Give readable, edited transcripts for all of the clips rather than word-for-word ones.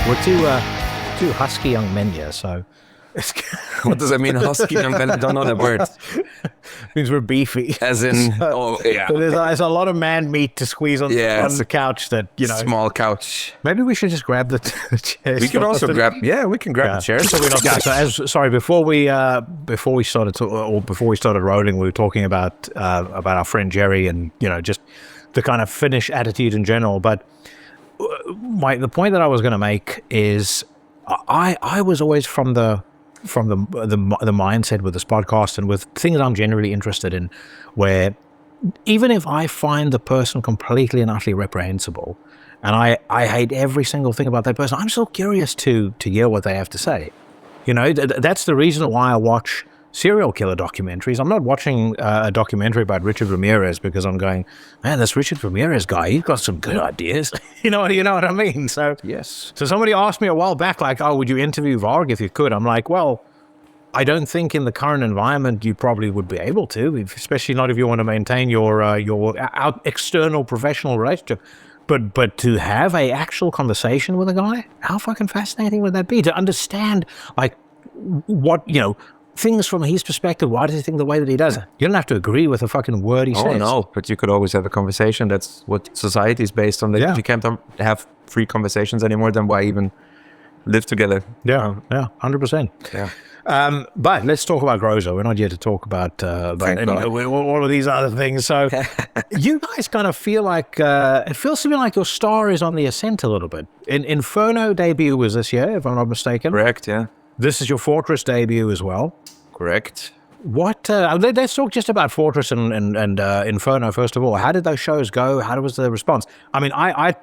We're two husky young men here, so... What does that mean, husky young men? I don't know that word. Means we're beefy. As in, so there's a lot of man meat to squeeze on the couch that, Small couch. Maybe we should just grab the chairs. We could also grab the chairs. So before we started rolling, we were talking about our friend Jerry and, just the kind of Finnish attitude in general. But the point that I was going to make is I was always from the mindset with this podcast and with things I'm generally interested in, where even if I find the person completely and utterly reprehensible, and I hate every single thing about that person, I'm still curious to hear what they have to say. That's the reason why I watch serial killer documentaries. I'm not watching a documentary about Richard Ramirez because I'm going, man, this Richard Ramirez guy, he's got some good ideas. you know what I mean? So yes. So somebody asked me a while back, like, oh, would you interview Varg if you could? I'm like, well, I don't think in the current environment you probably would be able to, especially not if you want to maintain your external professional relationship. But to have a actual conversation with a guy, how fucking fascinating would that be? To understand, like, what, things from his perspective. Why does he think the way that he does? You don't have to agree with a fucking word he says. Oh, no, but you could always have a conversation. That's what society is based on. If you can't have free conversations anymore, then why even live together? Yeah, 100%. Yeah. But let's talk about Groza. We're not here to talk about all of these other things. So you guys kind of feel like, it feels to me like your star is on the ascent a little bit. Inferno debut was this year, if I'm not mistaken. Correct, yeah. This is your Fortress debut as well. Correct. What? Let's talk just about Fortress and Inferno first of all. How did those shows go? How was the response? I mean, I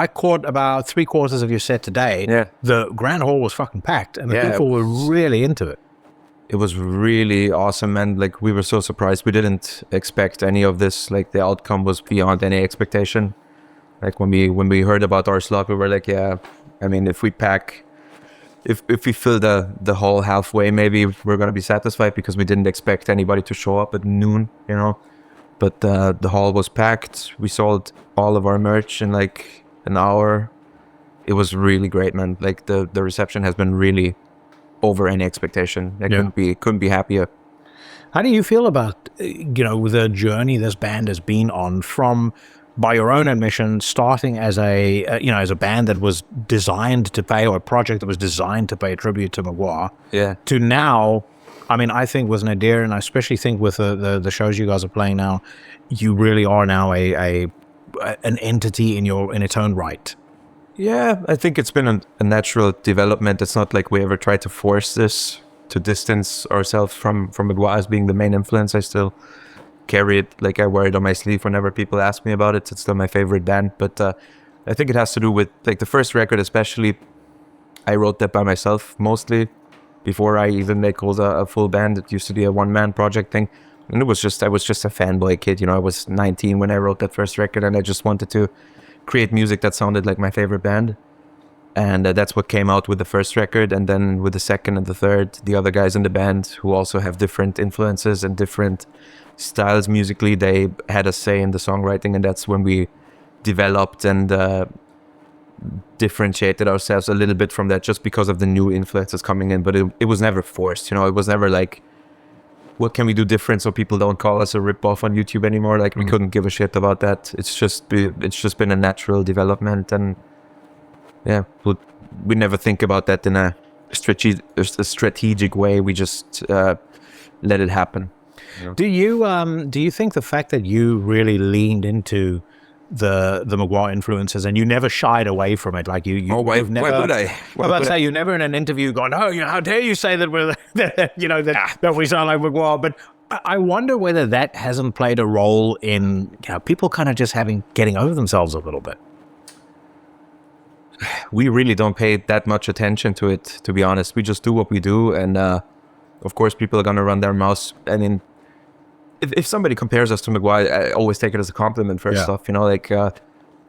caught about 3/4 of your set today. Yeah. The Grand Hall was fucking packed, and the people were really into it. It was really awesome, and like we were so surprised. We didn't expect any of this. Like the outcome was beyond any expectation. Like when we heard about our slot, we were like, yeah. I mean, if we pack. If we fill the hall halfway, maybe we're going to be satisfied because we didn't expect anybody to show up at noon, But the hall was packed. We sold all of our merch in like an hour. It was really great, man. Like the reception has been really over any expectation. I couldn't be happier. How do you feel about, the journey this band has been on from, by your own admission, starting as a band that was designed to pay, or a project that was designed to pay tribute to Mgła, to now, I mean, I think with Nadir, and I especially think with the shows you guys are playing now, you really are now an entity in its own right. Yeah, I think it's been a natural development. It's not like we ever tried to force this, to distance ourselves from Mgła as being the main influence. I still carry it, like I wear it on my sleeve whenever people ask me about it. It's still my favorite band, but I think it has to do with like the first record especially. I wrote that by myself mostly before I even made Groza a full band. It used to be a one-man project thing, and I was just a fanboy kid. I was 19 when I wrote that first record, and I just wanted to create music that sounded like my favorite band, and that's what came out with the first record. And then with the second and the third, the other guys in the band who also have different influences and different styles musically, they had a say in the songwriting, and that's when we developed and differentiated ourselves a little bit from that, just because of the new influences coming in. But it was never forced, it was never like, what can we do different so people don't call us a rip-off on YouTube anymore? Like we couldn't give a shit about that. It's just been a natural development, and we never think about that in a strategic way. We just let it happen. Do you think the fact that you really leaned into the Mgła influences and you never shied away from it, like you've never, why would I? Say you never in an interview gone, oh, how dare you say that we're that we sound like Mgła? But I wonder whether that hasn't played a role in people kind of just getting over themselves a little bit. We really don't pay that much attention to it, to be honest. We just do what we do, and of course people are gonna run their mouths. I mean, if somebody compares us to Mgła, I always take it as a compliment first off.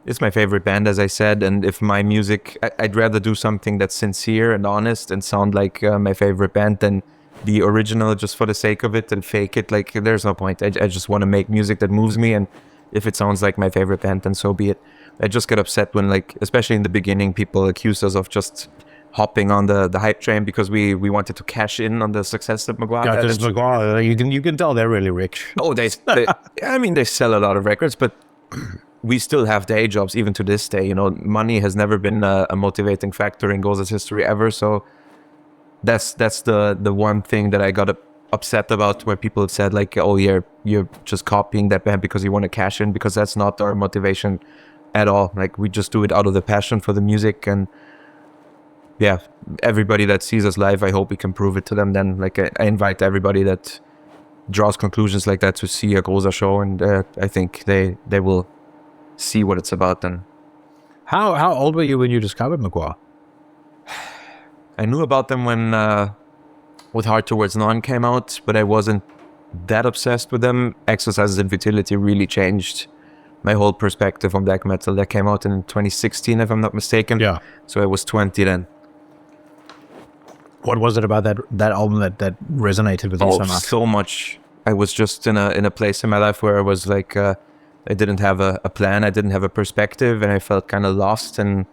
It's my favorite band, as I said, and if my music, I'd rather do something that's sincere and honest and sound like my favorite band than the original just for the sake of it and fake it. Like, there's no point. I just want to make music that moves me, and if it sounds like my favorite band, then so be it. I just get upset when, like, especially in the beginning, people accuse us of just hopping on the hype train because we wanted to cash in on the success of Mgła. Yeah, because Mgła, you can tell they're really rich. Oh, they I mean, they sell a lot of records, but we still have day jobs even to this day. You know, money has never been a motivating factor in Groza's history ever. So that's the one thing that I got upset about, where people have said like, oh, you're just copying that band because you want to cash in, because that's not our motivation at all. Like, we just do it out of the passion for the music. And yeah, everybody that sees us live, I hope we can prove it to them. Then, like, I invite everybody that draws conclusions like that to see a Groza show, and I think they will see what it's about then. How old were you when you discovered Mgła? I knew about them when With Heart Towards None came out, but I wasn't that obsessed with them. Exercises in Futility really changed my whole perspective on black metal. That came out in 2016, if I'm not mistaken. Yeah. So I was 20 then. What was it about that album that resonated with you so much? So much. I was just in a place in my life where I was like, I didn't have a plan, I didn't have a perspective, and I felt kind of lost. And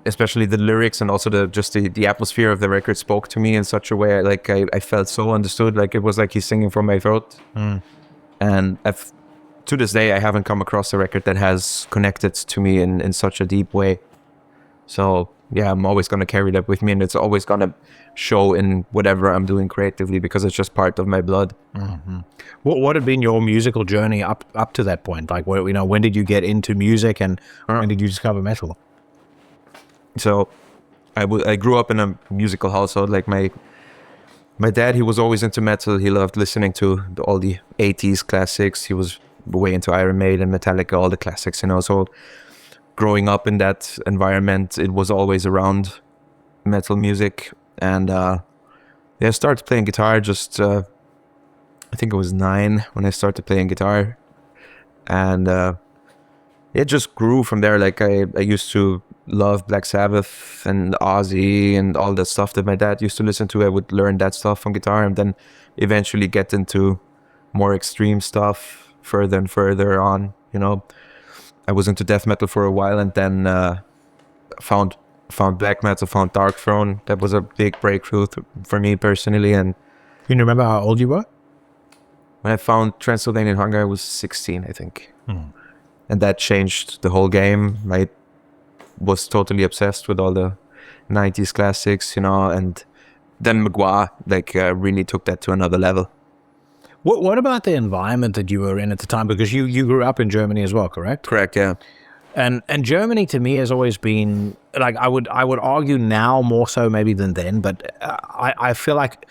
especially the lyrics and also the atmosphere of the record spoke to me in such a way, like I felt so understood. Like, it was like he's singing from my throat. And to this day, I haven't come across a record that has connected to me in such a deep way. So yeah, I'm always going to carry that with me, and it's always going to show in whatever I'm doing creatively, because it's just part of my blood. Mm-hmm. What had been your musical journey up to that point? Like, when did you get into music, and when did you discover metal? So I grew up in a musical household. Like, my dad, he was always into metal. He loved listening to all the 80s classics. He was way into Iron Maiden, Metallica, all the classics, you know. So growing up in that environment, it was always around metal music. And I started playing guitar just, I think I was 9 when I started playing guitar. And it just grew from there. Like, I used to love Black Sabbath and Ozzy and all the stuff that my dad used to listen to. I would learn that stuff on guitar, and then eventually get into more extreme stuff further and further on, you know. I was into death metal for a while, and then found black metal, found Dark Throne. That was a big breakthrough for me personally. And you remember how old you were? When I found Transylvanian Hunger, I was 16, I think. And that changed the whole game. I was totally obsessed with all the 90s classics, you know, and then Mgła, like, really took that to another level. What about the environment that you were in at the time? Because you grew up in Germany as well, correct? Correct, yeah. And Germany to me has always been, like, I would argue now more so maybe than then, but I feel like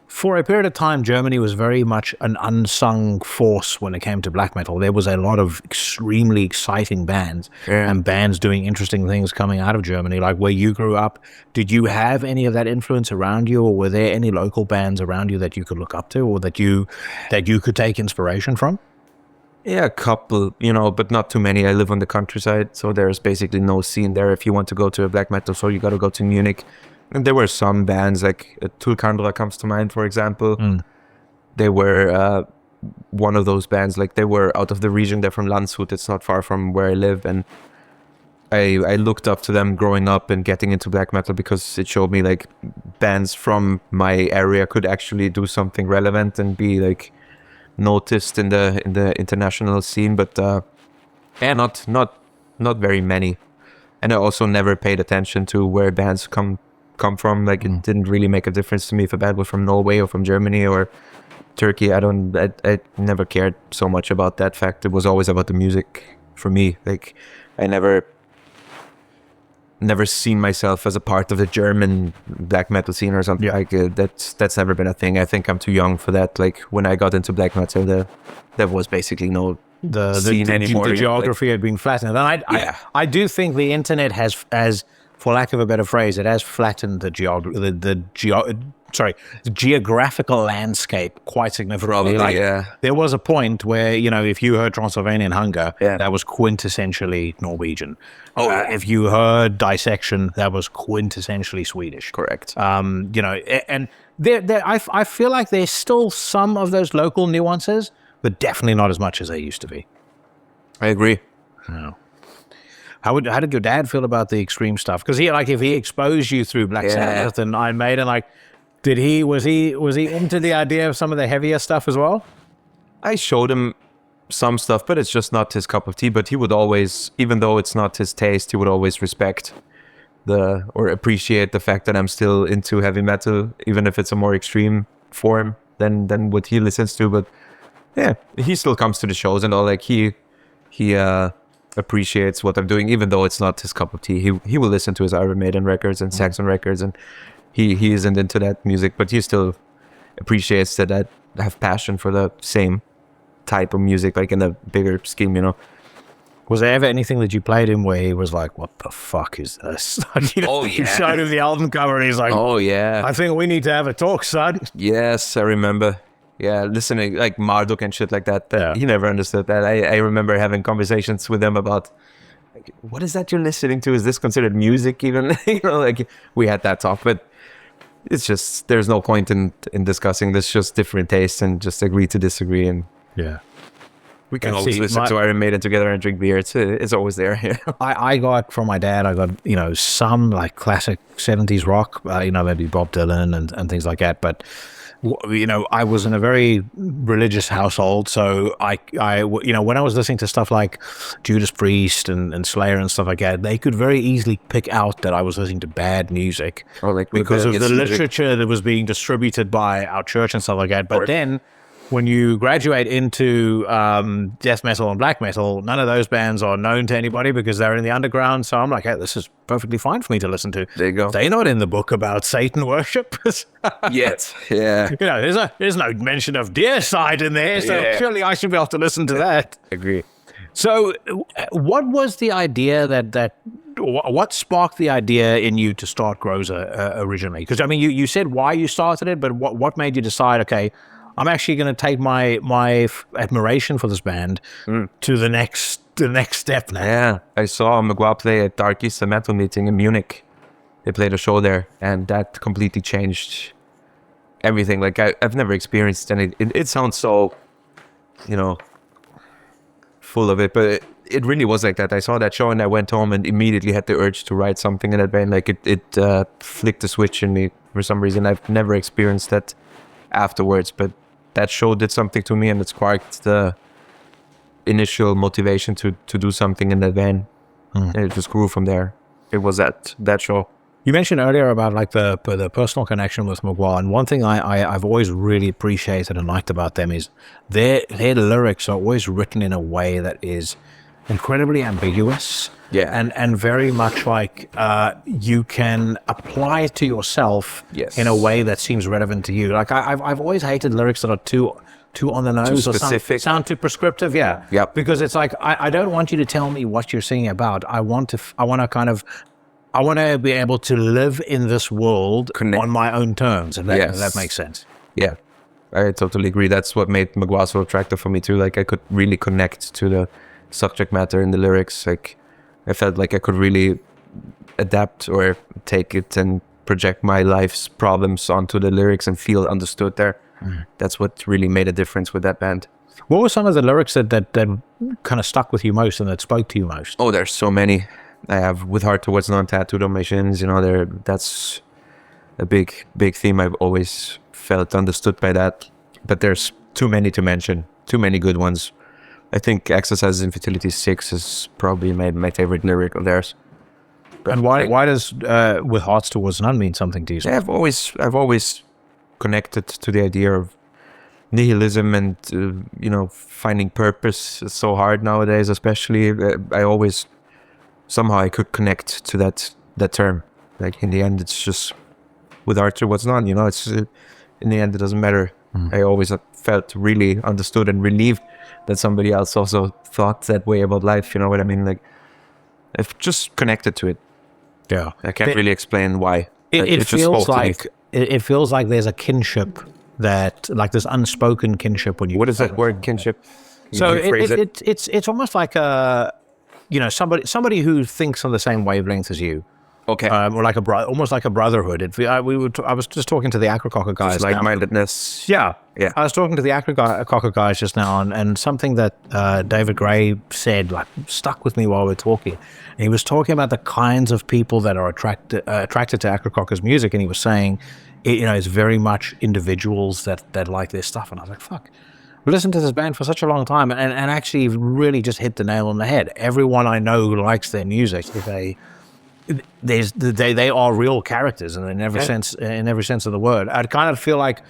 for a period of time, Germany was very much an unsung force when it came to black metal. There was a lot of extremely exciting bands and bands doing interesting things coming out of Germany. Like, where you grew up, did you have any of that influence around you, or were there any local bands around you that you could look up to, or that you could take inspiration from? Yeah, a couple, you know, but not too many. I live on the countryside, so there's basically no scene there. If you want to go to a black metal show, you got to go to Munich. And there were some bands, like Tulkandra comes to mind, for example. They were one of those bands. Like, they were out of the region. They're from Landshut. It's not far from where I live. And I looked up to them growing up and getting into black metal, because it showed me, like, bands from my area could actually do something relevant and be, like, noticed in the international scene. But yeah, not very many. And I also never paid attention to where bands come from. Like, it didn't really make a difference to me if a band was from Norway or from Germany or Turkey. I never cared so much about that fact. It was always about the music for me. Like, I never seen myself as a part of the German black metal scene or something. Like, that's never been a thing. I think I'm too young for that. Like, when I got into black metal, there was basically no scene anymore. The geography had been flattened. And I do think the internet has, for lack of a better phrase, it has flattened the geographical landscape quite significantly. Probably, there was a point where, you know, if you heard Transylvanian Hunger, that was quintessentially Norwegian. If you heard Dissection, that was quintessentially Swedish. Correct. You know, and I feel like there's still some of those local nuances, but definitely not as much as they used to be. I agree. No. How did your dad feel about the extreme stuff? Because if he exposed you through Black Sabbath and Iron Maiden, like, was he into the idea of some of the heavier stuff as well? I showed him some stuff, but it's just not his cup of tea. But he would always, even though it's not his taste, he would always respect or appreciate the fact that I'm still into heavy metal, even if it's a more extreme form than what he listens to. But yeah, he still comes to the shows and all. Like he appreciates what I'm doing, even though it's not his cup of tea. He will listen to his Iron Maiden records and Saxon records, and he isn't into that music, but he still appreciates that I have passion for the same type of music, like in a bigger scheme, you know. Was there ever anything that you played him where he was like, what the fuck is this? Oh, yeah. You showed him the album cover and he's like, oh, yeah. I think we need to have a talk, son. Yes, I remember. Yeah, listening, like Marduk and shit like that. Yeah. He never understood that. I remember having conversations with him about, like, what is that you're listening to? Is this considered music even? You know, like, we had that talk, but it's just, there's no point in discussing this, just different tastes and just agree to disagree. And yeah. we can always listen to Iron Maiden together and drink beer. It's always there. I got from my dad, some like classic 70s rock, maybe Bob Dylan and things like that. But, I was in a very religious household. So when I was listening to stuff like Judas Priest and Slayer and stuff like that, they could very easily pick out that I was listening to bad music because of the literature that was being distributed by our church and stuff like that. But then when you graduate into death metal and black metal, none of those bands are known to anybody because they're in the underground. So I'm like, hey, this is perfectly fine for me to listen to. There you go. They're not in the book about Satan worship. Yet, yeah. There's no mention of deicide in there, so surely I should be able to listen to that. Agree. So what was the idea what sparked the idea in you to start Groza originally? Because, you said why you started it, but what made you decide, okay, I'm actually going to take my admiration for this band to the next step now. Yeah, I saw Mgła play at Darkies, a metal meeting in Munich. They played a show there, and that completely changed everything. Like, I've never experienced any. It sounds so, full of it, but it really was like that. I saw that show, and I went home and immediately had the urge to write something in that band. Like, it flicked a switch in me for some reason. I've never experienced that afterwards, but that show did something to me, and it sparked the initial motivation to do something in that van. And it just grew from there. It was that show. You mentioned earlier about like the personal connection with Mgła, and one thing I've always really appreciated and liked about them is their lyrics are always written in a way that is incredibly ambiguous. Yeah. And very much like you can apply it to yourself in a way that seems relevant to you. Like I've always hated lyrics that are too on the nose or specific. sound too prescriptive. Yeah. Yep. Because it's like I don't want you to tell me what you're singing about. I want to be able to live in this world on my own terms. If that makes sense. Yeah. I totally agree. That's what made Mgła so attractive for me too. Like, I could really connect to the subject matter in the lyrics. Like, I felt like I could really adapt or take it and project my life's problems onto the lyrics and feel understood there. That's what really made a difference with that band. What were some of the lyrics that kind of stuck with you most and that spoke to you most? Oh, there's so many. I have "With Heart Towards None" tattooed on my shins. That's a big theme. I've always felt understood by that. But there's too many to mention. Too many good ones. I think "Exercises in Futility 6" is probably my favorite lyric of theirs. And why does "With Hearts Towards None" mean something to you? Yeah, I've always connected to the idea of nihilism and finding purpose. It's so hard nowadays, especially. Somehow I could connect to that term. Like, in the end, it's just with heart towards none. It's in the end, it doesn't matter. I always felt really understood and relieved that somebody else also thought that way about life. You know what I mean? Like, I've just connected to it. Yeah, I can't really explain why. It feels like there's a kinship like this unspoken kinship when you. What is that word, kinship? So it's almost like somebody who thinks on the same wavelength as you, Okay. Or like almost like a brotherhood. I was just talking to the Acrococker guys. Just like-mindedness. Yeah. Yeah. I was talking to the Acrococker guys just now, and something that David Gray said like stuck with me while we were talking. And he was talking about the kinds of people that are attracted to Acrococker's music, and he was saying, it's very much individuals that like this stuff. And I was like, fuck. We listened to this band for such a long time, and actually really just hit the nail on the head. Everyone I know who likes their music, they are real characters, and in every sense of the word. I'd kind of feel like,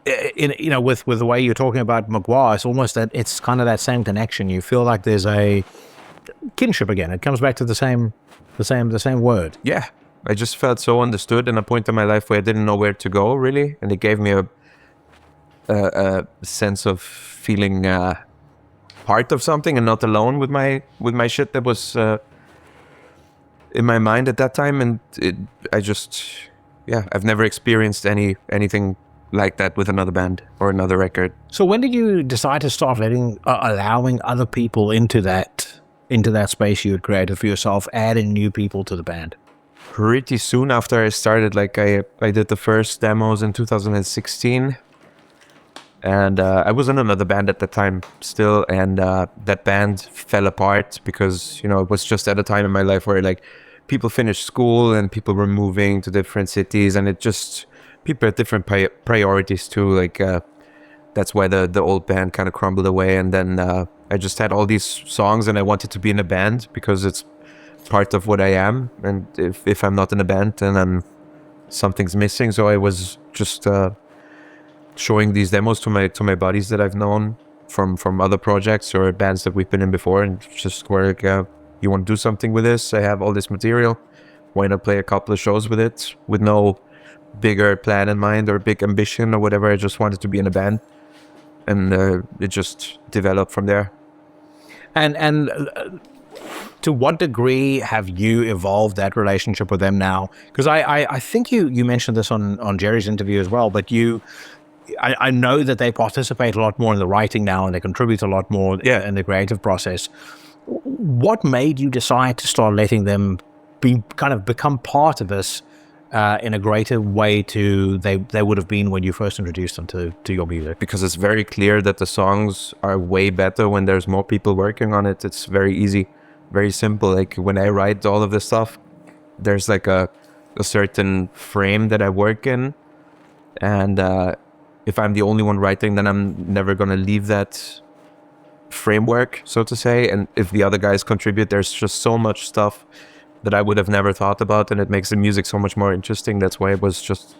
with the way you're talking about Mgła, it's almost that it's kind of that same connection. You feel like there's a kinship again. It comes back to the same word. Yeah, I just felt so understood in a point in my life where I didn't know where to go really, and it gave me a sense of feeling part of something and not alone with my shit that was in my mind at that time. And I've never experienced anything like that with another band or another record. So when did you decide to start allowing other people into that space you had created for yourself, adding new people to the band? Pretty soon after I started. Like I did the first demos in 2016, and I was in another band at the time still, and that band fell apart because it was just at a time in my life where like people finished school and people were moving to different cities, and people had different priorities too. Like that's why the old band kind of crumbled away, and then I just had all these songs, and I wanted to be in a band because it's part of what I am, and if I'm not in a band, then something's missing. So I was just showing these demos to my buddies that I've known from other projects or bands that we've been in before, and just were like, you want to do something with this? I have all this material. Why not play a couple of shows with it, with no bigger plan in mind or big ambition or whatever? I just wanted to be in a band, and it just developed from there. And to what degree have you evolved that relationship with them now? Because I think you mentioned this on Jerry's interview as well, but I know that they participate a lot more in the writing now, and they contribute a lot more in the creative process. What made you decide to start letting them become part of this in a greater way they would have been when you first introduced them to your music? Because it's very clear that the songs are way better when there's more people working on it. It's very easy, very simple. Like when I write all of this stuff, there's like a certain frame that I work in, and if I'm the only one writing, then I'm never gonna leave that framework, so to say. And if the other guys contribute, there's just so much stuff that I would have never thought about, and it makes the music so much more interesting. That's why it was just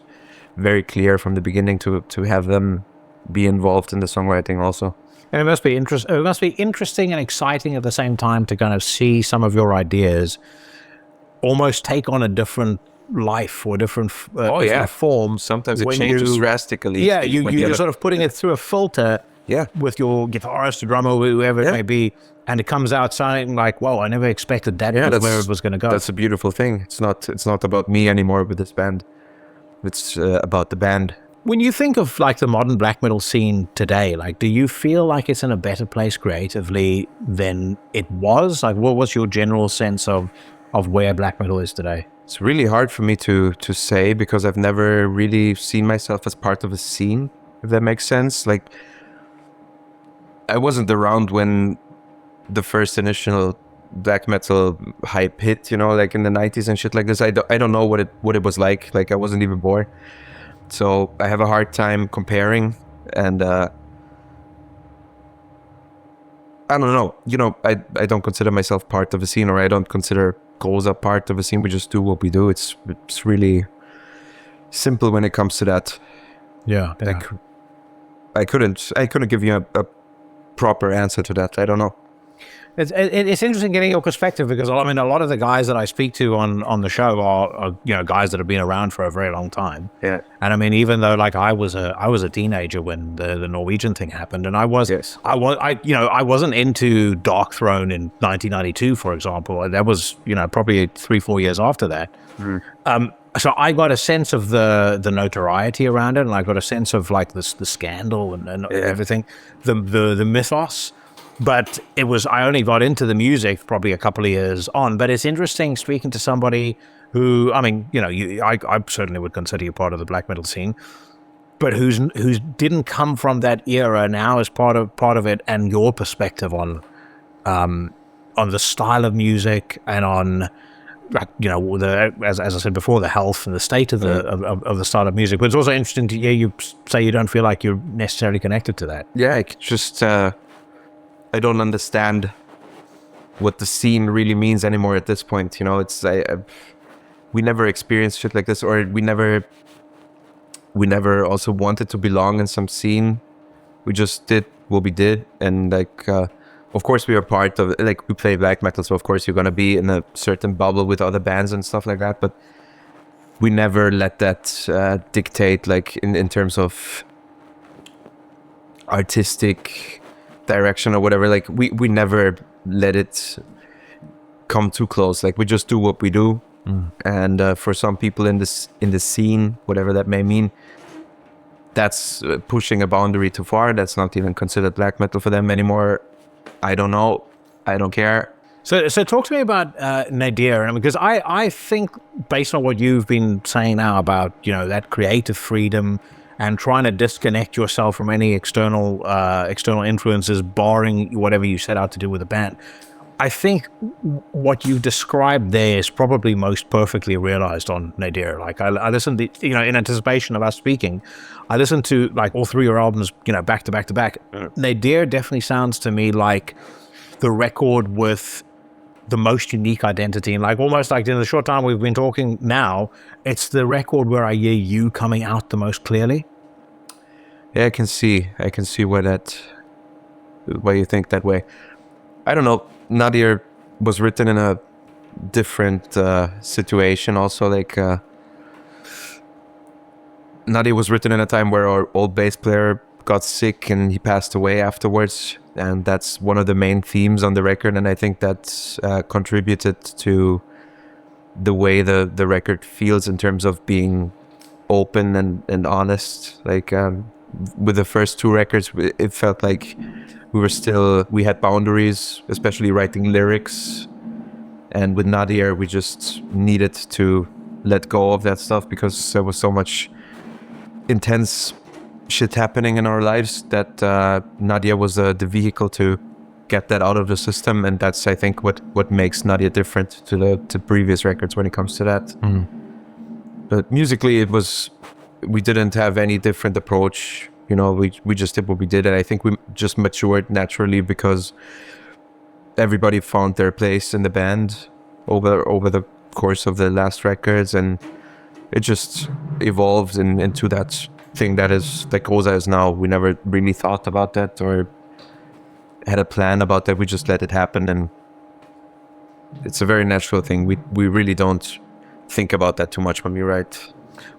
very clear from the beginning to have them be involved in the songwriting also. And it must be interesting and exciting at the same time to kind of see some of your ideas almost take on a different life or different form. Sometimes it changes drastically. Yeah, you're sort of putting it through a filter with your guitarist or drummer, whoever it may be, and it comes out sounding like, whoa, I never expected that was where it was going to go. That's a beautiful thing. It's not about me anymore with this band. It's about the band. When you think of like the modern black metal scene today, like, do you feel like it's in a better place creatively than it was? Like, what was your general sense of where black metal is today? It's really hard for me to say, because I've never really seen myself as part of a scene, if that makes sense. Like, I wasn't around when the first initial black metal hype hit, like in the 90s and shit like this. I don't know what it was like. Like, I wasn't even born. So I have a hard time comparing, and I don't know. I don't consider myself part of a scene, or I don't consider Groza part of a scene. We just do what we do. It's really simple when it comes to that. Yeah. Like, I couldn't give you a proper answer to that. I don't know. It's interesting getting your perspective, because I mean, a lot of the guys that I speak to on the show are guys that have been around for a very long time. Yeah. And I mean, even though like I was a teenager when the Norwegian thing happened, and I wasn't into Dark Throne in 1992, for example. That was probably 3-4 years after that. So I got a sense of the notoriety around it, and I got a sense of like the scandal and everything, the mythos. But I only got into the music probably a couple of years on. But it's interesting speaking to somebody who, I mean, you know, I certainly would consider you part of the black metal scene, but who's didn't come from that era now as part of it, and your perspective on the style of music and on, you know, as I said before, the health and the state of the style of music. But it's also interesting to hear you say you don't feel like you're necessarily connected to that. Yeah, I don't understand what the scene really means anymore at this point. You know, we never experienced shit like this, or we never also wanted to belong in some scene. We just did what we did, and like, of course we are part of, like, we play black metal, so of course you're gonna be in a certain bubble with other bands and stuff like that, but we never let that dictate, like, in terms of artistic direction or whatever. Like, we never let it come too close. Like, we just do what we do. And for some people in the scene, whatever that may mean, that's pushing a boundary too far. That's not even considered black metal for them anymore. I don't know. I don't care. So talk to me about Nadir, because I think, based on what you've been saying now about, you know, that creative freedom and trying to disconnect yourself from any external influences, barring whatever you set out to do with the band, I think what you described there is probably most perfectly realized on Nadir. Like, I listened to, you know, in anticipation of us speaking, I listened to, like, all three of your albums, you know, back to back to back. Nadir definitely sounds to me like the record with the most unique identity, and like almost like in the short time we've been talking now, it's the record where I hear you coming out the most clearly. Yeah, I can see why you think that way. I don't know. Nadir was written in a different situation also. Like, Nadir was written in a time where our old bass player got sick and he passed away afterwards, and that's one of the main themes on the record, and I think that's contributed to the way the record feels in terms of being open and honest. Like, with the first two records, it felt like we had boundaries, especially writing lyrics, and with Nadir we just needed to let go of that stuff because there was so much intense shit happening in our lives that Nadir was the vehicle to get that out of the system, and that's, I think, what makes Nadir different to the previous records when it comes to that. But musically, we didn't have any different approach. You know, we just did what we did, and I think we just matured naturally because everybody found their place in the band over the course of the last records, and it just evolved into that thing that Groza is now. We never really thought about that or had a plan about that. We just let it happen, and it's a very natural thing. We really don't think about that too much when we write.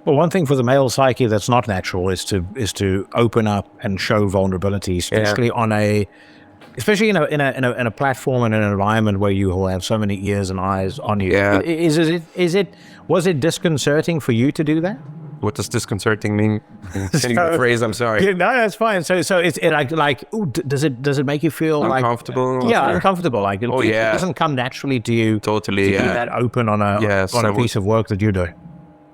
Well, one thing for the male psyche that's not natural is to open up and show vulnerability, especially especially in a platform and an environment where you will have so many ears and eyes on you. Yeah. Was it disconcerting for you to do that? What does disconcerting mean? The phrase, I'm sorry. Yeah, no, that's fine. So it's ooh, does it make you feel uncomfortable? Like, yeah, uncomfortable. Like, it doesn't come naturally to you. Totally, to be that open on a piece of work that you do.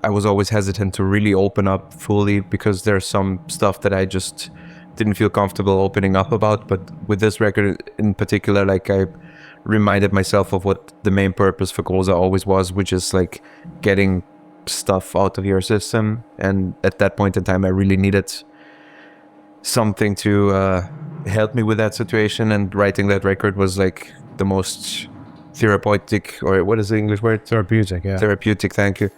I was always hesitant to really open up fully because there's some stuff that I just didn't feel comfortable opening up about. But with this record in particular, like, I reminded myself of what the main purpose for Groza always was, which is like getting stuff out of your system. And at that point in time, I really needed something to help me with that situation, and writing that record was like the most therapeutic, or what is the English word? Therapeutic, yeah. Therapeutic, thank you.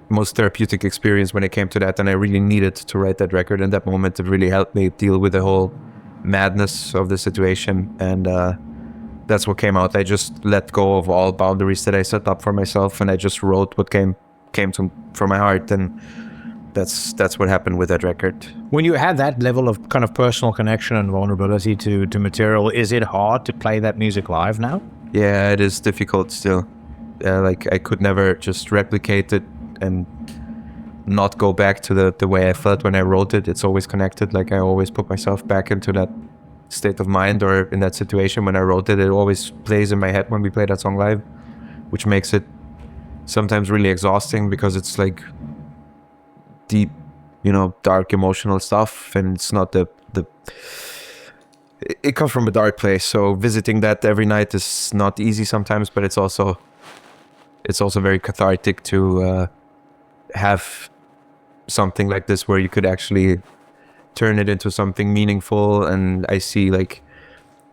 Most therapeutic experience when it came to that, and I really needed to write that record in that moment. It really helped me deal with the whole madness of the situation, and that's what came out. I just let go of all boundaries that I set up for myself, and I just wrote what came from my heart, and that's what happened with that record. When you have that level of kind of personal connection and vulnerability to material, is it hard to play that music live now? Yeah, it is difficult still. Like, I could never just replicate it and not go back to the way I felt when I wrote it. It's always connected. Like, I always put myself back into that state of mind or in that situation when I wrote it. It always plays in my head when we play that song live, which makes it sometimes really exhausting because it's like deep, dark emotional stuff, and it's not it comes from a dark place. So visiting that every night is not easy sometimes, but it's also very cathartic to have something like this where you could actually turn it into something meaningful. And I see like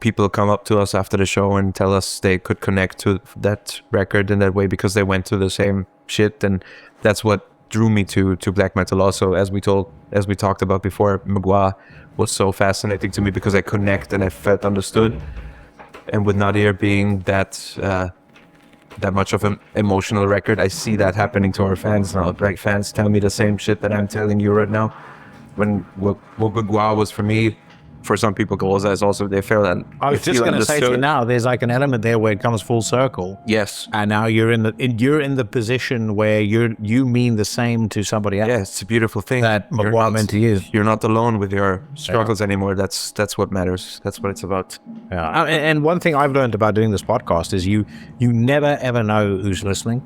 people come up to us after the show and tell us they could connect to that record in that way because they went through the same shit, and that's what drew me to black metal. Also, as we talked about before, Mgła was so fascinating to me because I connect and I felt understood. And with Nadir being that much of an emotional record, I see that happening to our fans now. Like, fans tell me the same shit that I'm telling you right now. When what Mgła was for me, for some people, Groza is also, they feel that. I was just going to say to you now, there's like an element there where it comes full circle. Yes. And now you're in the position where you mean the same to somebody else. Yeah, it's a beautiful thing. That Mgła meant to you. You're not alone with your struggles anymore. That's what matters. That's what it's about. Yeah. And one thing I've learned about doing this podcast is you never ever know who's listening.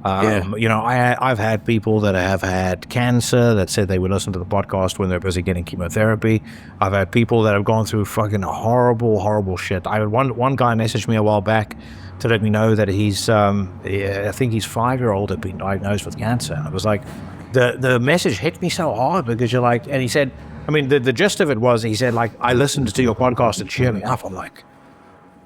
I've had people that have had cancer that said they would listen to the podcast when they're busy getting chemotherapy. I've had people that have gone through fucking horrible shit. I had one guy messaged me a while back to let me know that he's I think his 5-year-old had been diagnosed with cancer. And it was like the message hit me so hard because you're like, and he said, I mean, the gist of it was, he said, like, I listened to your podcast and cheered me up. I'm like,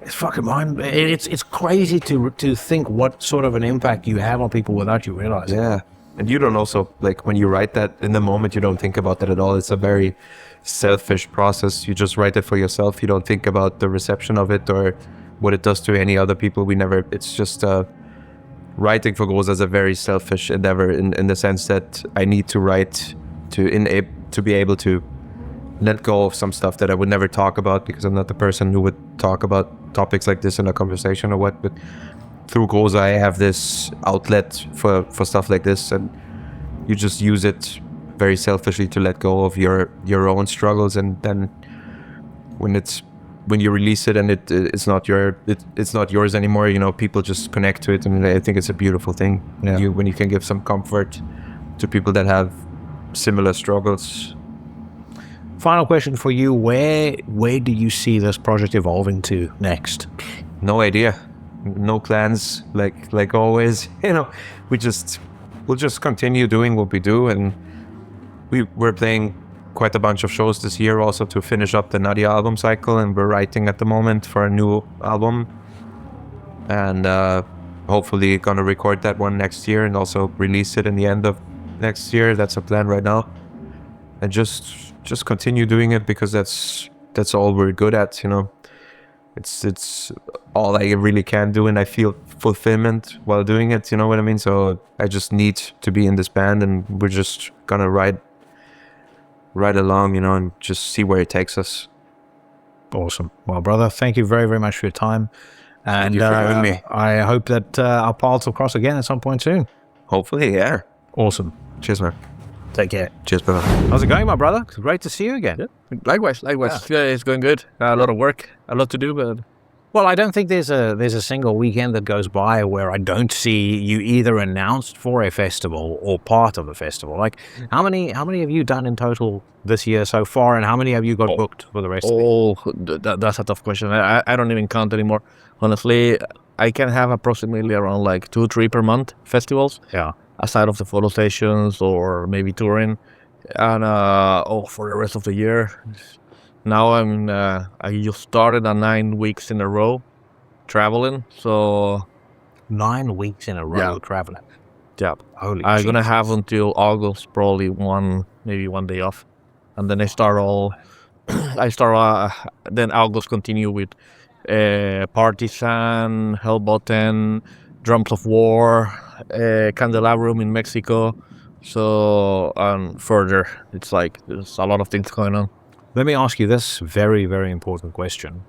it's fucking mind. It's crazy to think what sort of an impact you have on people without you realizing. Yeah, and you don't also, like, when you write that in the moment, you don't think about that at all. It's a very selfish process. You just write it for yourself. You don't think about the reception of it or what it does to any other people. It's just writing for Groza is a very selfish endeavor in the sense that I need to write to be able to let go of some stuff that I would never talk about because I'm not the person who would talk about topics like this in a conversation or what. But through Groza, I have this outlet for stuff like this, and you just use it very selfishly to let go of your own struggles. And then when you release it and it's not yours anymore, people just connect to it, and I think it's a beautiful thing. Yeah. When you can give some comfort to people that have similar struggles. Final question for you: Where do you see this project evolving to next? No idea, no plans. Like always, we'll just continue doing what we do, and we're playing quite a bunch of shows this year also to finish up the Nadir album cycle, and we're writing at the moment for a new album, and hopefully gonna record that one next year and also release it in the end of next year. That's a plan right now, and just continue doing it because that's all we're good at. It's all I really can do, and I feel fulfillment while doing it. You know what I mean? So I just need to be in this band, and we're just gonna ride along, and just see where it takes us. Awesome. Well, brother, thank you very, very much for your time, and thank you for having me. I hope that our paths will cross again at some point soon. Hopefully, yeah. Awesome. Cheers, man. Take care. Cheers, brother. How's it going, my brother? It's great to see you again. Yeah. Likewise. Yeah, it's going good. A lot of work, a lot to do, but well, I don't think there's a single weekend that goes by where I don't see you either announced for a festival or part of a festival. Like, how many have you done in total this year so far, and how many have you got booked for the rest of it? That's a tough question. I don't even count anymore. Honestly, I can have approximately around like 2-3 per month festivals. Yeah. Aside of the photo stations or maybe touring, and for the rest of the year, now I just started 9 weeks in a row traveling. So 9 weeks in a row traveling. Yeah, Holy. I'm gonna have until August probably maybe one day off, and then then August continue with Partisan, Hellbottom, Drums of War, Candelabrum in Mexico. So further, it's like there's a lot of things going on. Let me ask you this very, very important question.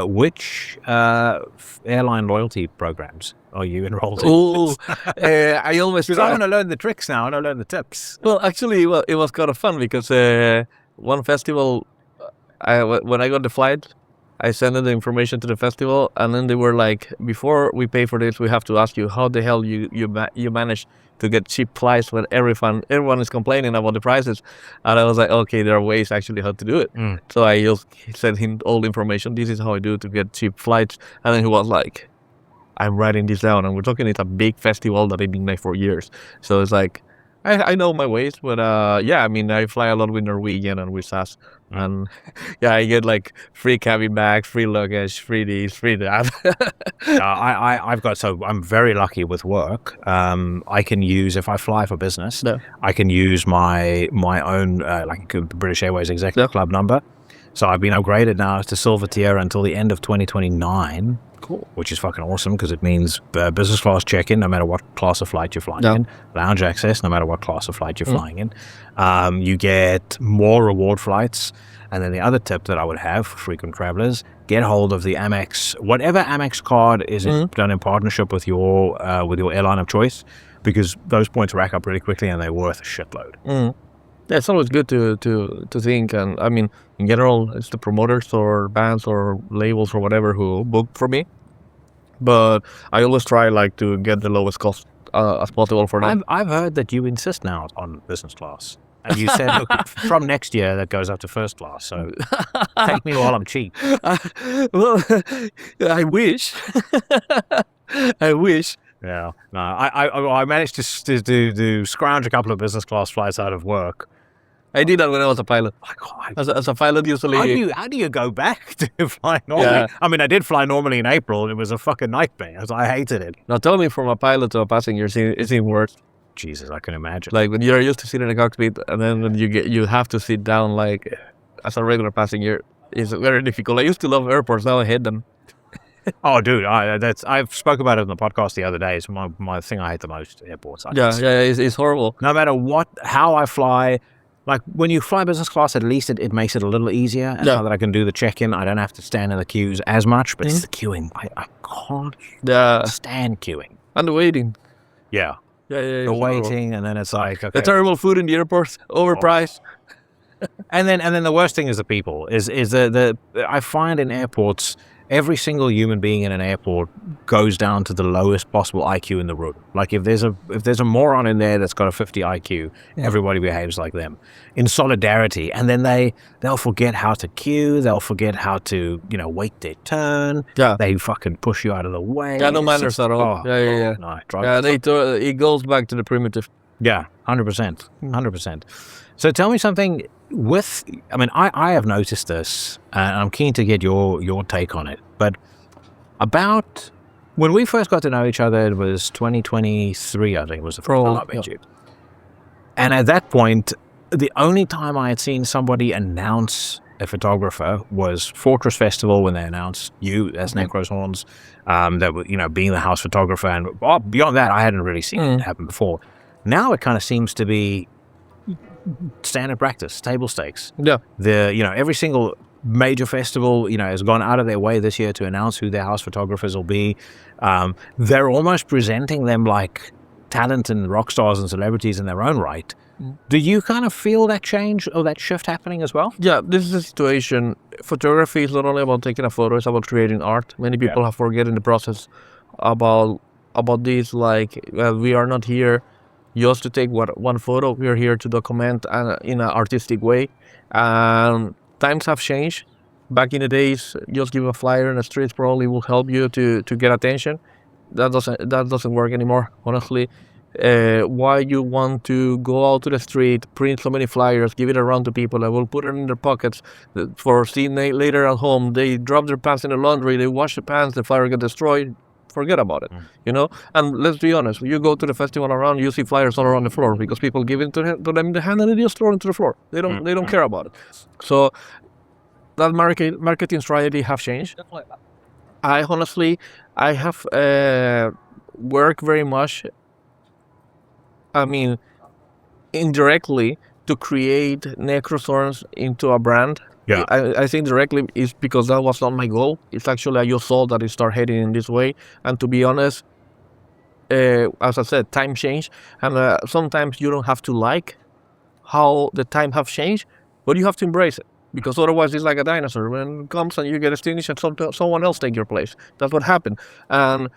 Which airline loyalty programs are you enrolled in? Oh, I always Because I want to learn the tricks now. I want to learn the tips. Well, actually, it was kind of fun because one festival, when I got the flight I sent the information to the festival, and then they were like, before we pay for this, we have to ask you how the hell you managed to get cheap flights when everyone is complaining about the prices. And I was like, okay, there are ways actually how to do it. So I just sent him all the information. This is how I do to get cheap flights. And then he was like, I'm writing this down. And we're talking, it's a big festival that I've been like for years. So it's like, I know my ways, but I mean, I fly a lot with Norwegian and with SAS, and I get like free cabin bags, free luggage, free this, free that. I'm very lucky with work. I can use, if I fly for business, I can use my own like British Airways Executive Club number. So I've been upgraded now to Silver Tier until the end of 2029. Cool. Which is fucking awesome because it means business class check-in no matter what class of flight you're flying in, lounge access no matter what class of flight you're flying in. You get more reward flights, and then the other tip that I would have for frequent travelers: get hold of the Amex, whatever Amex card is done in partnership with your airline of choice, because those points rack up really quickly and they're worth a shitload. Yeah, it's always good to think, and I mean, in general, it's the promoters or bands or labels or whatever who book for me. But I always try like to get the lowest cost as possible for them. I've heard that you insist now on business class, and you said, look, from next year that goes up to first class. So take me while I'm cheap. Well, I wish. I wish. Yeah, no, I managed to scrounge a couple of business class flights out of work. I did that when I was a pilot. As a pilot, usually. How do you go back to flying normally? Yeah. I mean, I did fly normally in April, and it was a fucking nightmare. I hated it. Not only from a pilot to a passenger, it's even worse. Jesus, I can imagine. Like when you're used to sitting in the cockpit, and then when you have to sit down like as a regular passenger, it's very difficult. I used to love airports, now I hate them. Oh, dude, I've spoke about it on the podcast the other day. It's my thing I hate the most, airports. It's horrible. No matter how I fly. Like, when you fly business class, at least it makes it a little easier. And now that I can do the check-in, I don't have to stand in the queues as much, but it's the queuing. I can't stand queuing. And the waiting. Yeah. The waiting, and then it's like... Okay. The terrible food in the airports, overpriced. And then the worst thing is the people. I find in airports... Every single human being in an airport goes down to the lowest possible IQ in the room. Like if there's a moron in there that's got a 50 IQ, everybody behaves like them in solidarity. And then they'll forget how to queue. They'll forget how to wait their turn. Yeah. They fucking push you out of the way. Yeah, no manners at all. No, it goes back to the primitive. Yeah, 100%, 100%. So tell me something. I have noticed this, and I'm keen to get your take on it. But about when we first got to know each other, it was 2023, I think, was the first time I met you. And at that point, the only time I had seen somebody announce a photographer was Fortress Festival, when they announced you as Necroshorns, that were, being the house photographer. And beyond that, I hadn't really seen it happen before. Now it kind of seems to be standard practice, table stakes. Yeah. Every single major festival, has gone out of their way this year to announce who their house photographers will be. They're almost presenting them like talent and rock stars and celebrities in their own right. Do you kind of feel that change or that shift happening as well? Yeah, this is a situation. Photography is not only about taking a photo, it's about creating art. Many people have forgotten the process about this. Like, we are not here just to take one photo. We are here to document in an artistic way. Times have changed. Back in the days, just give a flyer in the streets probably will help you to get attention. That doesn't work anymore, honestly. Why you want to go out to the street, print so many flyers, give it around to people that will put it in their pockets for seeing later at home. They drop their pants in the laundry, they wash the pants, the flyer get destroyed. Forget about it, And let's be honest, when you go to the festival around, you see flyers all around the floor because people give it to them in the hand and they just throw it into the floor. They don't care about it. So that marketing strategy have changed. I have worked very much, indirectly to create Necroshorns into a brand. Yeah. I think directly is because that was not my goal. It's actually I just saw that it started heading in this way. And to be honest, as I said, time changed. And sometimes you don't have to like how the time have changed, but you have to embrace it. because otherwise it's like a dinosaur. When it comes and you get extinguished and someone else take your place. That's what happened. And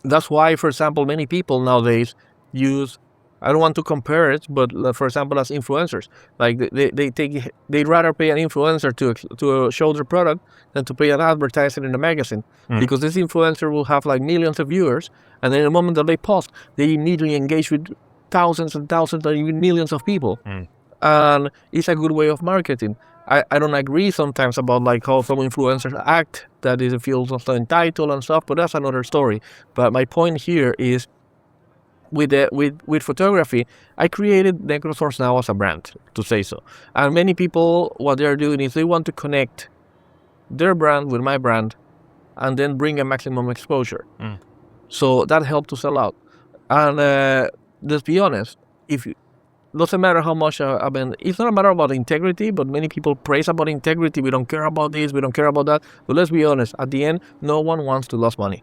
that's why, for example, many people nowadays use, I don't want to compare it, but for example, as influencers, like they'd rather pay an influencer to show their product than to pay an advertiser in a magazine, because this influencer will have like millions of viewers, and then the moment that they post, they immediately engage with thousands and thousands and even millions of people, and it's a good way of marketing. I don't agree sometimes about like how some influencers act, that it feels also entitled and stuff, but that's another story. But my point here is, with photography, I created Necroshorns now as a brand, to say so. And many people, what they're doing is they want to connect their brand with my brand and then bring a maximum exposure. So that helped to sell out. And let's be honest, doesn't matter how much it's not a matter about integrity, but many people praise about integrity. We don't care about this, we don't care about that. But let's be honest, at the end, no one wants to lose money.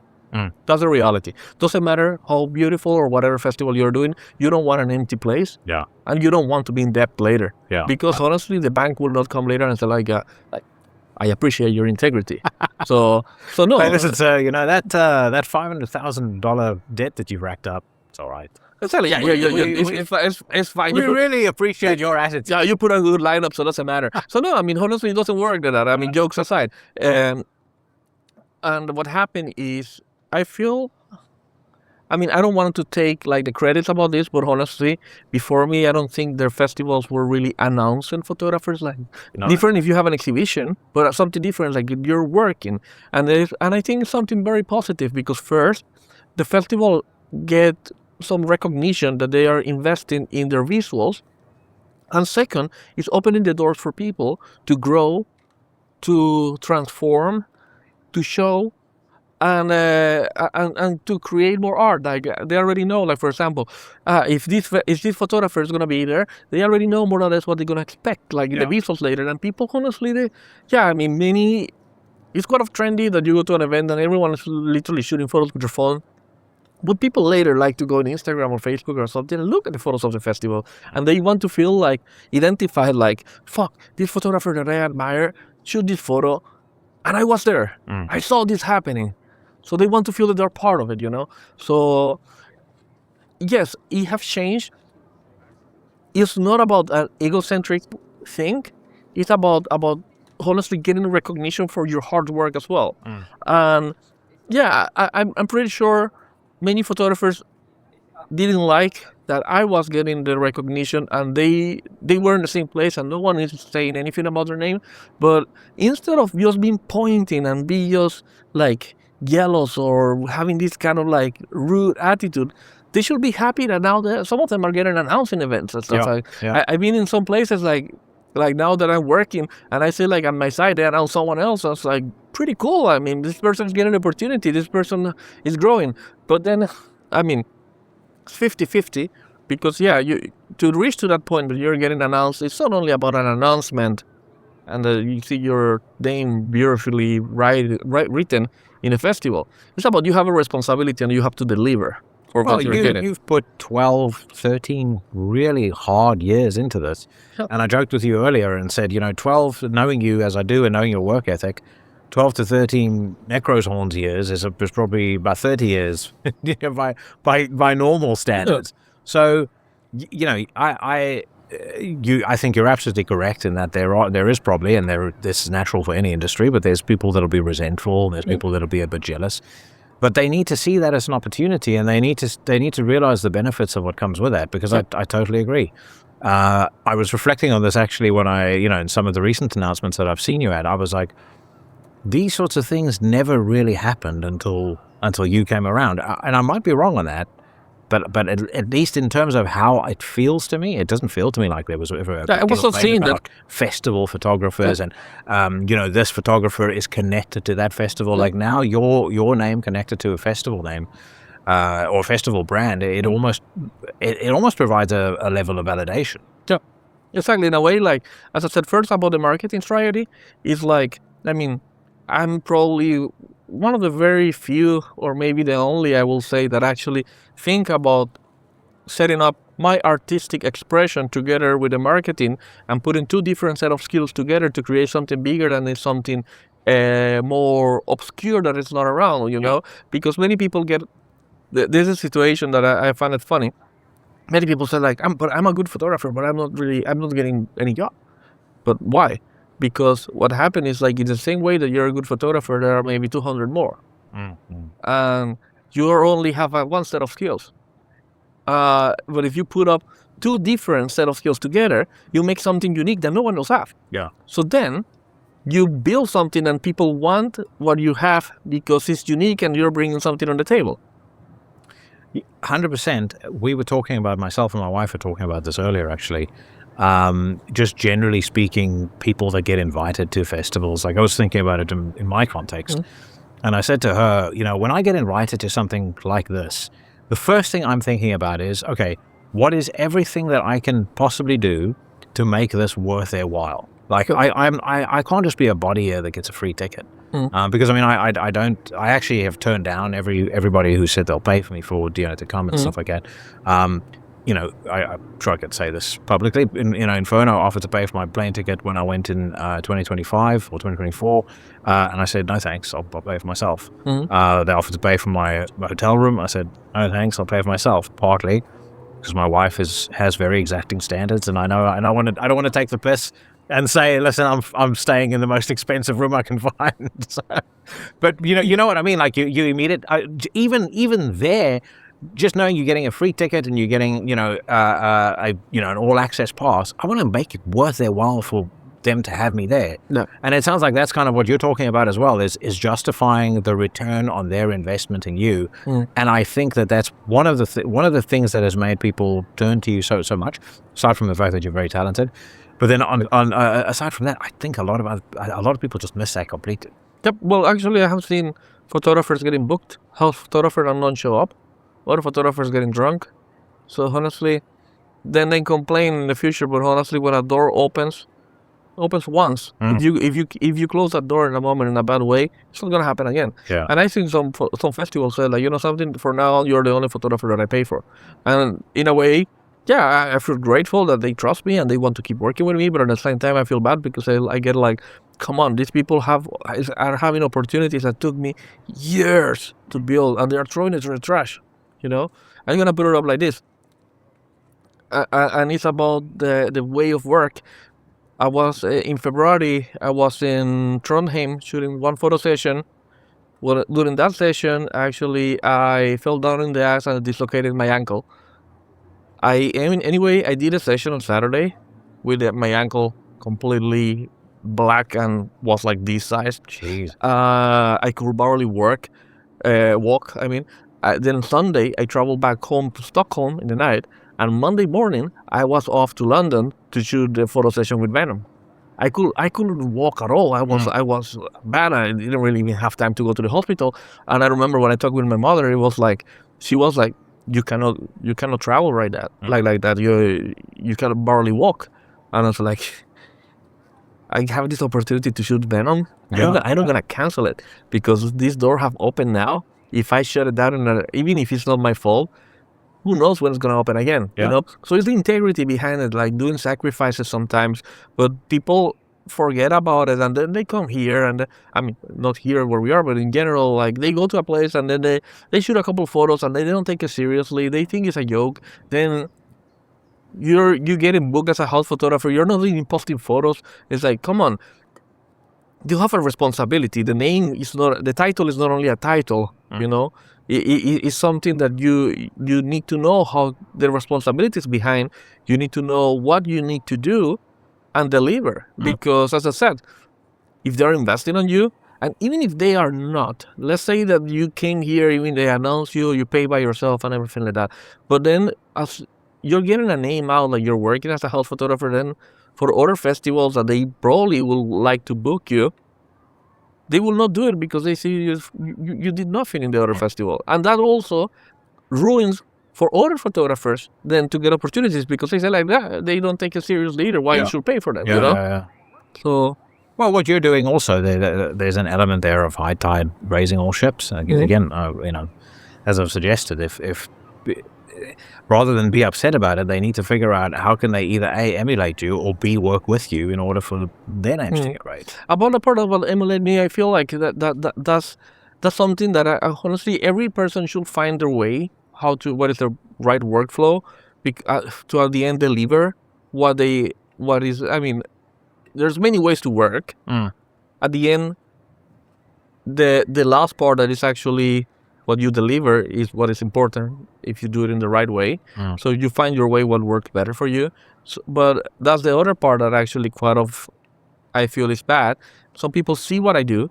That's the reality. Doesn't matter how beautiful or whatever festival you're doing, you don't want an empty place. Yeah. And you don't want to be in debt later. Yeah. Because honestly, the bank will not come later and say like I appreciate your integrity. so no. Hey, listen, that $500,000 debt that you racked up, it's all right. Exactly. Yeah. It's fine. We really appreciate your attitude. Yeah, you put a good lineup, so it doesn't matter. So no, I mean, honestly, it doesn't work like that. I mean, jokes aside. And what happened is, I don't want to take like the credits about this, but honestly, before me, I don't think their festivals were really announcing photographers like different if you have an exhibition, but something different like you're working. And I think it's something very positive, because first, the festival get some recognition that they are investing in their visuals, and second, it's opening the doors for people to grow, to transform, to show, and to create more art. Like they already know, like for example, if this photographer is gonna be there, they already know more or less what they're gonna expect, like in the visuals later. And people honestly, it's kind of trendy that you go to an event and everyone is literally shooting photos with your phone. But people later like to go on Instagram or Facebook or something and look at the photos of the festival, and they want to feel like identified, like, fuck, this photographer that I admire shoot this photo, and I was there. I saw this happening. So they want to feel that they're part of it, So, yes, it has changed. It's not about an egocentric thing. It's about honestly getting recognition for your hard work as well. And yeah, I'm pretty sure many photographers didn't like that I was getting the recognition, and they were in the same place and no one is saying anything about their name. But instead of just being pointing and be just like jealous or having this kind of like rude attitude, they should be happy that now some of them are getting announced in events and stuff. I've been in some places like now that I'm working, and I see like on my side they announce someone else. I was like, pretty cool. I mean, this person's getting an opportunity. This person is growing. But then, I mean, it's 50-50, because you to reach to that point that you're getting announced, it's not only about an announcement and you see your name beautifully written in a festival. It's about you have a responsibility and you have to deliver for what you're getting. You've put 12, 13 really hard years into this. And I joked with you earlier and said, 12, knowing you as I do and knowing your work ethic, 12 to 13 Necroshorns years is probably about 30 years by normal standards. So, I think you're absolutely correct in that there is probably, and this is natural for any industry, but there's people that'll be resentful, there's people that'll be a bit jealous. But they need to see that as an opportunity, and they need to realize the benefits of what comes with that, because I totally agree. I was reflecting on this actually when in some of the recent announcements that I've seen you at, I was like, these sorts of things never really happened until you came around. And I might be wrong on that, but at least in terms of how it feels to me, it doesn't feel to me like there was ever I was not seeing that festival photographers and this photographer is connected to that festival. Like now your name connected to a festival name or festival brand, it almost provides a level of validation. Yeah, exactly. In a way, like as I said first about the marketing strategy, is like, I mean, I'm probably one of the very few, or maybe the only, I will say, that actually think about setting up my artistic expression together with the marketing and putting two different set of skills together to create something bigger than is something more obscure that is not around, you know? Because many people get, there's a situation that I find it funny. Many people say like, I'm a good photographer, but I'm not getting any job. But why? Because what happened is like, in the same way that you're a good photographer, there are maybe 200 more. Mm-hmm. And you only have one set of skills. But if you put up two different set of skills together, you make something unique that no one else have. Yeah. So then you build something and people want what you have because it's unique and you're bringing something on the table. 100%. We were talking about, myself and my wife were talking about this earlier, actually. Just generally speaking, people that get invited to festivals, like I was thinking about it in my context. Mm-hmm. And I said to her, you know, when I get invited to something like this, the first thing I'm thinking about is, okay, what is everything that I can possibly do to make this worth their while? Like, I can't just be a body here that gets a free ticket. Because I mean, I actually have turned down everybody who said they'll pay for me for, you know, to come and stuff like that. You know, I'm sure I could say this publicly. Inferno offered to pay for my plane ticket when I went in 2025 or 2024, and I said no thanks, I'll pay for myself. They offered to pay for my hotel room. I said no thanks, I'll pay for myself. Partly because my wife has very exacting standards, and I don't want to take the piss and say, listen, I'm staying in the most expensive room I can find. But you know what I mean? Like you immediate, even there, just knowing you're getting a free ticket and you're getting, an all access pass, I want to make it worth their while for them to have me there. No. And it sounds like that's kind of what you're talking about as well, is justifying the return on their investment in you. And I think that's one of the things that has made people turn to you so much, aside from the fact that you're very talented. But then aside from that, I think a lot of people just miss that completely. Yep. Well, actually, I have seen photographers getting booked, house photographers and not show up. Other photographers getting drunk. So honestly, then they complain in the future. But honestly, when a door opens once. If you close that door in a moment in a bad way, it's not gonna happen again. Yeah. And I think some festivals say like, you know something, for now you're the only photographer that I pay for. And in a way, yeah, I feel grateful that they trust me and they want to keep working with me. But at the same time, I feel bad because I get like, come on, these people are having opportunities that took me years to build, and they are throwing it in the trash. You know, I'm gonna put it up like this, and it's about the way of work. I was in February. I was in Trondheim shooting one photo session. Well, during that session, actually, I fell down in the ice and dislocated my ankle. I did a session on Saturday with my ankle completely black and was like this size. Jeez. I could barely walk. Then Sunday, I traveled back home to Stockholm in the night, and Monday morning, I was off to London to shoot the photo session with Venom. I couldn't walk at all. I was bad. I didn't really even have time to go to the hospital. And I remember when I talked with my mother, she was like, you cannot travel like that. Like that. You can barely walk. And I was like, I have this opportunity to shoot Venom. I'm not gonna cancel it because this door have opened now. If I shut it down, even if it's not my fault, who knows when it's going to open again, you know? So it's the integrity behind it, like doing sacrifices sometimes, but people forget about it and then they come here and, not here where we are, but in general, like they go to a place and then they shoot a couple of photos and they don't take it seriously. They think it's a joke. Then you're getting booked as a house photographer. You're not even posting photos. It's like, come on. You have a responsibility. The title is not only a title, you know. It's something that you need to know how the responsibilities behind. You need to know what you need to do and deliver. Because as I said, if they're investing on you, and even if they are not, let's say that you came here, even they announce you pay by yourself and everything like that. But then as you're getting a name out, like you're working as a house photographer, then for other festivals that they probably will like to book you, they will not do it because they see you did nothing in the other festival. And that also ruins for other photographers then to get opportunities because they say like that, they don't take it seriously either. Why you should pay for them, you know? Yeah. So, well, what you're doing also, there's an element there of high tide raising all ships. Again, as I've suggested, if rather than be upset about it, they need to figure out how can they either A, emulate you, or B, work with you in order for their names to get right. About the part about emulate me, I feel like that's something that I honestly, every person should find their way, what is the right workflow, to at the end deliver there's many ways to work. At the end, the last part that is actually what you deliver is what is important if you do it in the right way. So you find your way what works better for you. But that's the other part that actually I feel is bad. Some people see what I do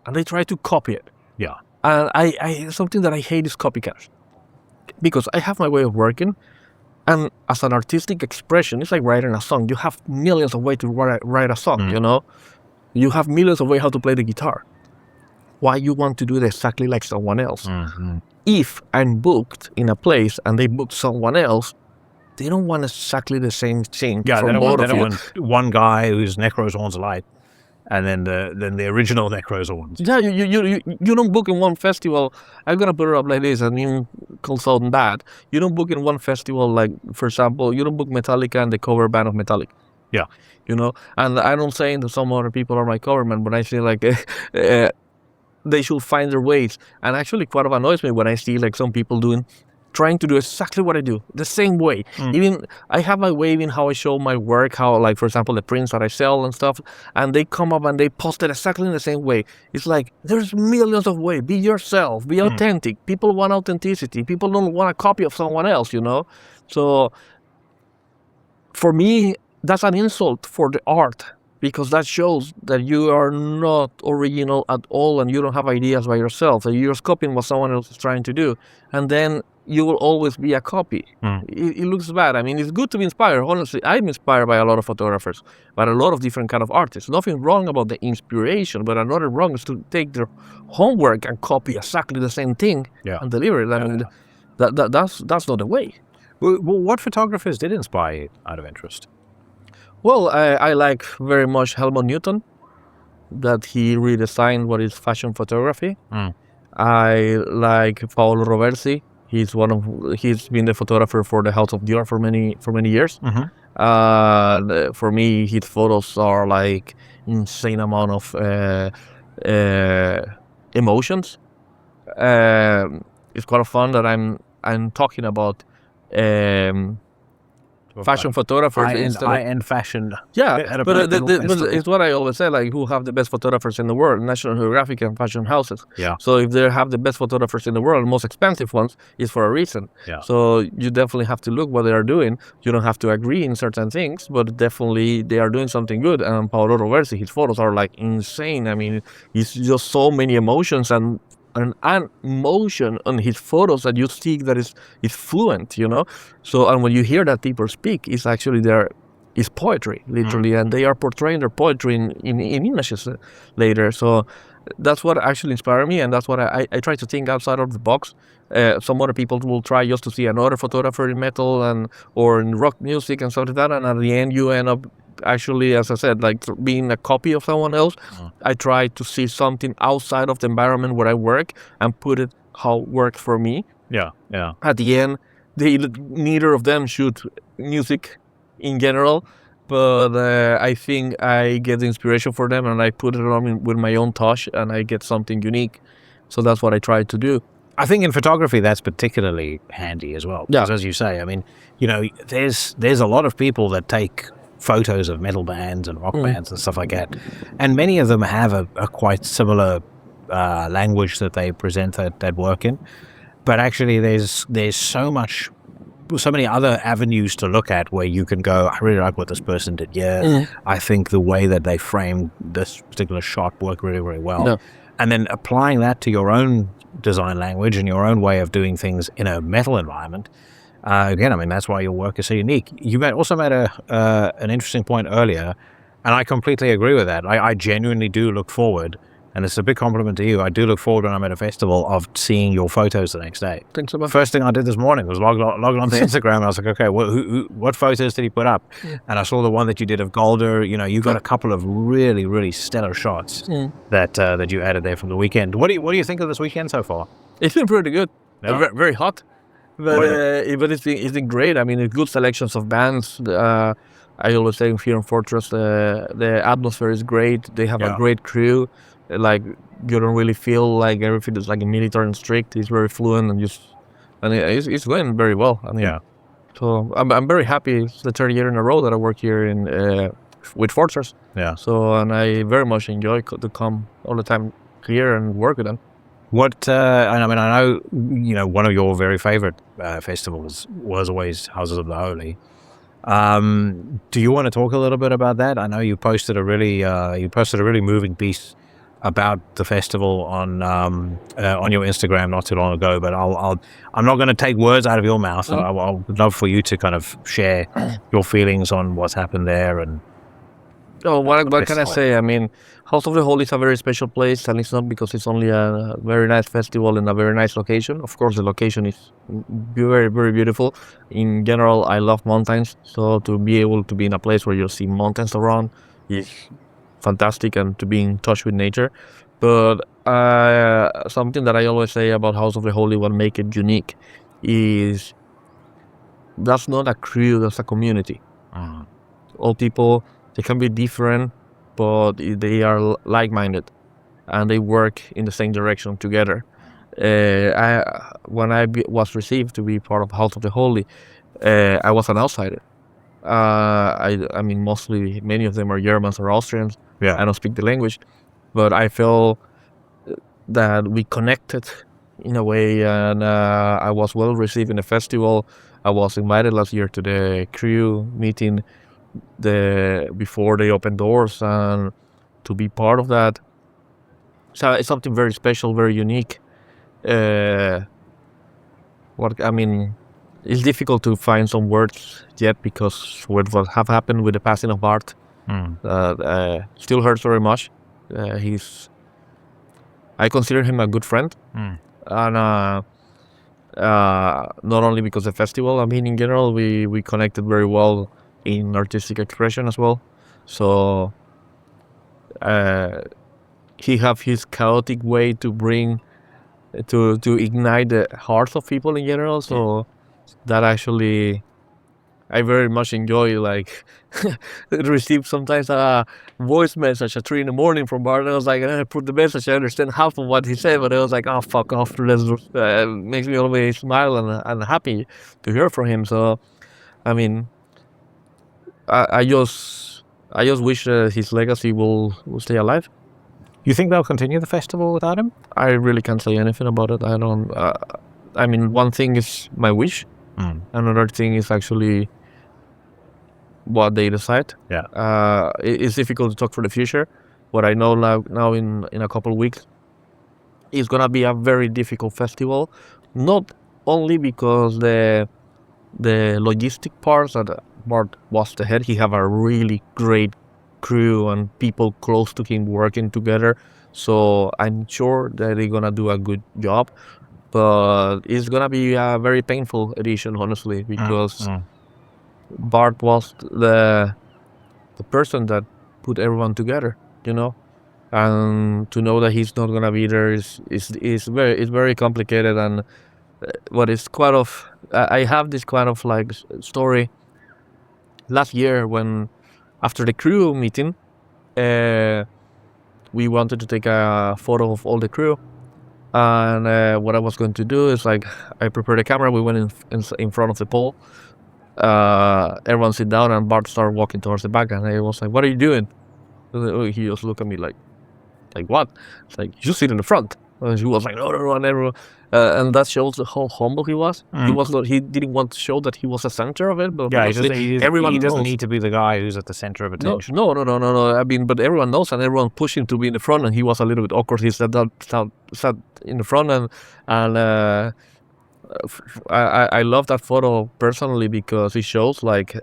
and they try to copy it. Yeah. And I something that I hate is copycats. Because I have my way of working, and as an artistic expression, it's like writing a song. You have millions of ways to write a song, you know? You have millions of ways how to play the guitar. Why you want to do it exactly like someone else? If I'm booked in a place and they book someone else, they don't want exactly the same thing. Yeah, they don't want one guy who's Necroshorns light, and then the original Necroshorns. Yeah, you don't book in one festival. I'm gonna put it up like this, and you consult on that. You don't book in one festival, like for example, you don't book Metallica and the cover band of Metallica. Yeah, you know, and I don't say that some other people are my cover band, but I say like they should find their ways. And actually, quite annoys me when I see like some people trying to do exactly what I do, the same way. Even I have my way in how I show my work, how like, for example, the prints that I sell and stuff, and they come up and they post it exactly in the same way. It's like, there's millions of ways. Be yourself, be authentic. People want authenticity. People don't want a copy of someone else, you know? So for me, that's an insult for the art, because that shows that you are not original at all and you don't have ideas by yourself. So you're just copying what someone else is trying to do. And then you will always be a copy. It looks bad. I mean, it's good to be inspired. Honestly, I'm inspired by a lot of photographers, but a lot of different kind of artists. Nothing wrong about the inspiration, but another wrong is to take their homework and copy exactly the same thing and deliver it. I mean, that's not the way. Well, what photographers did inspire you out of interest? Well, I like very much Helmut Newton, that he redesigned what is fashion photography. I like Paolo Roversi. He's been the photographer for the House of Dior for many years. For me, his photos are like insane amount of emotions. It's quite fun that I'm talking about fashion photographers. High-end fashion. Yeah, but it's what I always say, like, who have the best photographers in the world? National Geographic and fashion houses. Yeah. So if they have the best photographers in the world, most expensive ones, is for a reason. Yeah. So you definitely have to look what they are doing. You don't have to agree in certain things, but definitely they are doing something good. And Paolo Roversi, his photos are like insane. I mean, it's just so many emotions and emotion on his photos that you see that is fluent, you know. So, and when you hear that people speak, it's actually it's poetry, literally, and they are portraying their poetry in images later. So that's what actually inspired me, and that's what I try to think outside of the box. Some other people will try just to see another photographer in metal or in rock music and stuff like that, and at the end you end up actually, as I said, like being a copy of someone else. I try to see something outside of the environment where I work and put it how it works for me. Yeah. At the end, neither of them shoot music in general, but I think I get the inspiration for them and I put it on with my own touch and I get something unique. So that's what I try to do. I think in photography that's particularly handy as well. Yeah. Because as you say, I mean, you know, there's a lot of people that take photos of metal bands and rock bands and stuff like that, and many of them have a quite similar language that they present that work in. But actually, there's so many other avenues to look at where you can go, I really like what this person did here. I think the way that they framed this particular shot worked really, really well. Yeah. And then applying that to your own design language and your own way of doing things in a metal environment. Again, I mean, that's why your work is so unique. You also made an interesting point earlier, and I completely agree with that. I genuinely do look forward, and it's a big compliment to you. I do look forward when I'm at a festival of seeing your photos the next day. Thanks so much. First thing I did this morning was log on to Instagram, and I was like, okay, what photos did he put up? And I saw the one that you did of Golder. You know, you got a couple of really, really stellar shots that you added there from the weekend. What do you think of this weekend so far? It's been pretty good. Yeah. Very hot. But it's been great. I mean, good selections of bands. I always say here in Fortress, the atmosphere is great. They have a great crew. Like, you don't really feel like everything is like military and strict. It's very fluent and it's going very well. I mean, so I'm very happy. It's the third year in a row that I work here in with Fortress. Yeah. So, and I very much enjoy to come all the time here and work with them. What I mean, I know one of your very favorite festivals was always Houses of the Holy. Do you want to talk a little bit about that? I know you posted a really moving piece about the festival on your Instagram not too long ago. But I'm not going to take words out of your mouth. I would love for you to kind of share your feelings on what's happened there. And what can I say? I mean, House of the Holy is a very special place, and it's not because it's only a very nice festival in a very nice location. Of course, the location is very, very beautiful. In general, I love mountains, so to be able to be in a place where you see mountains around is fantastic, and to be in touch with nature. But something that I always say about House of the Holy, what make it unique, is that's not a crew, that's a community. All people, they can be different, but they are like-minded, and they work in the same direction together. When I was received to be part of House of the Holy, I was an outsider. I mean, mostly many of them are Germans or Austrians. I don't speak the language, but I felt that we connected in a way, and I was well received in the festival. I was invited last year to the crew meeting before they opened doors, and to be part of that. So it's something very special, very unique. It's difficult to find some words yet, because what have happened with the passing of Bart still hurts very much. I consider him a good friend, and not only because of the festival. I mean, in general, we connected very well in artistic expression as well. So he have his chaotic way to bring to ignite the hearts of people in general. So that actually I very much enjoy. Like, receive sometimes a voice message at 3 a.m. from Bart. I was like, I put the message, I understand half of what he said, but I was like, oh, fuck off. This makes me always smile and happy to hear from him. So, I mean, I just wish his legacy will stay alive. you think they'll continue the festival without him? I really can't say anything about it. I don't. I mean, one thing is my wish. Another thing is actually what they decide. It's difficult to talk for the future. What I know now in a couple of weeks, it's gonna be a very difficult festival. Not only because the logistic parts that Bart was the head. He have a really great crew and people close to him working together. So I'm sure that they're gonna do a good job. But it's gonna be a very painful edition, honestly, because Bart was the person that put everyone together, and to know that he's not gonna be there is very complicated. And what is quite of I have this kind of like story. Last year, when after the crew meeting, we wanted to take a photo of all the crew. And what I was going to do is, like, I prepared a camera. We went in front of the pole. Everyone sit down, and Bart started walking towards the back. And I was like, "What are you doing?" He just looked at me like what? It's like, "You should sit in the front." And he was like, "No, and everyone." And that shows how humble he was. He didn't want to show that he was the center of it. But everyone doesn't need to be the guy who's at the center of attention. No. I mean, but everyone knows, and everyone pushed him to be in the front, and he was a little bit awkward. He sat in the front, and I love that photo personally, because it shows like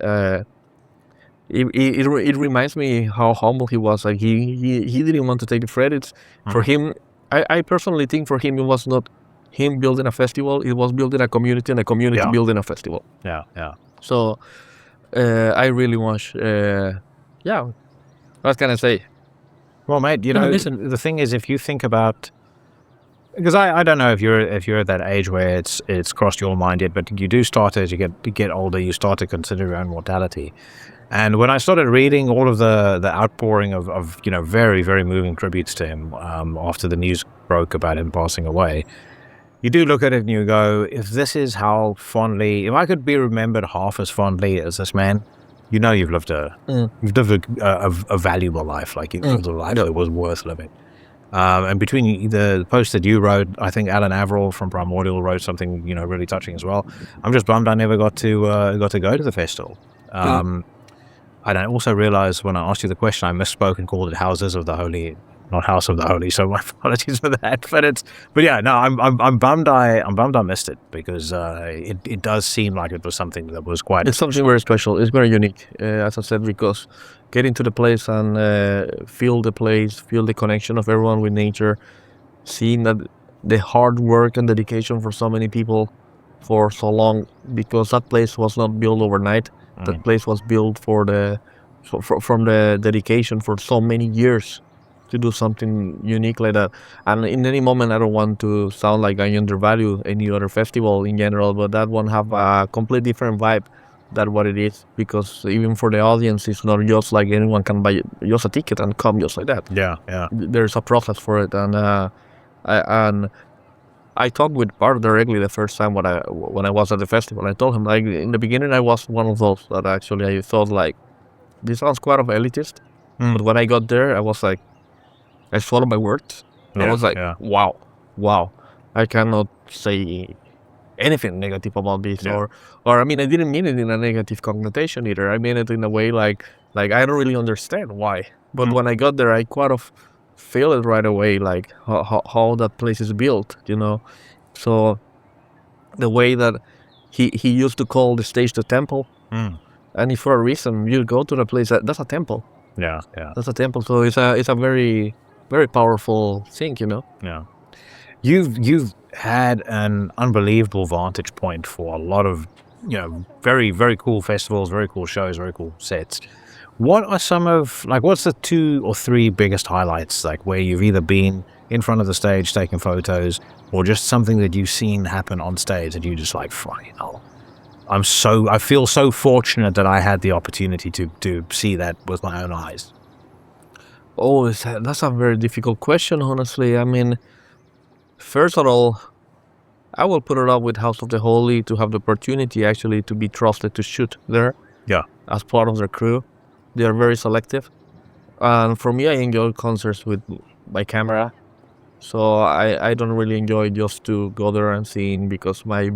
it reminds me how humble he was. Like he didn't want to take the credits for him. I personally think for him it was not him building a festival, it was building a community, and a community building a festival. So I really want what can I say? Well, mate, listen, the thing is, if you think about Because I don't know if you're at that age where it's crossed your mind yet, but you do start as you get older, you start to consider your own mortality. And when I started reading all of the outpouring of very, very moving tributes to him after the news broke about him passing away, you do look at it and you go, if this is how fondly, if I could be remembered half as fondly as this man, you've lived a valuable life, like you've lived a life that was worth living. And between the post that you wrote, I think Alan Averill from Primordial wrote something really touching as well. I'm just bummed I never got to go to the festival. And I also realized when I asked you the question, I misspoke and called it Houses of the Holy, not House of the Holy. So my apologies for that. But yeah, no, I'm bummed. I'm bummed I missed it because it does seem like it was something that was quite. It's something very special. It's very unique, as I said, because getting to the place and feel the place, feel the connection of everyone with nature, seeing that the hard work and dedication for so many people for so long, because that place was not built overnight. That place was built from the dedication for so many years to do something unique like that. And in any moment, I don't want to sound like I undervalue any other festival in general, but that one have a completely different vibe than what it is, because even for the audience, it's not just like anyone can buy just a ticket and come just like that. Yeah. There's a process for it, and I talked with Bart directly the first time when I was at the festival. I told him, like, in the beginning I was one of those that actually I thought like, this sounds quite of elitist, but when I got there, I was like, I swallowed my words. I was like, wow, I cannot say anything negative about this, or I mean, I didn't mean it in a negative connotation either. I mean it in a way like I don't really understand why, but when I got there, I quite of feel it right away, like how that place is built, So the way that he used to call the stage the temple, and if for a reason you go to the place, that's a temple. Yeah. That's a temple. So it's a very, very powerful thing, Yeah. You've had an unbelievable vantage point for a lot of very, very cool festivals, very cool shows, very cool sets. What are what's the 2 or 3 biggest highlights, like where you've either been in front of the stage taking photos, or just something that you've seen happen on stage that you just like, fucking hell, I feel so fortunate that I had the opportunity to see that with my own eyes? Oh, that's a very difficult question, honestly. I mean, first of all, I will put it up with House of the Holy to have the opportunity actually to be trusted to shoot there. Yeah. As part of their crew. They are very selective. And for me, I enjoy concerts with my camera. So I don't really enjoy just to go there and seeing, because my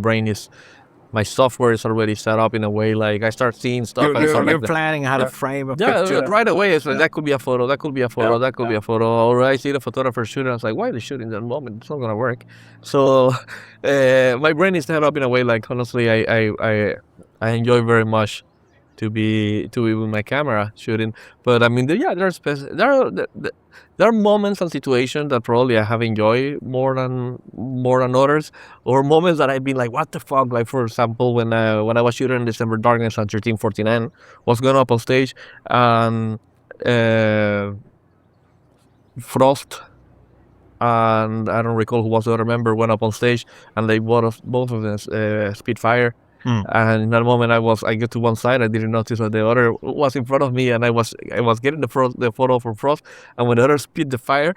software is already set up in a way like I start seeing stuff. You're planning how to frame a picture. Right away. It's like, that could be a photo, that could be a photo, that could be a photo. Or I see the photographer shooting, I was like, why are they shooting that moment? It's not going to work. So my brain is set up in a way like, honestly, I enjoy very much to be with my camera shooting. But I mean, there are moments and situations that probably I have enjoyed more than others, or moments that I've been like, what the fuck? Like, for example, when I was shooting December Darkness at 1349, was going up on stage, and Frost and I don't recall who was the other member went up on stage, and they both of them Spitfire. And in that moment, I get to one side. I didn't notice that the other was in front of me, and I was getting the photo from Frost. And when the other spit the fire,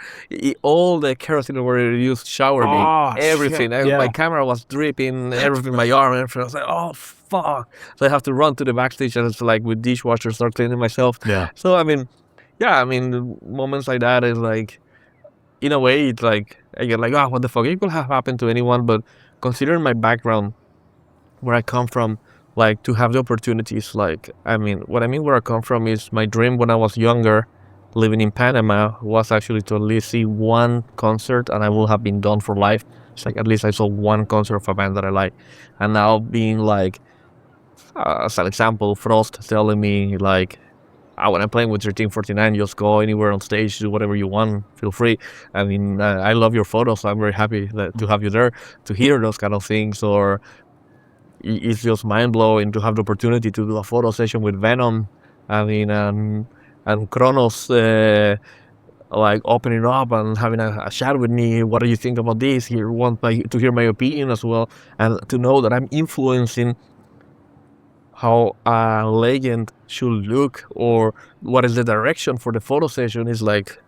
all the kerosene were used showered me, everything. My camera was dripping, everything, my arm, and everything. I was like, oh fuck! So I have to run to the backstage, and it's like with dishwasher, start cleaning myself. Yeah. So I mean, moments like that is like, in a way, it's like I get like, what the fuck? It could have happened to anyone, but considering my background, where I come from, like, to have the opportunities, like, where I come from is my dream when I was younger, living in Panama, was actually to at least see one concert, and I will have been done for life. It's like, at least I saw one concert of a band that I like. And now being like, as an example, Frost telling me, like, when I'm playing with 1349, just go anywhere on stage, do whatever you want, feel free. I mean, I love your photos, so I'm very happy to have you there, to hear those kind of things. Or it's just mind-blowing to have the opportunity to do a photo session with Venom, and Kronos like opening up and having a chat with me. What do you think about this? You want to hear my opinion as well, and to know that I'm influencing how a legend should look or what is the direction for the photo session is like.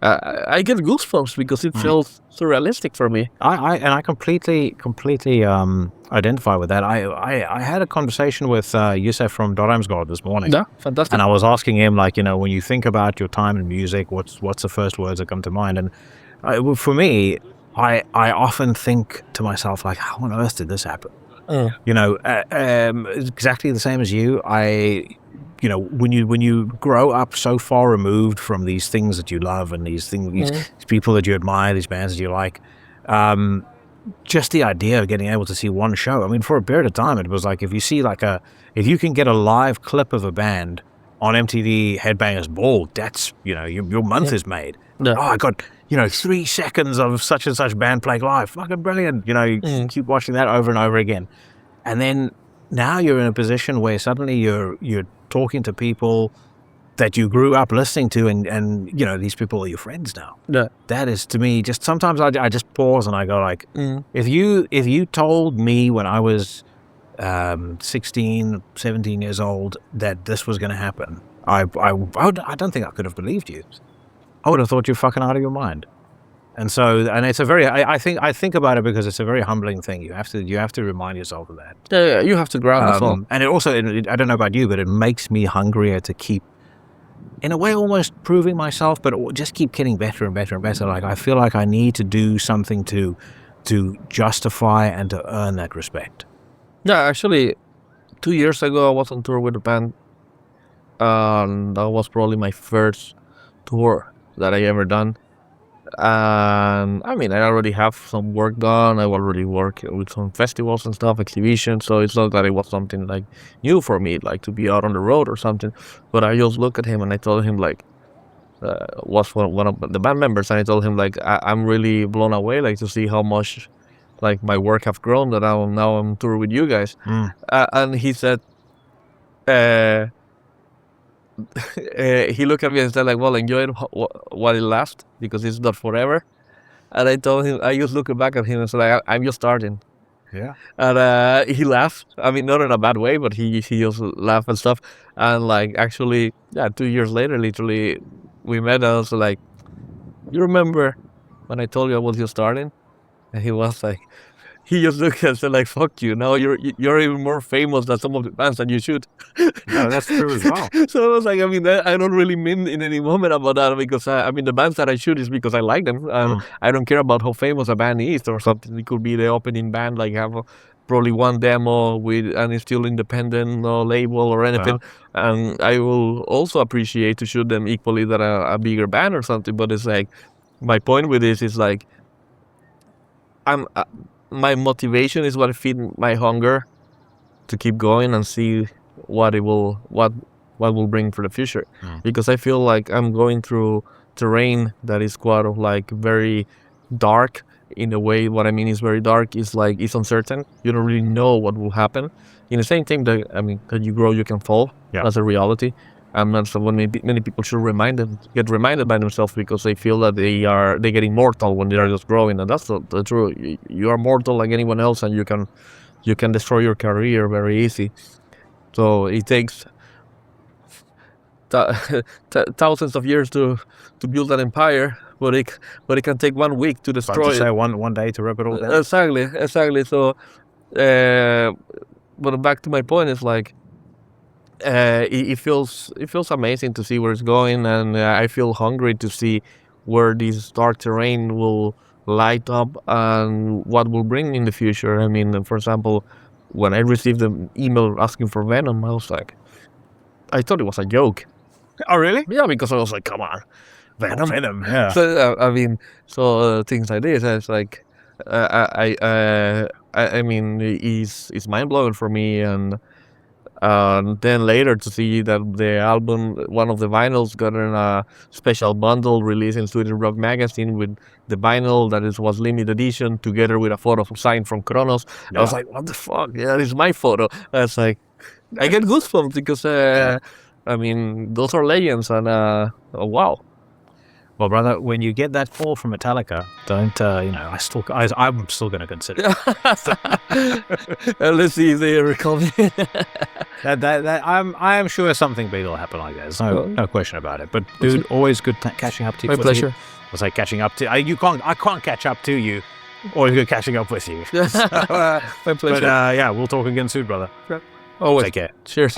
I get goosebumps because it feels surrealistic for me. I completely identify with that. I had a conversation with Yusef from Mgła this morning. Yeah, fantastic. And I was asking him, like, when you think about your time in music, what's the first words that come to mind? And for me, I often think to myself, like, how on earth did this happen? Exactly the same as you. When you grow up so far removed from these things that you love and these people that you admire, these bands that you like, just the idea of getting able to see one show. I mean, for a period of time, it was like if you can get a live clip of a band on MTV Headbangers Ball, that's your month is made. Yeah. Oh, I got 3 seconds of such and such band playing live, fucking brilliant. You keep watching that over and over again, and then now you're in a position where suddenly you're talking to people that you grew up listening to, and these people are your friends now. Yeah. That is, to me, just sometimes I just pause and I go like, if you told me when I was 16, 17 years old that this was going to happen, I don't think I could have believed you. I would have thought you're fucking out of your mind. And it's a very, I think about it because it's a very humbling thing. You have to remind yourself of that. Yeah, you have to ground as well. And it also, I don't know about you, but it makes me hungrier to keep, in a way, almost proving myself, but just keep getting better and better and better. Like, I feel like I need to do something to justify and to earn that respect. Yeah, actually, 2 years ago, I was on tour with a band. That was probably my first tour that I ever done. And I mean, I already have some work done. I already work with some festivals and stuff, exhibitions. So it's not that it was something like new for me, like to be out on the road or something. But I just looked at him and I told him, like, was one of the band members, and I told him, like, I'm really blown away, like, to see how much, like, my work have grown, that now I'm touring with you guys. And he said, he looked at me and said, like, well, enjoy it while it lasts, because it's not forever. And I told him, I just looked back at him and said, like, I'm just starting. Yeah. And he laughed. I mean, not in a bad way, but he just laughed and stuff. And, like, actually, 2 years later, literally, we met, and I was like, you remember when I told you I was just starting? And he was like, he just looked and said, like, fuck you, now you're even more famous than some of the bands that you should. No, that's true as well. So I was like, I mean, I don't really mean in any moment about that, because I mean, the bands that I shoot is because I like them. I don't care about how famous a band is or something. It could be the opening band, like, have probably one demo and it's still independent, no label or anything. And I will also appreciate to shoot them equally that a bigger band or something. But it's like, my point with this is, like, my motivation is what feeds my hunger to keep going and see what will bring for the future. Because I feel like I'm going through terrain that is quite of, like, very dark. In a way, what I mean is very dark is, like, it's uncertain. You don't really know what will happen. In the same thing that, I mean, that you grow, you can fall. Yeah. That's a reality. And that's what many people should get reminded by themselves, because they feel that they get immortal when they are just growing, and that's not the truth. You are mortal like anyone else, and you can destroy your career very easy. So it takes thousands of years to build an empire, but it can take 1 week to destroy it. Say one day to rip it all down. Exactly. So, but back to my point is, like, it feels amazing to see where it's going, and I feel hungry to see where this dark terrain will light up and what will bring in the future. I mean, for example, when I received the email asking for Venom, I was like, I thought it was a joke. Oh, really? Yeah, because I was like, come on, Venom, yeah. So I mean, things like this. It's like, I mean, it's mind blowing for me, and then later to see that the album, one of the vinyls, got in a special bundle released in Sweden Rock Magazine with the vinyl that was limited edition, together with a photo signed from Kronos. Yeah. I was like, what the fuck? Yeah, this is my photo. I was like, I get goosebumps because, I mean, those are legends, and wow. Well, brother, when you get that call from Metallica, don't I'm still going to consider it. Let's see if they recall me. I am sure something big will happen like that. There's no question about it. But dude, always good catching up to you. My pleasure. I was like catching up to you. I can't catch up to you. Always good catching up with you. My pleasure. But we'll talk again soon, brother. Always. Take care. Cheers.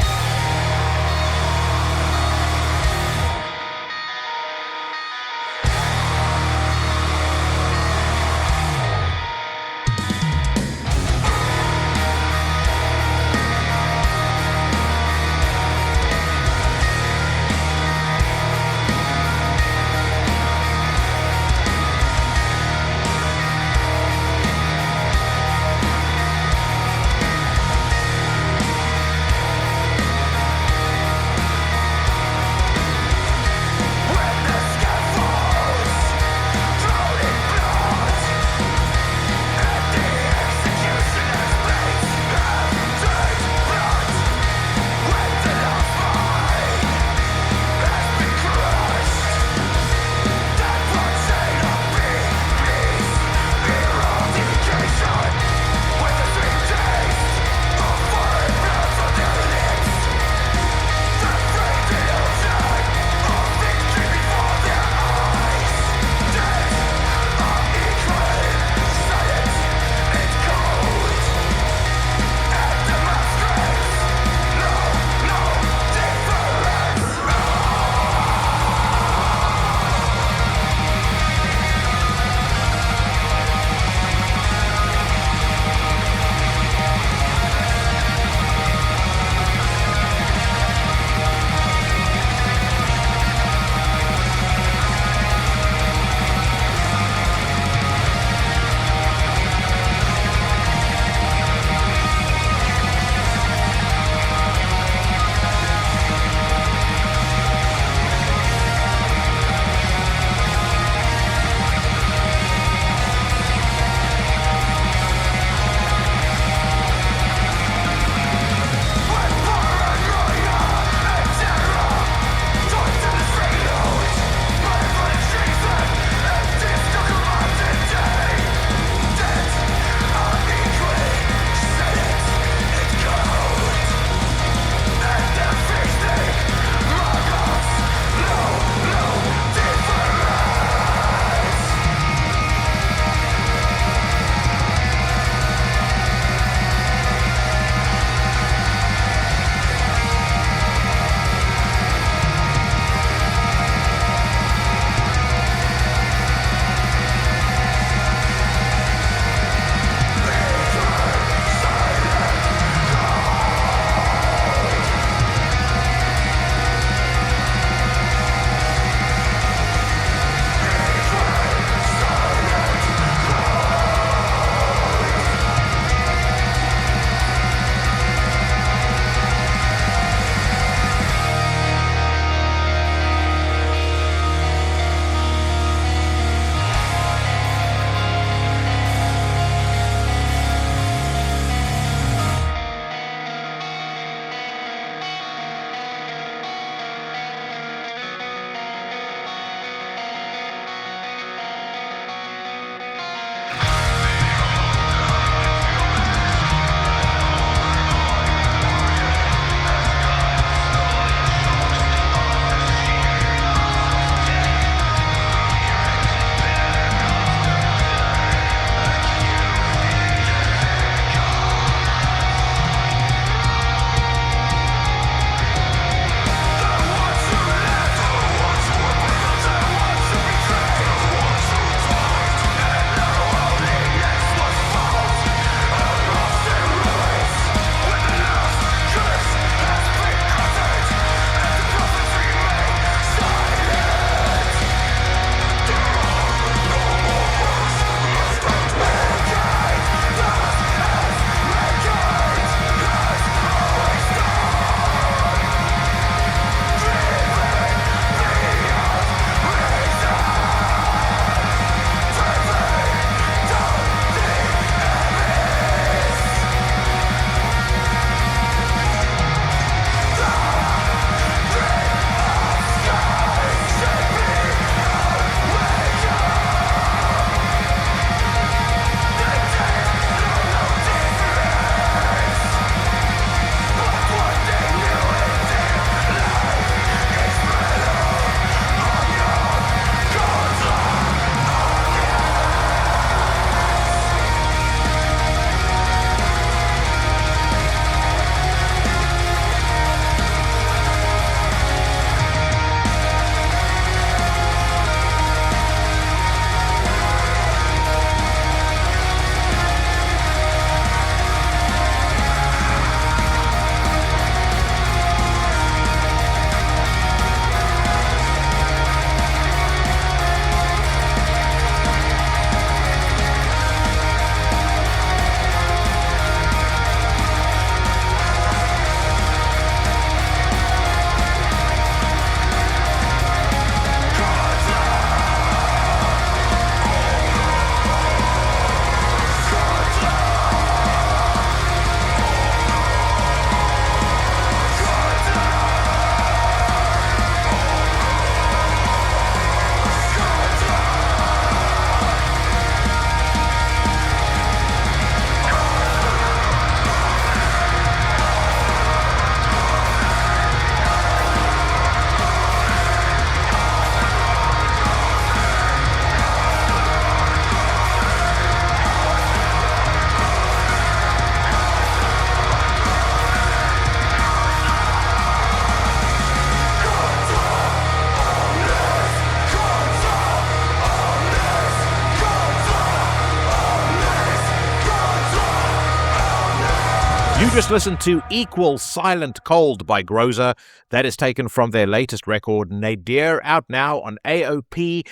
You just listened to Equal Silent Cold by Groza. That is taken from their latest record, Nadir, out now on AOP.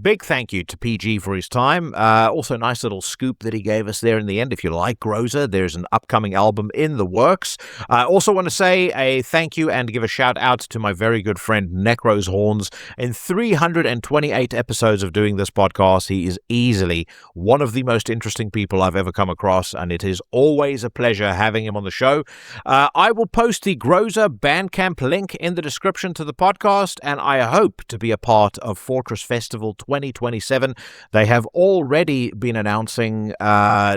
Big thank you to PG for his time. Also, nice little scoop that he gave us there in the end. If you like Groza, there's an upcoming album in the works. I also want to say a thank you and give a shout out to my very good friend Necroshorns. In 328 episodes of doing this podcast, he is easily one of the most interesting people I've ever come across, and it is always a pleasure having him on the show. I will post the Groza Bandcamp link in the description to the podcast, and I hope to be a part of Fortress Festival 2027. They have already been announcing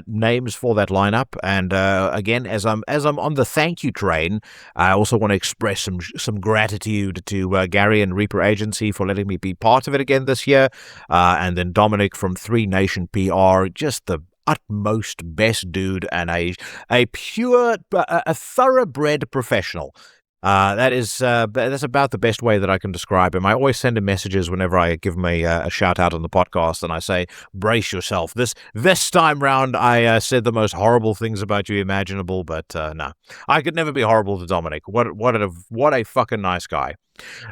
names for that lineup, and again, as I'm on the thank you train, I also want to express some gratitude to Gary and Reaper Agency for letting me be part of it again this year, and then Dominic from 3 Nation PR, just the utmost best dude and a thoroughbred professional. That's about the best way that I can describe him. I always send him messages whenever I give him a shout out on the podcast, and I say, brace yourself. This time round, I said the most horrible things about you imaginable, but no, I could never be horrible to Dominic. What a fucking nice guy.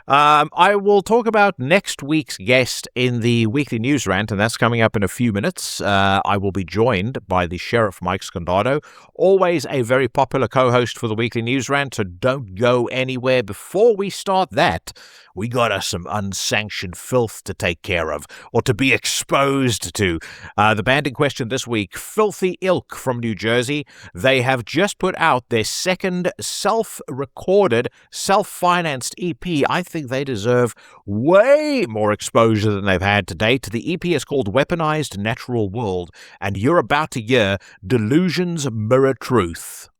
I will talk about next week's guest in the Weekly News Rant, and that's coming up in a few minutes. I will be joined by the Sheriff Mike Scondotto, always a very popular co-host for the Weekly News Rant, so don't go anywhere. Before we start that, we got us some unsanctioned filth to take care of, or to be exposed to. The band in question this week, Filthy Ilk from New Jersey. They have just put out their second self-recorded, self-financed EP. I think they deserve way more exposure than they've had to date. The EP is called Weaponized Natural World, and you're about to hear Delusions Mirror Truth.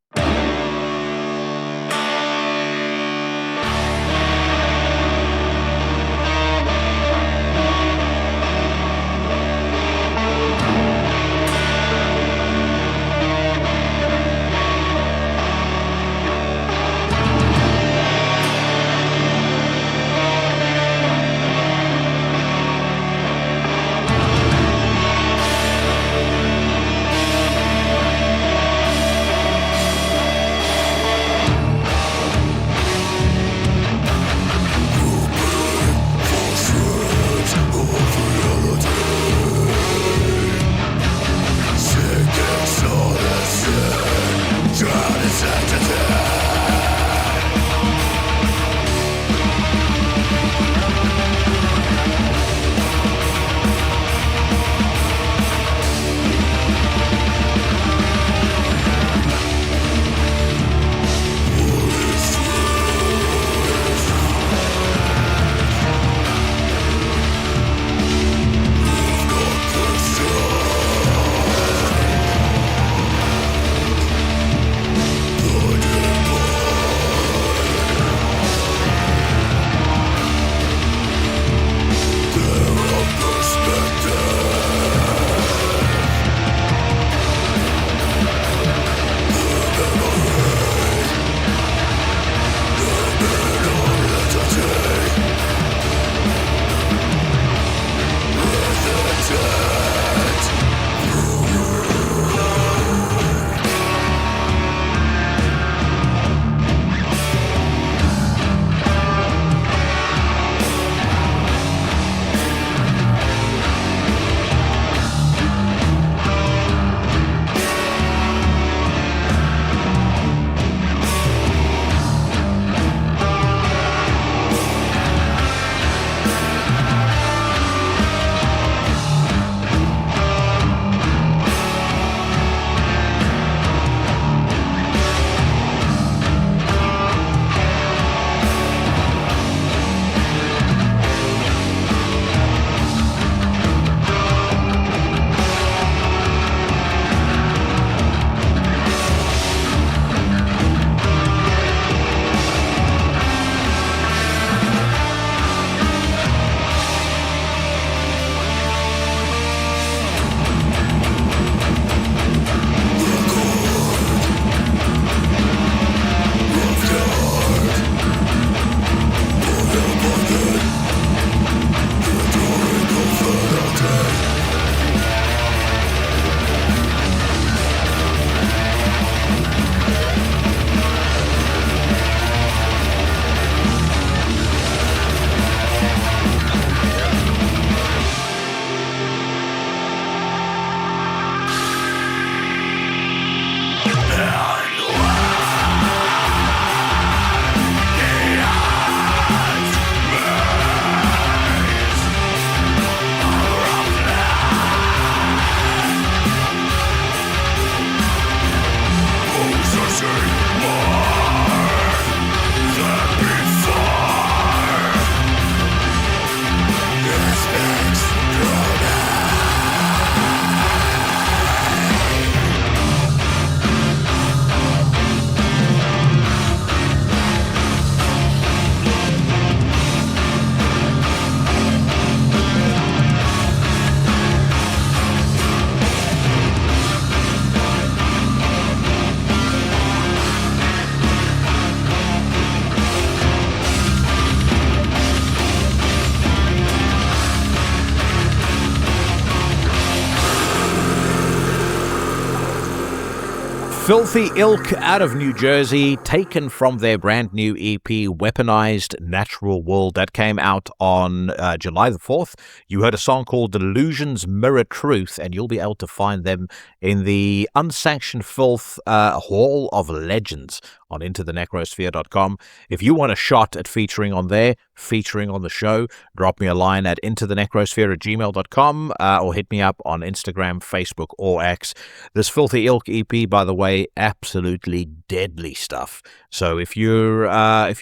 Filthy Ilk out of New Jersey, taken from their brand new EP, Weaponized Natural World, that came out on July the 4th. You heard a song called Delusions Mirror Truth, and you'll be able to find them in the Unsanctioned Filth Hall of Legends on intothenecrosphere.com. If you want a shot at featuring on there, featuring on the show, drop me a line at intothenecrosphere@gmail.com or hit me up on Instagram, Facebook, or X. This Filthy Ilk EP, by the way, absolutely deadly stuff. So if you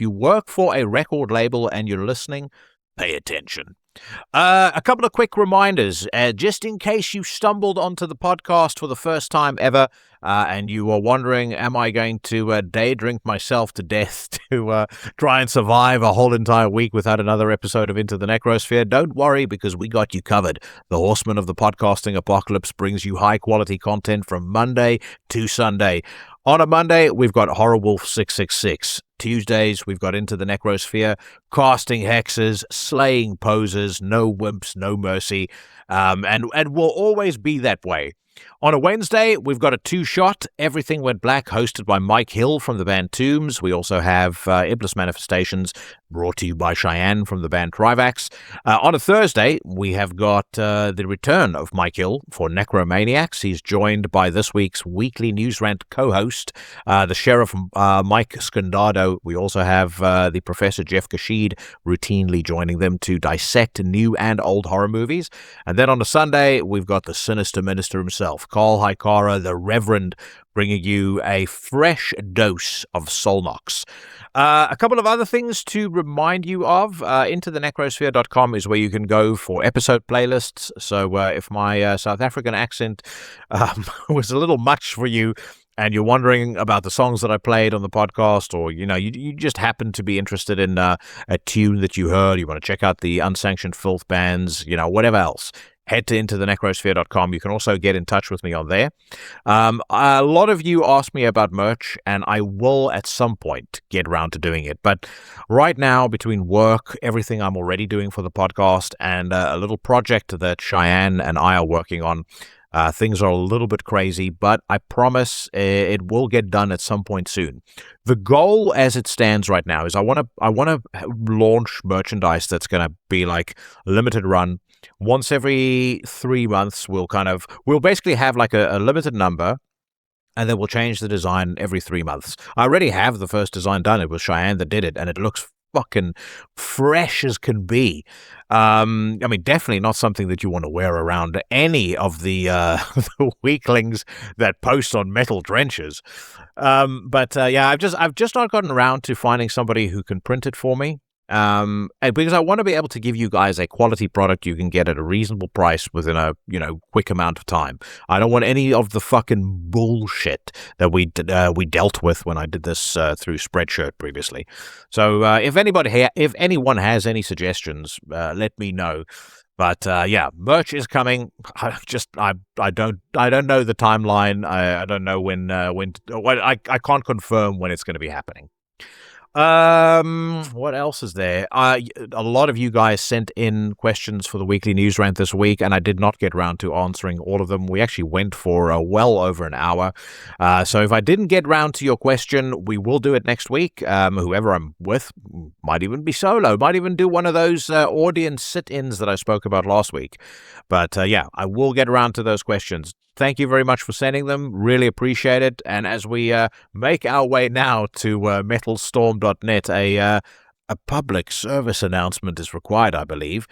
work for a record label and you're listening, pay attention. A couple of quick reminders, just in case you stumbled onto the podcast for the first time ever, and you are wondering, am I going to day drink myself to death to try and survive a whole entire week without another episode of Into the Necrosphere? Don't worry, because we got you covered. The Horseman of the Podcasting Apocalypse brings you high-quality content from Monday to Sunday. On a Monday, we've got Horror Wolf 666. Tuesdays, we've got Into the Necrosphere, casting hexes, slaying posers, no wimps, no mercy, and will always be that way. On a Wednesday, we've got a two-shot, Everything Went Black, hosted by Mike Hill from the band Tombs. We also have Iblis Manifestations, brought to you by Cheyenne from the band Trivax. On a Thursday, we have got the return of Mike Hill for Necromaniacs. He's joined by this week's Weekly News Rant co-host, the Sheriff Mike Scondotto. We also have the Professor Jeff Kashid routinely joining them to dissect new and old horror movies. And then on a Sunday, we've got the Sinister Minister himself, Carl Hikara, the Reverend, bringing you a fresh dose of Solnox. A couple of other things to remind you of. IntoTheNecrosphere.com is where you can go for episode playlists. So if my South African accent was a little much for you, and you're wondering about the songs that I played on the podcast, or you just happen to be interested in a tune that you heard, you want to check out the Unsanctioned Filth bands, whatever else, head to intothenecrosphere.com. You can also get in touch with me on there. A lot of you asked me about merch, and I will at some point get around to doing it. But right now, between work, everything I'm already doing for the podcast, and a little project that Cheyenne and I are working on, things are a little bit crazy, but I promise it will get done at some point soon. The goal as it stands right now is I want to launch merchandise that's going to be like limited run. Once every 3 months, we'll basically have like a limited number, and then we'll change the design every 3 months. I already have the first design done. It was Cheyenne that did it, and it looks fucking fresh as can be. Definitely not something that you want to wear around any of the the weaklings that post on Metal Drenches. I've just not gotten around to finding somebody who can print it for me. And because I want to be able to give you guys a quality product you can get at a reasonable price within a quick amount of time. I don't want any of the fucking bullshit that we dealt with when I did this through Spreadshirt previously. So if anyone has any suggestions, let me know. But merch is coming. I don't know the timeline. I don't know when. I can't confirm when it's going to be happening. What else is there? A lot of you guys sent in questions for the Weekly News Rant this week, and I did not get around to answering all of them. We actually went for well over an hour. So if I didn't get round to your question, we will do it next week. Whoever I'm with, might even be solo, might even do one of those audience sit-ins that I spoke about last week. But I will get around to those questions. Thank you very much for sending them. Really appreciate it. And as we make our way now to metalstorm.net, a public service announcement is required, I believe.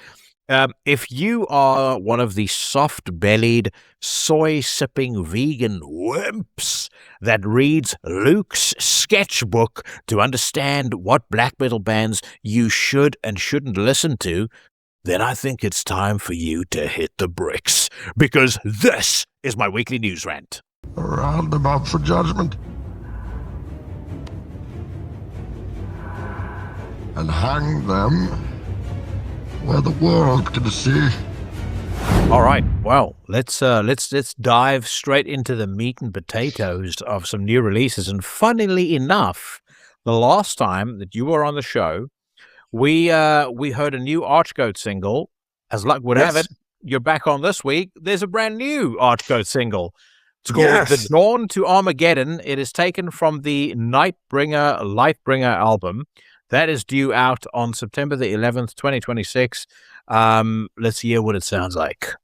If you are one of the soft-bellied, soy-sipping vegan wimps that reads Luke's sketchbook to understand what black metal bands you should and shouldn't listen to, then I think it's time for you to hit the bricks, because this is my Weekly News Rant. A roundabout for judgment. And hang them where the world can see. All right, well, let's dive straight into the meat and potatoes of some new releases. And funnily enough, the last time that you were on the show, we heard a new Archgoat single. As luck would have it, you're back on this week. There's a brand new Archgoat single. It's called Yes. The Dawn to Armageddon. It is taken from the Lightbringer album. That is due out on September the 11th, 2026. Let's hear what it sounds like.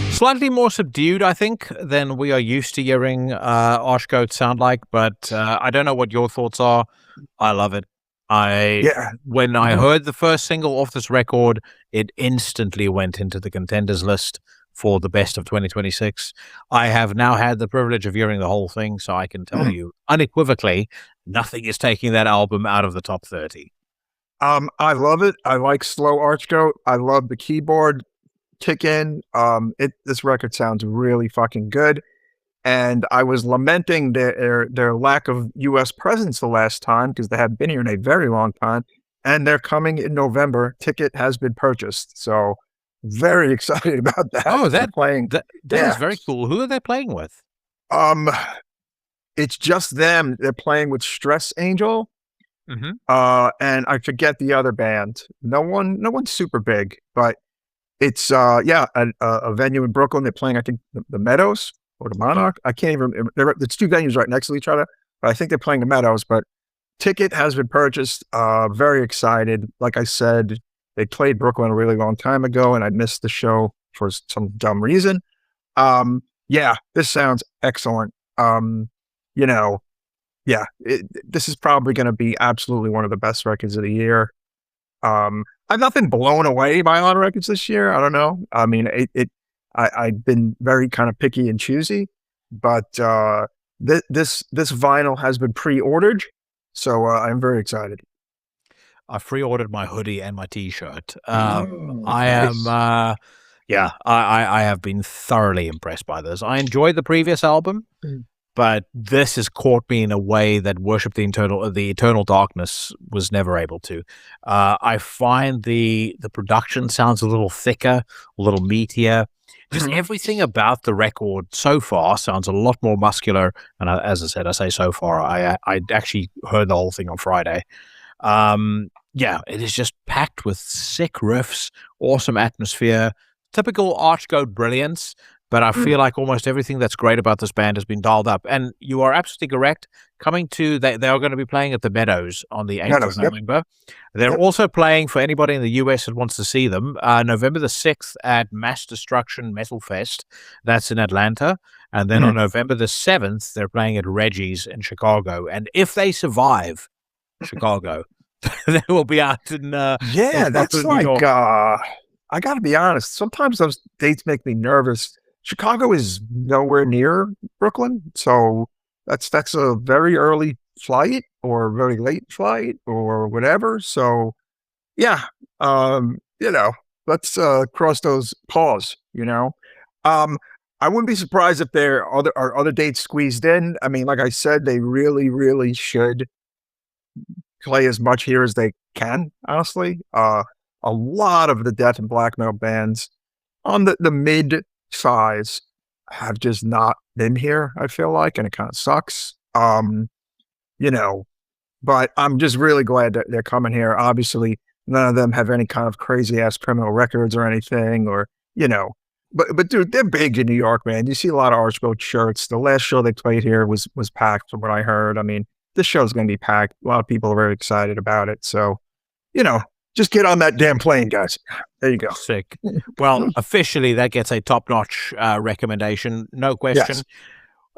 Slightly more subdued, I think, than we are used to hearing Archgoat sound like, but I don't know what your thoughts are. I love it. When I heard the first single off this record, it instantly went into the contenders list for the best of 2026. I have now had the privilege of hearing the whole thing, so I can tell you unequivocally, nothing is taking that album out of the top 30. I love it. I like slow Archgoat. I love the keyboard kick in. This record sounds really fucking good. And I was lamenting their lack of U.S. presence the last time because they haven't been here in a very long time. And they're coming in November. Ticket has been purchased. So very excited about that. Oh, they're playing. That is very cool. Who are they playing with? It's just them. They're playing with Stress Angel. Mm-hmm. And I forget the other band. No one's super big, but it's a venue in Brooklyn. They're playing, I think, the Meadows or the Monarch. I can't even remember. It's two venues right next to each other, but I think they're playing the Meadows. But ticket has been purchased. Very excited. Like I said, they played Brooklyn a really long time ago, and I missed the show for some dumb reason. This sounds excellent. This is probably going to be absolutely one of the best records of the year. I've not been blown away by a lot of records this year. I don't know. I mean, I've been very kind of picky and choosy, but this vinyl has been pre-ordered, so I'm very excited. I pre-ordered my hoodie and my T-shirt. Nice. I have been thoroughly impressed by this. I enjoyed the previous album, but this has caught me in a way that Worship the Eternal Darkness was never able to. I find the production sounds a little thicker, a little meatier. Just everything about the record so far sounds a lot more muscular. And as I said, I say so far. I actually heard the whole thing on Friday. It is just packed with sick riffs, awesome atmosphere, typical Archgoat brilliance. But I feel like almost everything that's great about this band has been dialed up. And you are absolutely correct. They are going to be playing at the Meadows on the 8th of November. They're also playing, for anybody in the US that wants to see them, November the 6th at Mass Destruction Metal Fest. That's in Atlanta. And then on November the 7th, they're playing at Reggie's in Chicago. And if they survive Chicago, they will be out in that's like, I got to be honest. Sometimes those dates make me nervous Chicago is nowhere near Brooklyn, so that's a very early flight or very late flight or whatever. So yeah, let's cross those paws. I wouldn't be surprised if there are other dates squeezed in. I mean, like I said, they really, really should play as much here as they can. Honestly, a lot of the death and black metal bands on the mid size have just not been here. I feel like, and it kind of sucks. But I'm just really glad that they're coming here. Obviously, none of them have any kind of crazy ass criminal records or anything, or But dude, they're big in New York, man. You see a lot of Archgoat shirts. The last show they played here was packed, from what I heard. I mean, this show's going to be packed. A lot of people are very excited about it. So, just get on that damn plane, guys. There you go. Sick. Well, officially, that gets a top-notch recommendation. No question.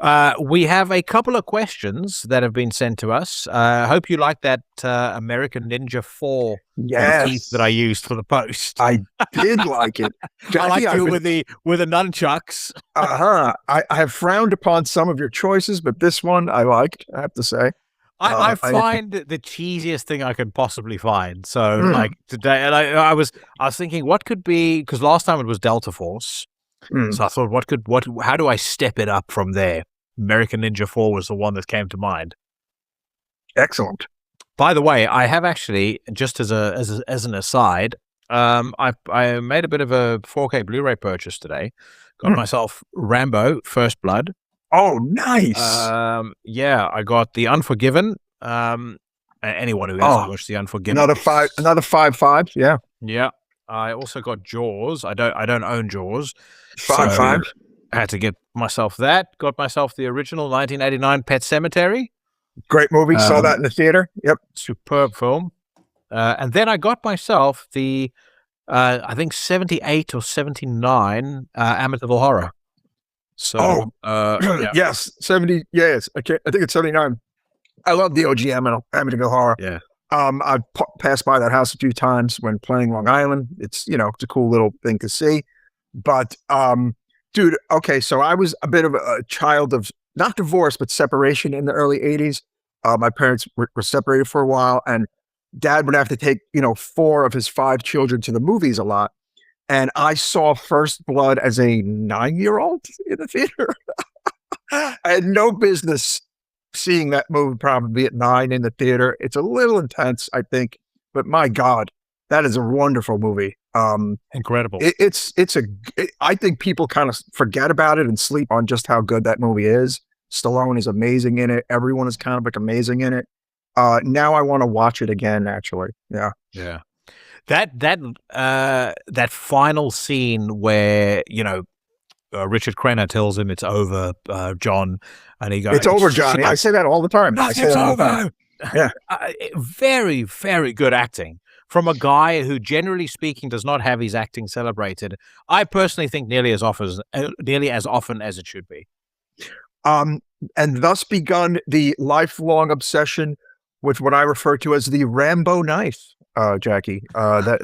Yes. We have a couple of questions that have been sent to us. I hope you like that American Ninja 4 motif that I used for the post. I did like it. I like it with the nunchucks. I have frowned upon some of your choices, but this one I liked, I have to say. I find the cheesiest thing I could possibly find. So like today, and I was thinking what could be, because last time it was Delta Force. So I thought, how do I step it up from there? American Ninja 4 was the one that came to mind. Excellent. By the way, I have actually, just as an aside, I made a bit of a 4K Blu-ray purchase today. Got myself Rambo: First Blood. Oh, nice. Yeah, I got The Unforgiven. Anyone who hasn't watched The Unforgiven, another 5.5. Yeah. Yeah. I also got Jaws. I don't own Jaws. 5.5. I had to get myself that. Got myself the original 1989 Pet Sematary. Great movie. Saw that in the theater. Yep. Superb film. And then I got myself the, I think 78 or 79 Amityville Horror. So, yeah. Yes, 70. Yes, I think it's 79. I love the OG Amityville Horror. Yeah. I've passed by that house a few times when playing Long Island. It's it's a cool little thing to see. But dude, okay, so I was a bit of a child of not divorce but separation in the early 80s. My parents were separated for a while, and Dad would have to take 4 of his 5 children to the movies a lot. And I saw First Blood as a 9-year-old in the theater. I had no business seeing that movie probably at 9 in the theater. It's a little intense, I think, but my God, that is a wonderful movie. Incredible. I think people kind of forget about it and sleep on just how good that movie is. Stallone is amazing in it. Everyone is kind of like amazing in it. Now I want to watch it again, actually. Yeah. Yeah. That final scene where, Richard Crenna tells him it's over, John, and he goes, "It's over, Johnny." I say that all the time. Nothing's over. Yeah. Very, very good acting from a guy who, generally speaking, does not have his acting celebrated. I personally think nearly as often as it should be. And thus begun the lifelong obsession with what I refer to as the Rambo knife, Jackie. Oh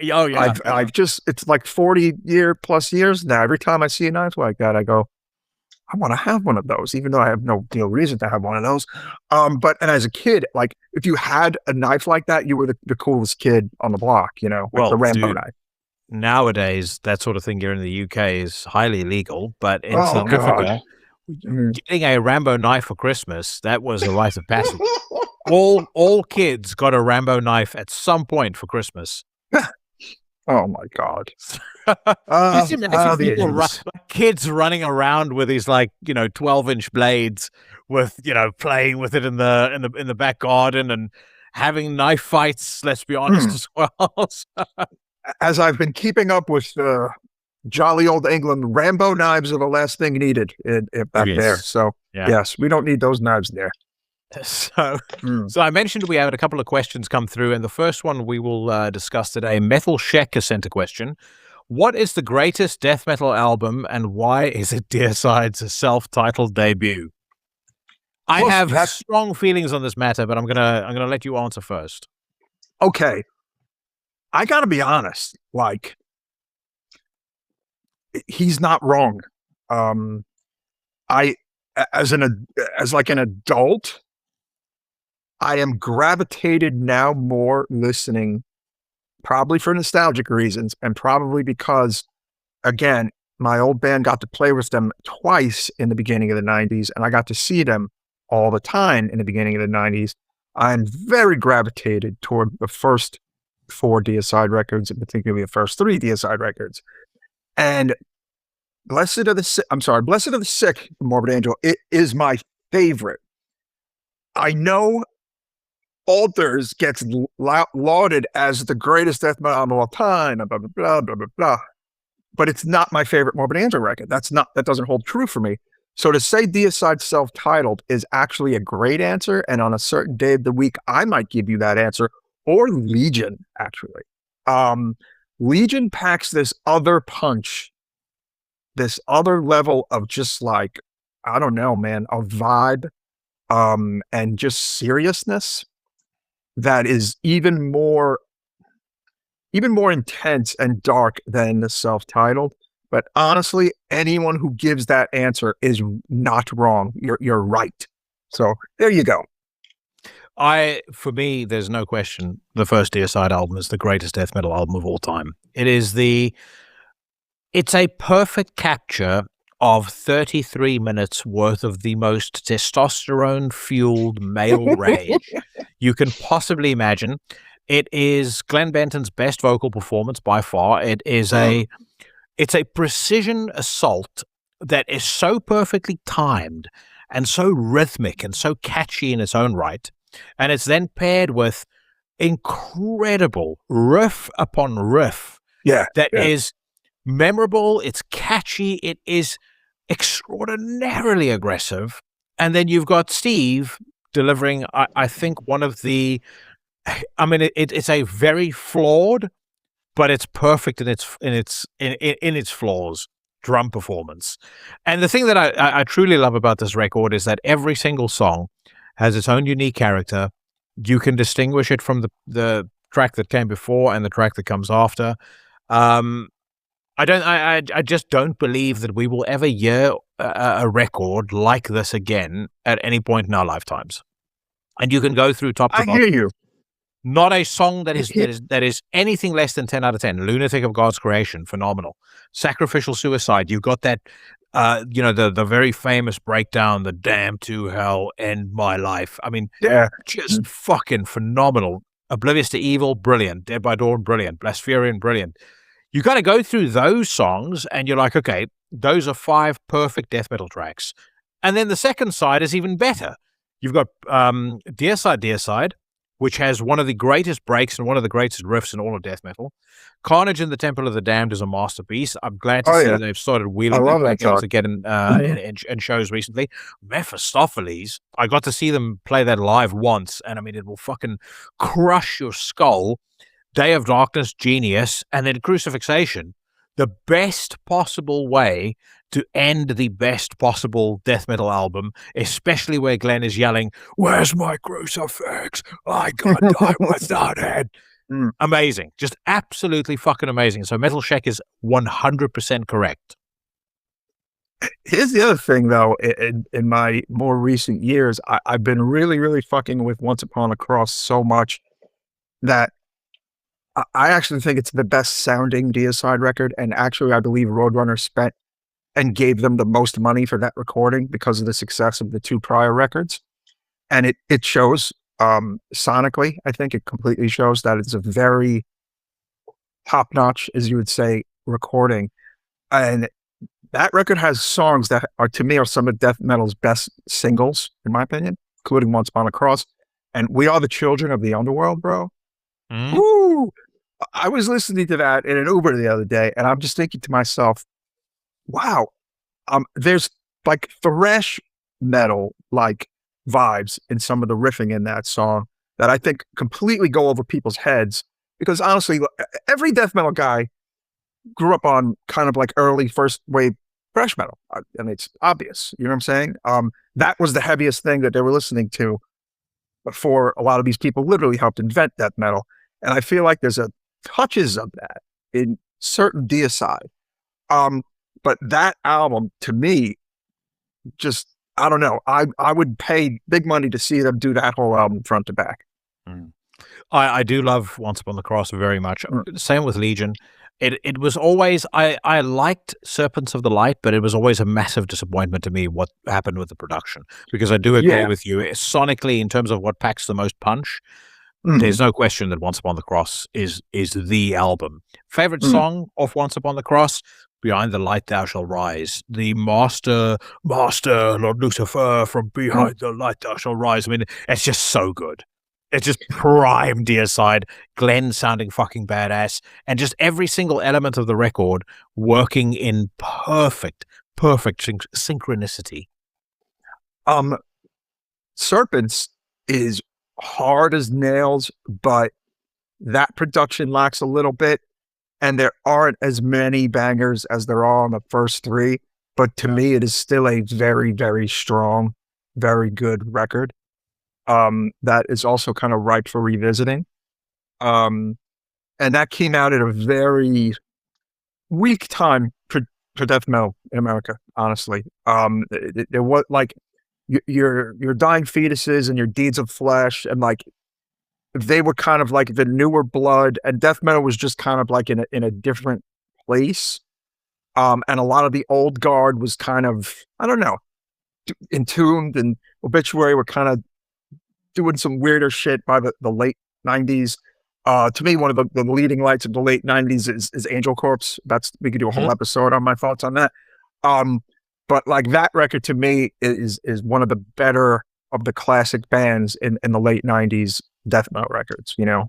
yeah. I've just, it's like 40+ years now. Every time I see a knife like that, I go, I want to have one of those, even though I have no reason to have one of those. And as a kid, like if you had a knife like that, you were the coolest kid on the block, with the Rambo knife. Nowadays, that sort of thing here in the UK is highly illegal, but in South Africa, getting a Rambo knife for Christmas, that was a rite of passage. All kids got a Rambo knife at some point for Christmas. Oh my God! Kids running around with these 12-inch blades, with playing with it in the back garden and having knife fights. Let's be honest as well. As I've been keeping up with jolly old England, Rambo knives are the last thing needed back there. So yes, we don't need those knives there. So I mentioned we had a couple of questions come through, and the first one we will discuss today. Metal Sheck has sent a question. What is the greatest death metal album, and why is it Deerside's self-titled debut? I have strong feelings on this matter, but I'm gonna let you answer first. Okay. I gotta be honest, he's not wrong. I, as like an adult, I am gravitated now more listening, probably for nostalgic reasons, and probably because, again, my old band got to play with them twice in the beginning of the 90s, and I got to see them all the time in the beginning of the 90s. I'm very gravitated toward the first 4 Deicide records, and particularly the first 3 Deicide records. And Blessed of the Sick, Morbid Angel, it is my favorite. I know Alters gets lauded as the greatest death metal album of all time, blah, blah, blah, blah, blah, blah. But it's not my favorite Morbid Angel record. That doesn't hold true for me. So to say Deicide self-titled is actually a great answer, and on a certain day of the week, I might give you that answer, or Legion, actually. Legion packs this other punch, this other level of just like, I don't know, man, a vibe, and just seriousness that is even more intense and dark than the self-titled. But honestly, anyone who gives that answer is not wrong. You're right. So there you go. For me, there's no question the first Deicide album is the greatest death metal album of all time. It's a perfect capture of 33 minutes worth of the most testosterone-fueled male rage you can possibly imagine. It is Glenn Benton's best vocal performance by far. It's a precision assault that is so perfectly timed and so rhythmic and so catchy in its own right. And it's then paired with incredible riff upon riff that is memorable, it's catchy, it is extraordinarily aggressive. And then you've got Steve delivering, I think, one of the, I mean, it's a very flawed, but it's perfect in its flaws drum performance. And the thing that I truly love about this record is that every single song has its own unique character. You can distinguish it from the track that came before and the track that comes after. I just don't believe that we will ever hear a record like this again at any point in our lifetimes. And you can go through top to bottom. I hear you. Not a song that is anything less than 10 out of 10. Lunatic of God's Creation, phenomenal. Sacrificial Suicide, you've got that, the very famous breakdown, the damn to hell, end my life. I mean, just fucking phenomenal. Oblivious to Evil, brilliant. Dead by Dawn, brilliant. Blaspherian, brilliant. You got to go through those songs and you're like, okay, those are 5 perfect death metal tracks. And then the second side is even better. You've got Deicide, which has one of the greatest breaks and one of the greatest riffs in all of death metal. Carnage in the Temple of the Damned is a masterpiece. I'm glad to see they've started wheeling that back out again in shows recently. Mephistopheles, I got to see them play that live once, and I mean, it will fucking crush your skull. Day of Darkness, genius, and then Crucifixation, the best possible way to end the best possible death metal album, especially where Glenn is yelling, "Where's my crucifix? I can't die without it." Amazing. Just absolutely fucking amazing. So Metal Shack is 100% correct. Here's the other thing, though. In my more recent years, I've been really, really fucking with Once Upon a Cross so much that I actually think it's the best sounding Deicide record. And actually, I believe Roadrunner spent and gave them the most money for that recording because of the success of the 2 prior records. And it shows sonically. I think it completely shows that it's a very top-notch, as you would say, recording. And that record has songs that are, to me, are some of death metal's best singles, in my opinion, including Once Upon a Cross. And We Are the Children of the Underworld, bro. Woo! I was listening to that in an Uber the other day, and I'm just thinking to myself, wow, there's like thrash metal like vibes in some of the riffing in that song that I think completely go over people's heads, because honestly, every death metal guy grew up on kind of like early first wave thrash metal, and it's obvious, you know what I'm saying? That was the heaviest thing that they were listening to before a lot of these people literally helped invent death metal. And I feel like there's touches of that in certain Deicide. But that album, to me, just, I don't know. I would pay big money to see them do that whole album front to back. I do love Once Upon the Cross very much. Same with Legion. It was always, I liked Serpents of the Light, but it was always a massive disappointment to me what happened with the production, because I do agree with you. Sonically, in terms of what packs the most punch, there's no question that Once Upon the Cross is the album. Favorite song of Once Upon the Cross? Behind the Light Thou Shall Rise. The Master, Lord Lucifer, from Behind the Light Thou Shall Rise. I mean, it's just so good. It's just prime Deicide, Glenn sounding fucking badass, and just every single element of the record working in perfect synchronicity. Serpents is hard as nails, but that production lacks a little bit, and there aren't as many bangers as there are on the first three, but to me it is still a very, very strong, very good record. That is also kind of ripe for revisiting. And that came out at a very weak time for death metal in America, honestly. There was like your Dying Fetuses and your Deeds of Flesh, and like they were kind of like the newer blood, and death metal was just kind of like in a different place. And a lot of the old guard was kind of, I don't know, Entombed and Obituary were kind of doing some weirder shit by the late 90s. To me, one of the leading lights of the late 90s is Angel Corpse. We could do a whole episode on my thoughts on that. But like that record to me is one of the better of the classic bands in the late 90s death metal records, you know?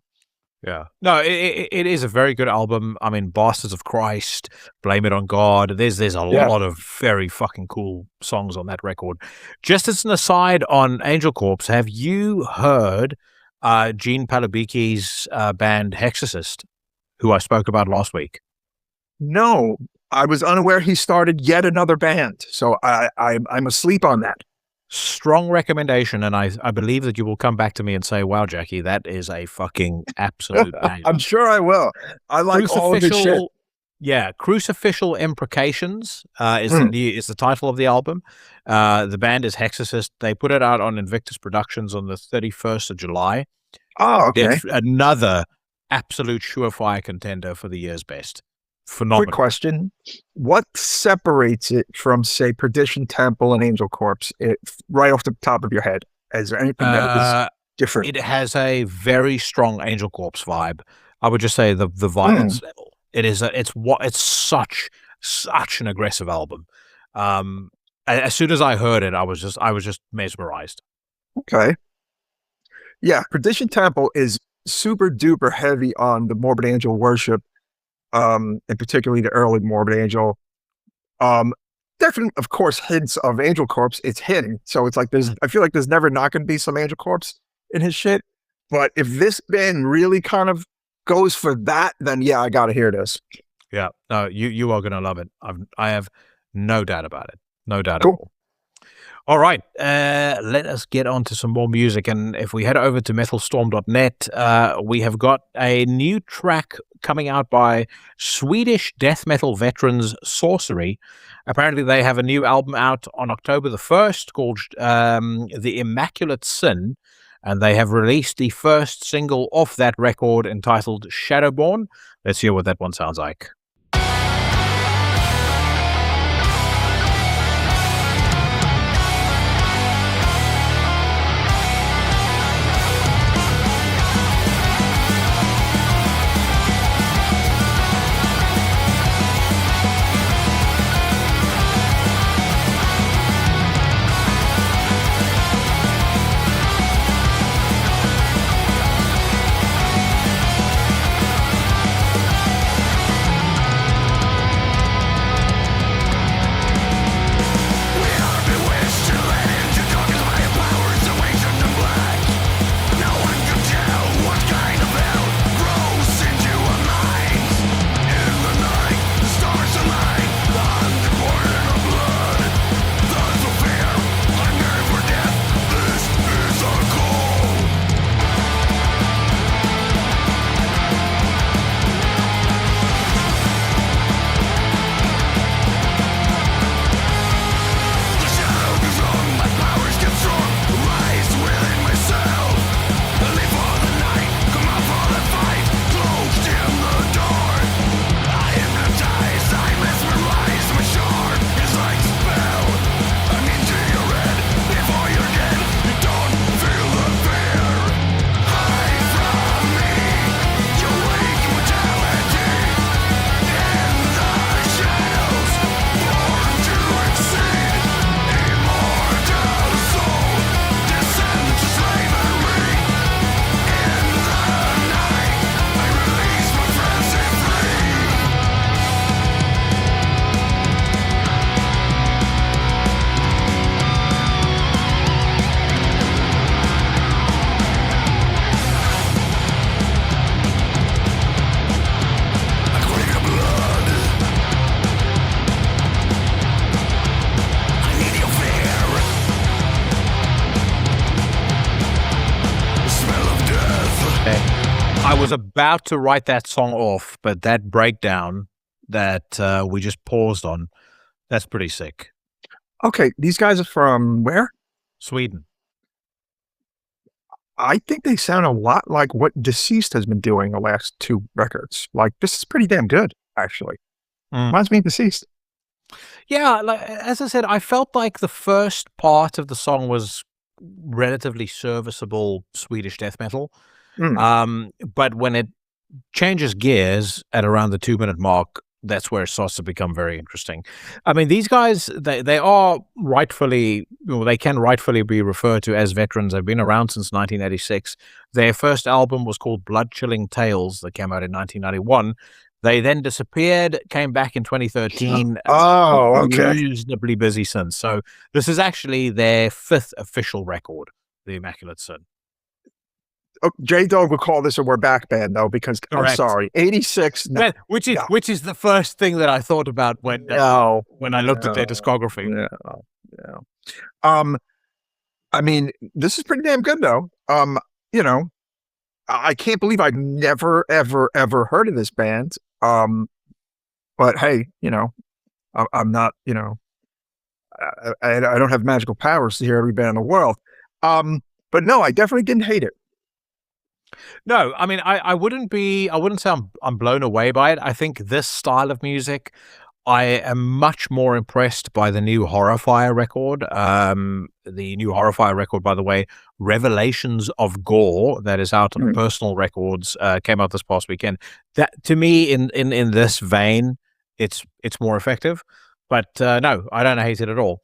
Yeah. No, it is a very good album. I mean, Bastards of Christ, Blame It on God. There's a lot of very fucking cool songs on that record. Just as an aside on Angel Corpse, have you heard Gene Palabiki's band Hexorcist, who I spoke about last week? No, I was unaware he started yet another band, so I'm asleep on that. Strong recommendation, and I believe that you will come back to me and say, wow, Jackie, that is a fucking absolute banger. I'm sure I will. I like all of this shit. Yeah, Crucificial Imprecations is the title of the album. The band is Hexorcist. They put it out on Invictus Productions on the 31st of July. Oh, okay. It's another absolute surefire contender for the year's best. Phenomenal. Quick question. What separates it from, say, Perdition Temple and Angel Corpse, right off the top of your head? Is there anything that is different? It has a very strong Angel Corpse vibe. I would just say the violence level. It's such an aggressive album. As soon as I heard it, I was just mesmerized. Okay. Yeah, Perdition Temple is super duper heavy on the Morbid Angel worship. And particularly the early Morbid Angel. Definitely, of course, hints of Angel Corpse. It's hidden. So it's like I feel like there's never not going to be some Angel Corpse in his shit. But if this band really kind of goes for that, then yeah, I got to hear this. Yeah, no, you are going to love it. I have no doubt about it. No doubt Cool. at all. All right, let us get on to some more music. And if we head over to metalstorm.net, we have got a new track coming out by Swedish death metal veterans Sorcery. Apparently, they have a new album out on October the 1st called The Immaculate Sin. And they have released the first single off that record entitled Shadowborn. Let's hear what that one sounds like. I was about to write that song off, but that breakdown that we just paused on, that's pretty sick. Okay, these guys are from where? Sweden. I think they sound a lot like what Deceased has been doing the last 2 records. Like, this is pretty damn good, actually. Reminds me of Deceased. Yeah, like, as I said, I felt like the first part of the song was relatively serviceable Swedish death metal. But when it changes gears at around the 2-minute mark, that's where it starts to become very interesting. I mean, these guys, they are rightfully, they can rightfully be referred to as veterans. They've been around since 1986. Their first album was called Blood Chilling Tales that came out in 1991. They then disappeared, came back in 2013. Oh, okay. Reasonably busy since. So this is actually their 5th official record, The Immaculate Sin. Oh, J-Dog would call this a We're Back band, though, because Correct. I'm sorry, 86. No, which is the first thing that I thought about when I looked at their discography. I mean, this is pretty damn good, though. I can't believe I've never, ever, ever heard of this band. But hey, I'm not, I don't have magical powers to hear every band in the world. But no, I definitely didn't hate it. No, I mean, I wouldn't say I'm blown away by it. I think this style of music, I am much more impressed by the new Horrifier record. The new Horrifier record, by the way, Revelations of Gore, that is out on Personal Records, came out this past weekend. That, to me, in this vein, it's more effective. But no, I don't hate it at all.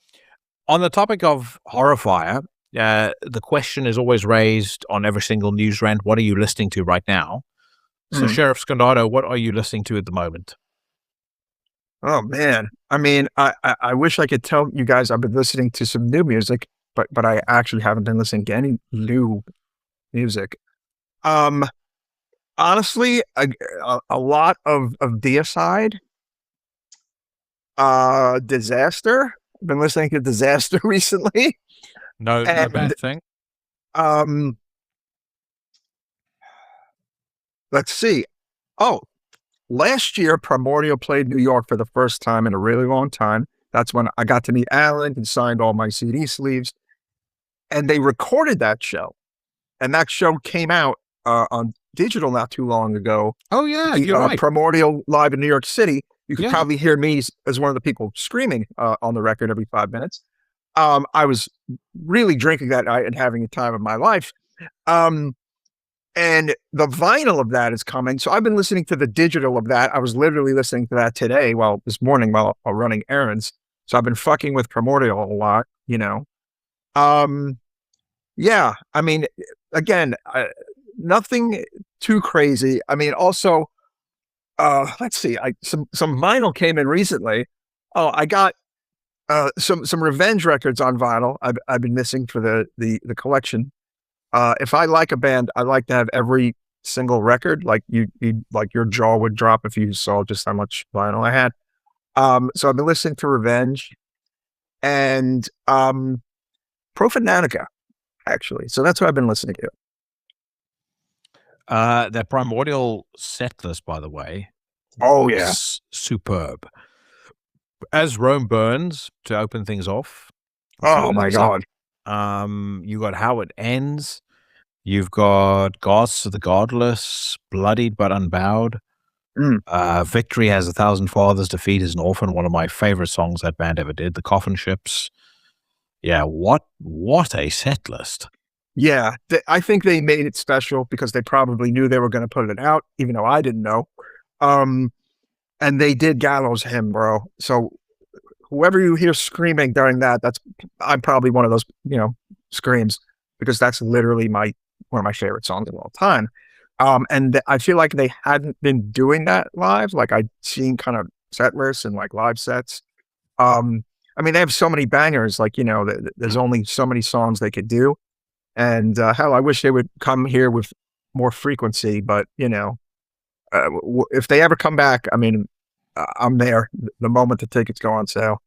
On the topic of Horrifier, the question is always raised on every single news rant. What are you listening to right now? So, Sheriff Scondotto, what are you listening to at the moment? Oh man, I mean, I wish I could tell you guys I've been listening to some new music, but I actually haven't been listening to any new music. Honestly, a lot of Deicide, Disaster. I've been listening to Disaster recently. No bad thing. Let's see. Oh, last year, Primordial played New York for the first time in a really long time. That's when I got to meet Alan. He signed all my CD sleeves. And they recorded that show. And that show came out on digital not too long ago. Oh, yeah, you're right. Primordial live in New York City. You could probably hear me as one of the people screaming on the record every 5 minutes. I was really drinking that night and having a time of my life. And the vinyl of that is coming. So I've been listening to the digital of that. I was literally listening to that today, this morning while running errands. So I've been fucking with Primordial a lot, Yeah, I mean, again, nothing too crazy. I mean, also, let's see, some vinyl came in recently. Oh, I got some Revenge records on vinyl. I've been missing for the collection. If I like a band, I like to have every single record. Like like your jaw would drop if you saw just how much vinyl I had. So I've been listening to Revenge and Profanatica, actually. So that's what I've been listening to. That Primordial set list, by the way. Oh yeah, superb. As Rome Burns to open things off. Oh my god. You got How It Ends. You've got Gods to the Godless, Bloodied but Unbowed. Victory Has 1,000 Fathers, Defeat Is an Orphan, one of my favorite songs that band ever did. The Coffin Ships. Yeah, what a set list. Yeah, I think they made it special because they probably knew they were going to put it out, even though I didn't know. And they did Gallows Hymn, bro. So whoever you hear screaming during that, I'm probably one of those, screams, because that's literally one of my favorite songs of all time. And I feel like they hadn't been doing that live. Like I'd seen kind of set lists and like live sets. I mean, they have so many bangers, like, there's only so many songs they could do. And hell, I wish they would come here with more frequency, but if they ever come back, I mean, I'm there the moment the tickets go on sale.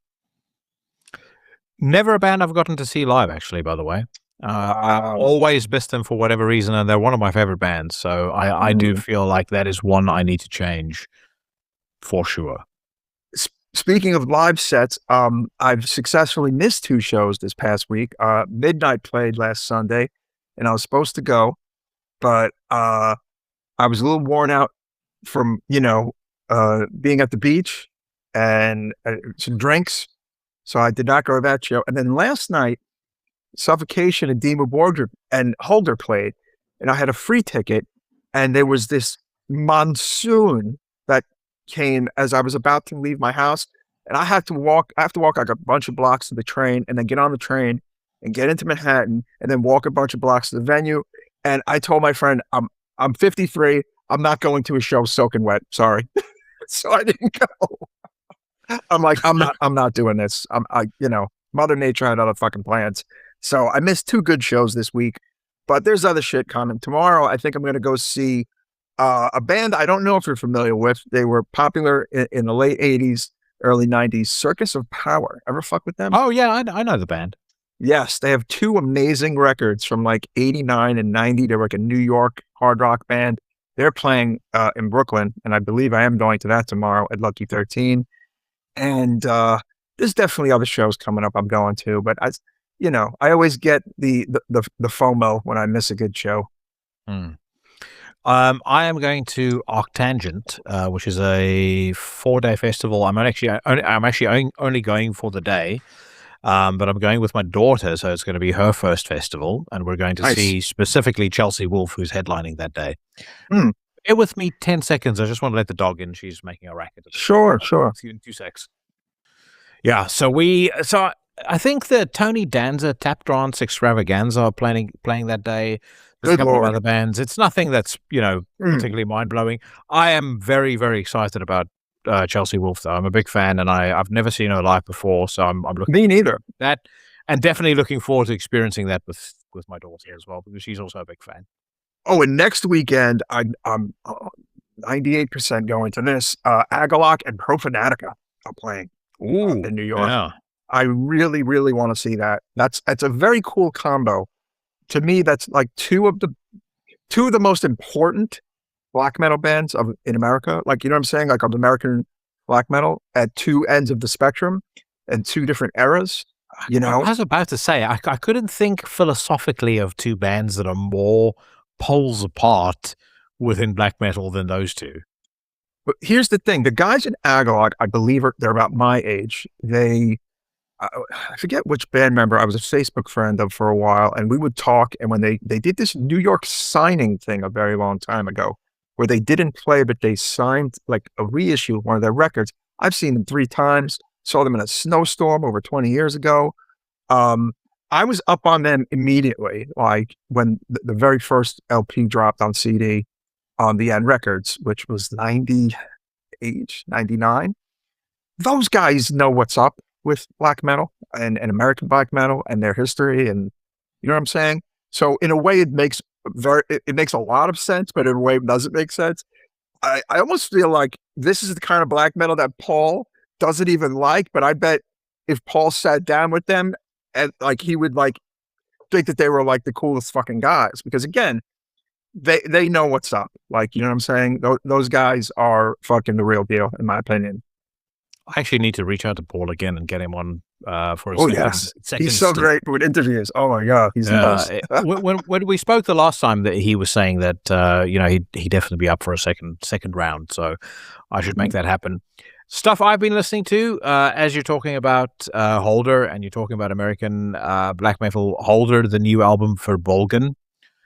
Never a band I've gotten to see live, actually, by the way. I've always missed them for whatever reason, and they're one of my favorite bands. So I do feel like that is one I need to change for sure. Speaking of live sets, I've successfully missed 2 shows this past week. Midnight played last Sunday, and I was supposed to go, but I was a little worn out from, being at the beach and some drinks. So I did not go to that show. And then last night, Suffocation and Dimmu Borgir and Holder played, and I had a free ticket, and there was this monsoon that came as I was about to leave my house, and I have to walk like a bunch of blocks to the train, and then get on the train and get into Manhattan, and then walk a bunch of blocks to the venue. And I told my friend, I'm 53, I'm not going to a show soaking wet, sorry. So I didn't go. I'm like, I'm not doing this. Mother Nature had other fucking plans. So I missed 2 good shows this week, but there's other shit coming. Tomorrow, I think I'm going to go see a band I don't know if you're familiar with. They were popular in the late 80s, early 90s, Circus of Power. Ever fuck with them? Oh, yeah, I know the band. Yes, they have 2 amazing records from like 89 and 90. They're like a New York hard rock band. They're playing in Brooklyn, and I believe I am going to that tomorrow at Lucky 13. And there's definitely other shows coming up I'm going to, but I always get the FOMO when I miss a good show. I am going to Arctangent, which is a 4-day festival. I'm actually only going for the day, but I'm going with my daughter, so it's going to be her first festival, and we're going to see specifically Chelsea Wolfe, who's headlining that day. Bear with me 10 seconds. I just want to let the dog in. She's making a racket. Sure. In 2 secs. Yeah, so I think the Tony Danza Tap Dance Extravaganza are playing that day. There's a couple of other bands. It's nothing that's, particularly mind-blowing. I am very, very excited about Chelsea Wolfe, though. I'm a big fan, and I've never seen her live before, so I'm looking Me neither. at that, and definitely looking forward to experiencing that with my daughter as well, because she's also a big fan. Oh, and next weekend, I'm 98% going to this. Agalok and Profanatica are playing in New York. Yeah. I really, really want to see that. That's a very cool combo. To me, that's like two of the most important black metal bands in America. Like, you know what I'm saying? Like, of American black metal at 2 ends of the spectrum and 2 different eras. I was about to say, I couldn't think philosophically of 2 bands that are more poles apart within black metal than those 2. But here's the thing. The guys in Agalok, I believe they're about my age. I forget which band member I was a Facebook friend of for a while, and we would talk, and when they did this New York signing thing a very long time ago, where they didn't play, but they signed like a reissue of one of their records. I've seen them 3 times, saw them in a snowstorm over 20 years ago. I was up on them immediately, like when the very first LP dropped on CD on the End Records, which was 98, 99. Those guys know what's up with black metal and American black metal and their history, and you know what I'm saying? So in a way it makes a lot of sense, but in a way it doesn't make sense. I almost feel like this is the kind of black metal that Paul doesn't even like, but I bet if Paul sat down with them and like he would like think that they were like the coolest fucking guys, because again, they know what's up. Like, you know what I'm saying? Those guys are fucking the real deal, in my opinion. I actually need to reach out to Paul again and get him on for a second. He's so great with interviews. Oh my God, he's the best. when we spoke the last time, that he was saying that he'd definitely be up for a second round, so I should make that happen. Stuff I've been listening to, as you're talking about Holder and you're talking about American black metal, Holder, the new album for Bolgan,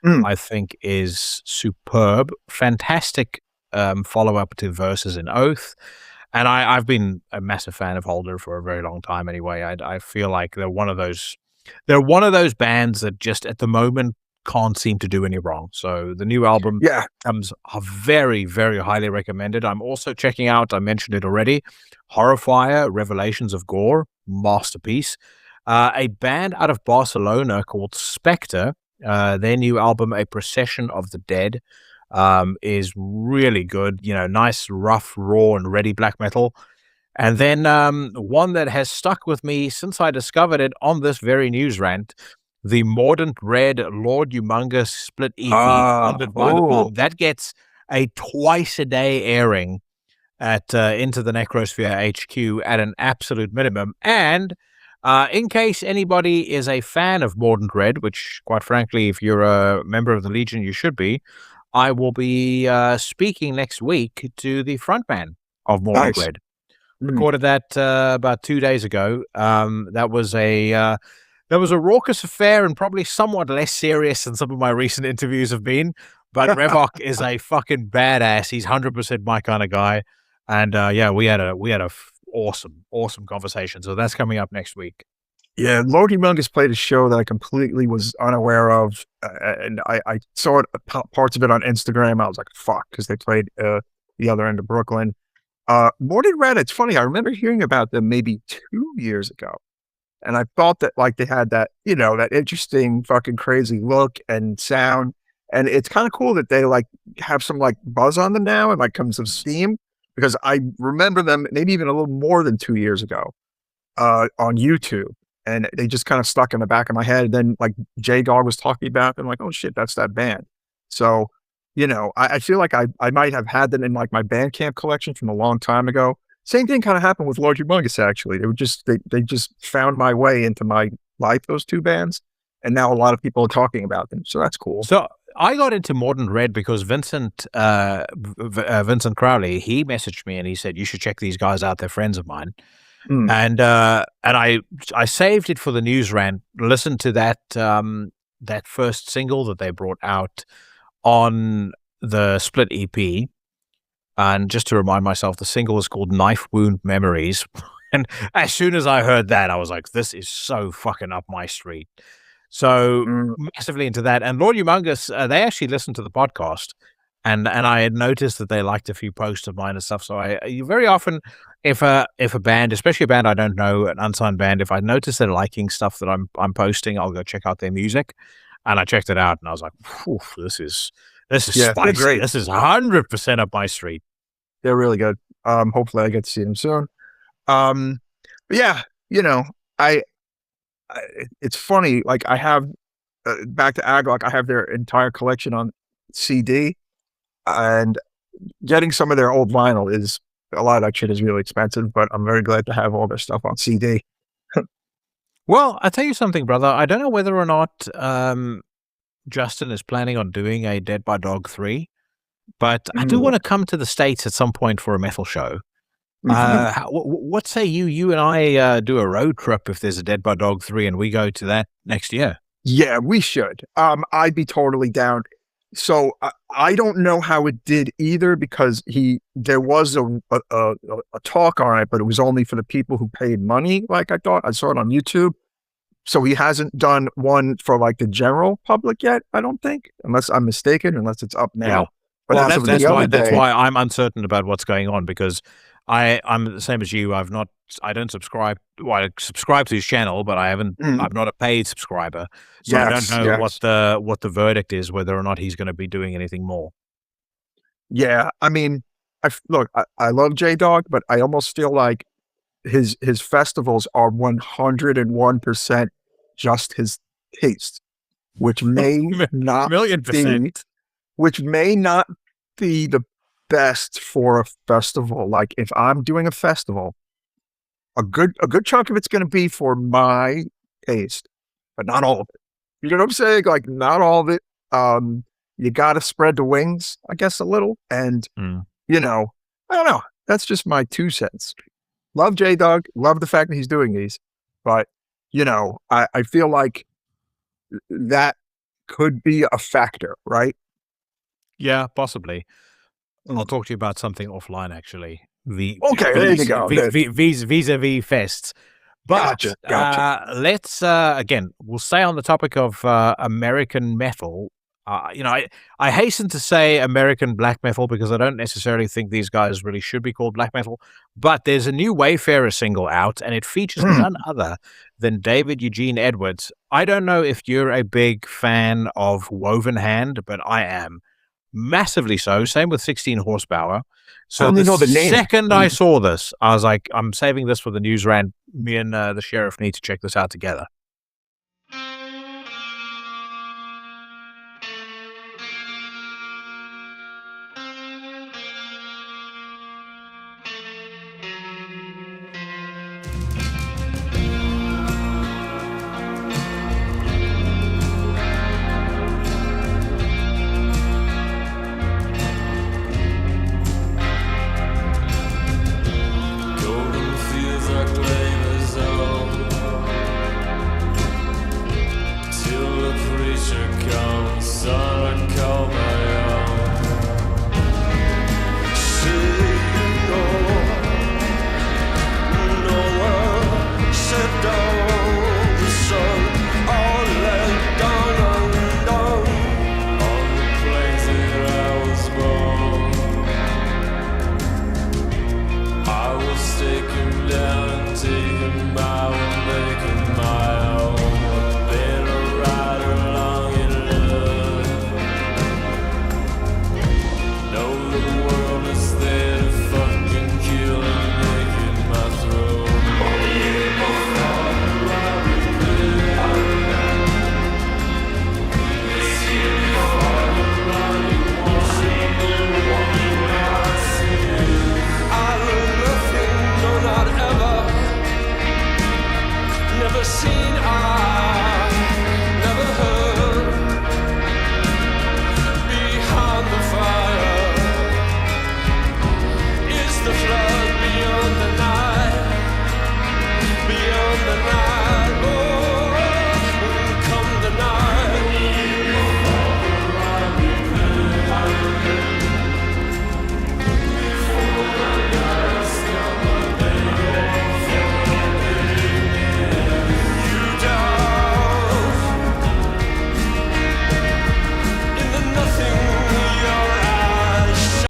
I think is superb. Fantastic follow-up to Verses in Oath. And I've been a massive fan of Holder for a very long time anyway. I feel like they're one of those bands that just at the moment can't seem to do any wrong. So the new album comes very, very highly recommended. I'm also checking out, I mentioned it already, Horrifier, Revelations of Gore, masterpiece. A band out of Barcelona called Spectre, their new album, A Procession of the Dead, is really good, nice, rough, raw, and ready black metal. And then one that has stuck with me since I discovered it on this very news rant the Mordant Red Lord Humongous split EP. That gets a twice-a-day airing at into the Necrosphere HQ at an absolute minimum. And in case anybody is a fan of Mordant Red, which, quite frankly, if you're a member of the Legion, you should be, I will be speaking next week to the frontman of Mordant Red. Recorded that about 2 days ago. That was a raucous affair and probably somewhat less serious than some of my recent interviews have been. But Revok is a fucking badass. He's 100% my kind of guy. And we had a awesome conversation. So that's coming up next week. Yeah, Lord Humongous played a show that I completely was unaware of, and I saw parts of it on Instagram. I was like, fuck, because they played the other end of Brooklyn. Mordant Red, it's funny, I remember hearing about them maybe 2 years ago, and I thought that like they had that, that interesting fucking crazy look and sound, and it's kind of cool that they like have some like buzz on them now and like some steam, because I remember them maybe even a little more than 2 years ago on YouTube. And they just kind of stuck in the back of my head. And then like J-Dog was talking about them, like, oh shit, that's that band. So, I feel like I might have had them in like my Bandcamp collection from a long time ago. Same thing kind of happened with Lord Humongous, actually. They just found my way into my life, those two bands. And now a lot of people are talking about them. So that's cool. So I got into Mordant Red because Vincent Crowley, he messaged me and he said, you should check these guys out. They're friends of mine. And I saved it for the news rant, listened to that first single that they brought out on the split EP. And just to remind myself, the single is called Knife Wound Memories. And as soon as I heard that, I was like, this is so fucking up my street. So massively into that. And Lord Humongous, they actually listened to the podcast. And I had noticed that they liked a few posts of mine and stuff. So I very often, if a band, especially a band I don't know, an unsigned band, if I notice they're liking stuff that I'm posting, I'll go check out their music. And I checked it out, and I was like, this is spicy. Great. This is 100% up my street. They're really good. Hopefully I get to see them soon. But yeah, it's funny. Like I have back to Aglock, I have their entire collection on CD. And getting some of their old vinyl is, a lot of that shit is really expensive, but I'm very glad to have all their stuff on CD. Well, I'll tell you something, brother. I don't know whether or not Justin is planning on doing a Dead by Dog 3, but I do want to come to the States at some point for a metal show. What say you and I do a road trip if there's a Dead by Dog 3 and we go to that next year? Yeah, we should. I'd be totally down. So I don't know how it did either, because there was a talk on it, but it was only for the people who paid money. Like I thought, I saw it on YouTube. So he hasn't done one for like the general public yet, I don't think, unless I'm mistaken, unless it's up now. Yeah. But well, that's why I'm uncertain about what's going on, because I'm the same as you. I don't subscribe. Well, I subscribe to his channel, but I'm not a paid subscriber. So I don't know what the verdict is, whether or not he's going to be doing anything more. Yeah. I mean, I love J-Dog, but I almost feel like his festivals are 101% just his taste, which may not which may not be the best for a festival. Like if I'm doing a festival, a good chunk of it's going to be for my taste, but not all of it. You know what I'm saying? Like not all of it. You got to spread the wings, I guess, a little. And, I don't know. That's just my 2 cents. Love J-Dog. Love the fact that he's doing these. But, I feel like that could be a factor, right? Yeah, possibly. I'll talk to you about something offline, actually. There you go. Vis-a-vis fests. But Gotcha. Let's, again, we'll stay on the topic of American metal. I hasten to say American black metal because I don't necessarily think these guys really should be called black metal. But there's a new Wayfarer single out, and it features none other than David Eugene Edwards. I don't know if you're a big fan of Woven Hand, but I am. Massively so. Same with 16 Horsepower. So I only know the name. Second I saw this, I was like, I'm saving this for the news rant. Me and the sheriff need to check this out together.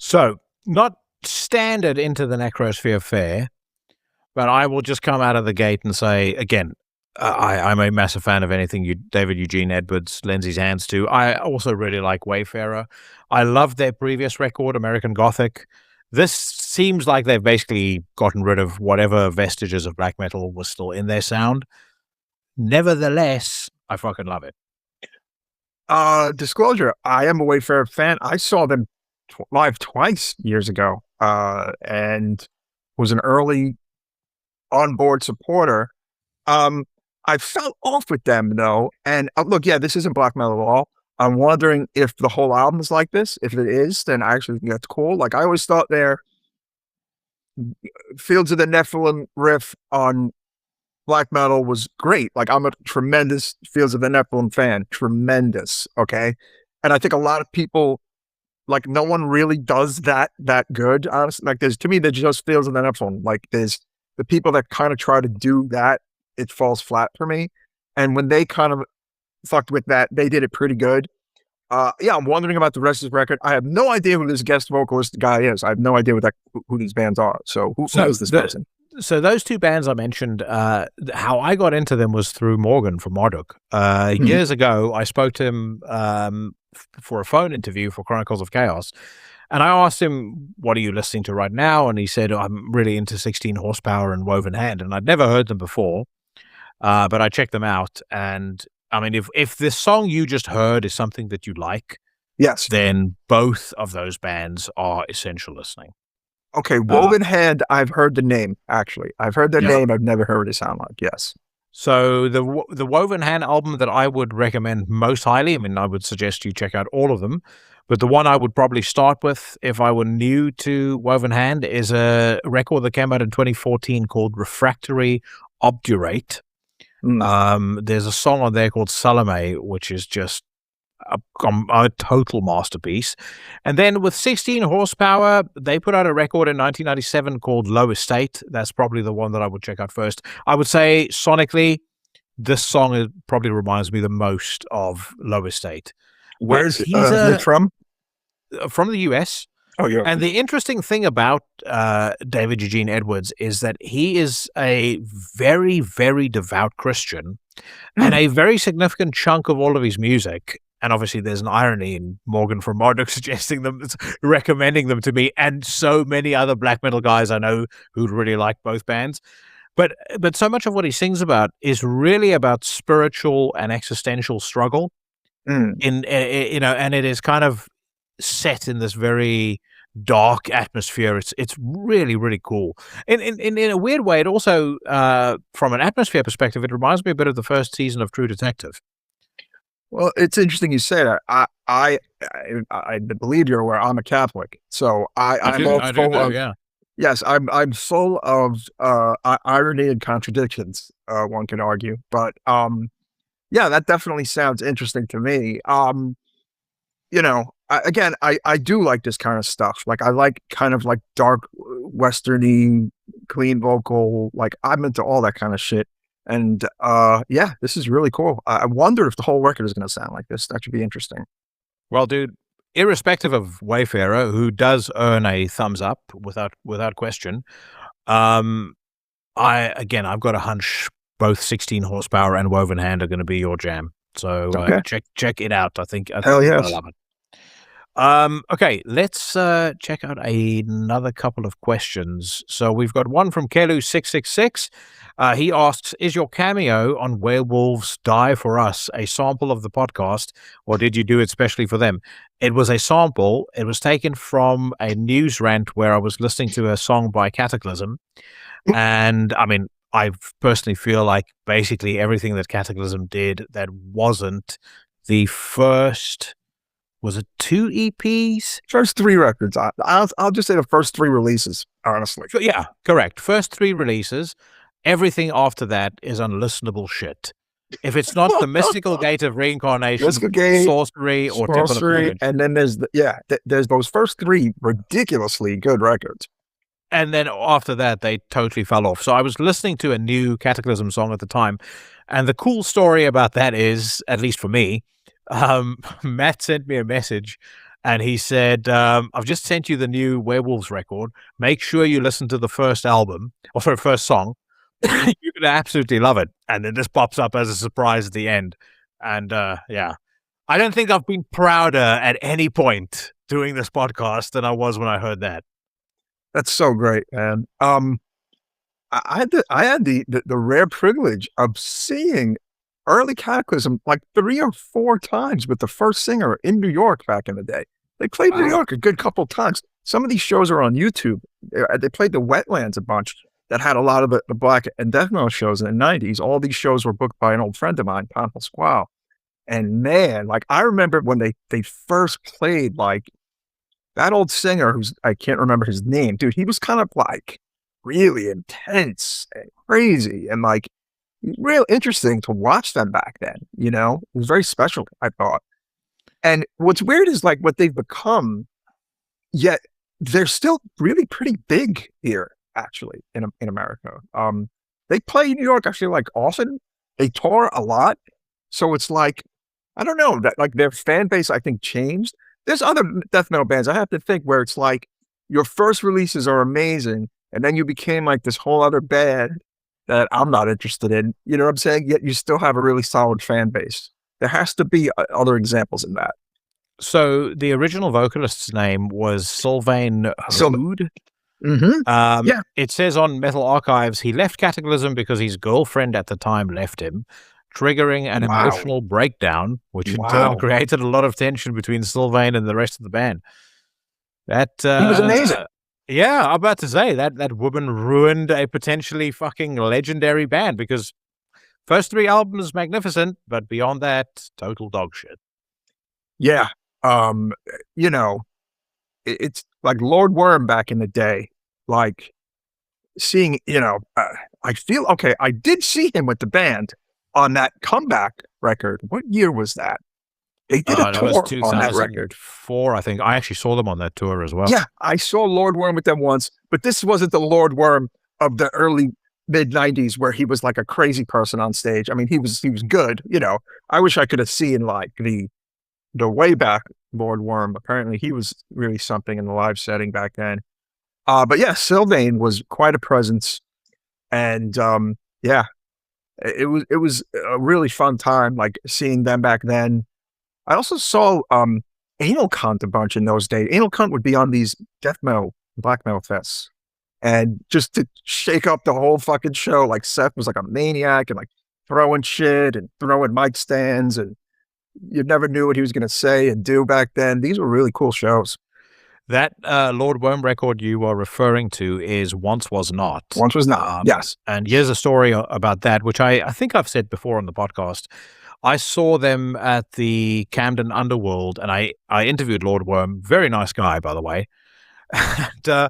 So, not standard into the Necrosphere fair, but I will just come out of the gate and say, again, I'm a massive fan of anything David Eugene Edwards lends his hands to. I also really like Wayfarer. I loved their previous record, American Gothic. This seems like they've basically gotten rid of whatever vestiges of black metal was still in their sound. Nevertheless, I fucking love it. Disclosure, I am a Wayfarer fan. I saw them live twice years ago, and was an early onboard supporter. I fell off with them though, and look, yeah, this isn't black metal at all. I'm wondering if the whole album is like this. If it is, then I actually think that's cool. Like, I always thought their Fields of the Nephilim riff on black metal was great. Like, I'm a tremendous Fields of the Nephilim fan. Tremendous. Okay. And I think a lot of people, like, no one really does that good, honestly. Like, to me, there's just Fields of the Nephilim. Like, there's the people that kind of try to do that, it falls flat for me. And when they kind of fucked with that, they did it pretty good. Yeah, I'm wondering about the rest of this record. I have no idea who this guest vocalist guy is. I have no idea who these bands are. So who is this person? So those two bands I mentioned, how I got into them was through Morgan from Marduk. Years ago, I spoke to him for a phone interview for Chronicles of Chaos. And I asked him, what are you listening to right now? And he said, I'm really into 16 Horsepower and Woven Hand. And I'd never heard them before, but I checked them out. And I mean, if this song you just heard is something that you like, yes, then both of those bands are essential listening. Okay, Woven Hand, I've heard the name, actually. I've heard their name, I've never heard what it sound like, yes. So the Woven Hand album that I would recommend most highly, I mean, I would suggest you check out all of them, but the one I would probably start with if I were new to Woven Hand is a record that came out in 2014 called Refractory Obdurate. There's a song on there called Salome, which is just a total masterpiece. And then with 16 Horsepower, they put out a record in 1997 called Low Estate. That's probably the one that I would check out first. I would say sonically, this song probably reminds me the most of Low Estate. Where's it from? From the US. Oh, yeah. And the interesting thing about David Eugene Edwards is that he is a very, very devout Christian, and a very significant chunk of all of his music. And obviously, there's an irony in Morgan from Marduk recommending them to me, and so many other black metal guys I know who'd really like both bands. But so much of what he sings about is really about spiritual and existential struggle, and it is kind of set in this very dark atmosphere. It's really, really cool. In a weird way, it also, from an atmosphere perspective, it reminds me a bit of the first season of True Detective. Well, it's interesting you say that. I believe you're aware I'm a Catholic, so I'm full of yes, I'm full of irony and contradictions. One can argue, but yeah, that definitely sounds interesting to me. I do like this kind of stuff. Like, I like kind of like dark, westerny, clean vocal. Like, I'm into all that kind of shit. And yeah, this is really cool. I wonder if the whole record is going to sound like this. That should be interesting. Well, dude, irrespective of Wayfarer, who does earn a thumbs up without question, I've got a hunch both 16 Horsepower and Woven Hand are going to be your jam. So check it out. I think hell yes. I love it. Okay, let's check out another couple of questions. So we've got one from Kelu666. He asks, is your cameo on Werewolves Die For Us a sample of the podcast, or did you do it specially for them? It was a sample. It was taken from a news rant where I was listening to a song by Cataclysm. And I mean, I personally feel like basically everything that Cataclysm did that wasn't the first... Was it 2 EPs? First 3 records. I'll just say the first 3 releases, honestly. Yeah, correct. First 3 releases. Everything after that is unlistenable shit. If it's not the Mystical Gate of Reincarnation, Sorcery, or Temple of Courage. And then there's those first 3 ridiculously good records. And then after that, they totally fell off. So I was listening to a new Cataclysm song at the time. And the cool story about that is, at least for me, Matt sent me a message and he said, I've just sent you the new Werewolves record. Make sure you listen to the first first song. You're going to absolutely love it. And then this pops up as a surprise at the end. And yeah, I don't think I've been prouder at any point doing this podcast than I was when I heard that. That's so great, man. I had the rare privilege of seeing early Cataclysm like 3 or 4 times with the first singer in New York back in the day. They played New York a good couple of times. Some of these shows are on YouTube. They played the Wetlands a bunch that had a lot of the black and death metal shows in the 90s. All these shows were booked by an old friend of mine, Pan Pasquale. And man, like I remember when they first played, like that old singer I can't remember his name, dude, he was kind of like really intense and crazy and like real interesting to watch them back then, you know? It was very special, I thought. And what's weird is like what they've become, yet they're still really pretty big here, actually, in America. They play New York actually like often. They tour a lot. So it's like, I don't know, that like their fan base, I think, changed. There's other death metal bands, I have to think, where it's like your first releases are amazing, and then you became like this whole other band that I'm not interested in. You know what I'm saying? Yet you still have a really solid fan base. There has to be other examples in that. So the original vocalist's name was Sylvain Hood. Mm-hmm. Yeah. It says on Metal Archives he left Cataclysm because his girlfriend at the time left him, triggering an emotional breakdown, which in turn created a lot of tension between Sylvain and the rest of the band. That he was amazing. Yeah, I'm about to say that woman ruined a potentially fucking legendary band because first 3 albums magnificent, but beyond that, total dog shit. Yeah. You know, it's like Lord Worm back in the day, like seeing, you know, I feel, okay, I did see him with the band on that Comeback record. What year was that? They did a tour on that record. 2004, I think. I actually saw them on that tour as well. Yeah, I saw Lord Worm with them once, but this wasn't the Lord Worm of the early mid-90s where he was like a crazy person on stage. I mean, he was good, you know. I wish I could have seen like the way back Lord Worm. Apparently he was really something in the live setting back then. But yeah, Sylvain was quite a presence. And yeah, it was a really fun time, like seeing them back then. I also saw Anal Cunt a bunch in those days. Anal Cunt would be on these death metal, black metal fests. And just to shake up the whole fucking show, like Seth was like a maniac and like throwing shit and throwing mic stands, and you never knew what he was going to say and do back then. These were really cool shows. That Lord Worm record you are referring to is Once Was Not. Once Was Not, yes. And here's a story about that, which I think I've said before on the podcast. I saw them at the Camden Underworld, and I interviewed Lord Worm. Very nice guy, by the way. And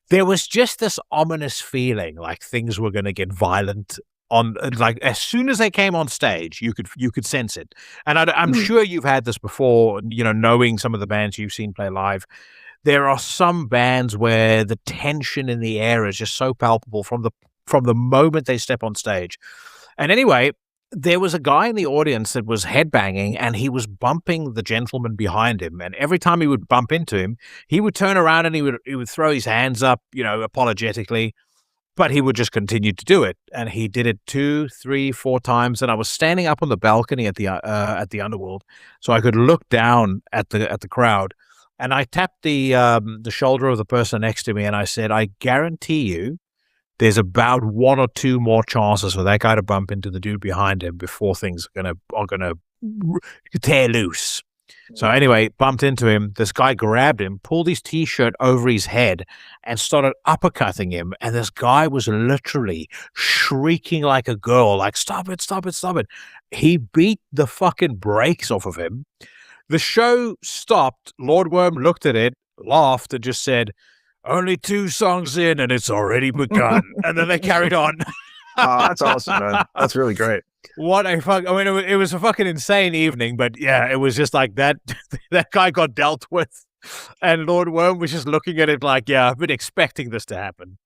there was just this ominous feeling like things were going to get violent. Like as soon as they came on stage, you could sense it. And I'm sure you've had this before, you know, knowing some of the bands you've seen play live. There are some bands where the tension in the air is just so palpable from the moment they step on stage. And anyway, there was a guy in the audience that was headbanging, and he was bumping the gentleman behind him. And every time he would bump into him, he would turn around and he would throw his hands up, you know, apologetically, but he would just continue to do it. And he did it 2, 3, 4 times. And I was standing up on the balcony at the Underworld, so I could look down at the crowd. And I tapped the shoulder of the person next to me, and I said, "I guarantee you, there's about 1 or 2 more chances for that guy to bump into the dude behind him before things are gonna tear loose." So anyway, bumped into him. This guy grabbed him, pulled his t-shirt over his head, and started uppercutting him. And this guy was literally shrieking like a girl, like, "Stop it, stop it, stop it." He beat the fucking brakes off of him. The show stopped. Lord Worm looked at it, laughed, and just said, "Only 2 songs in and it's already begun." And then they carried on. That's awesome, man. That's really great. What a fuck! I mean, it was a fucking insane evening, but yeah, it was just like that. That guy got dealt with, and Lord Worm was just looking at it like, "Yeah, I've been expecting this to happen."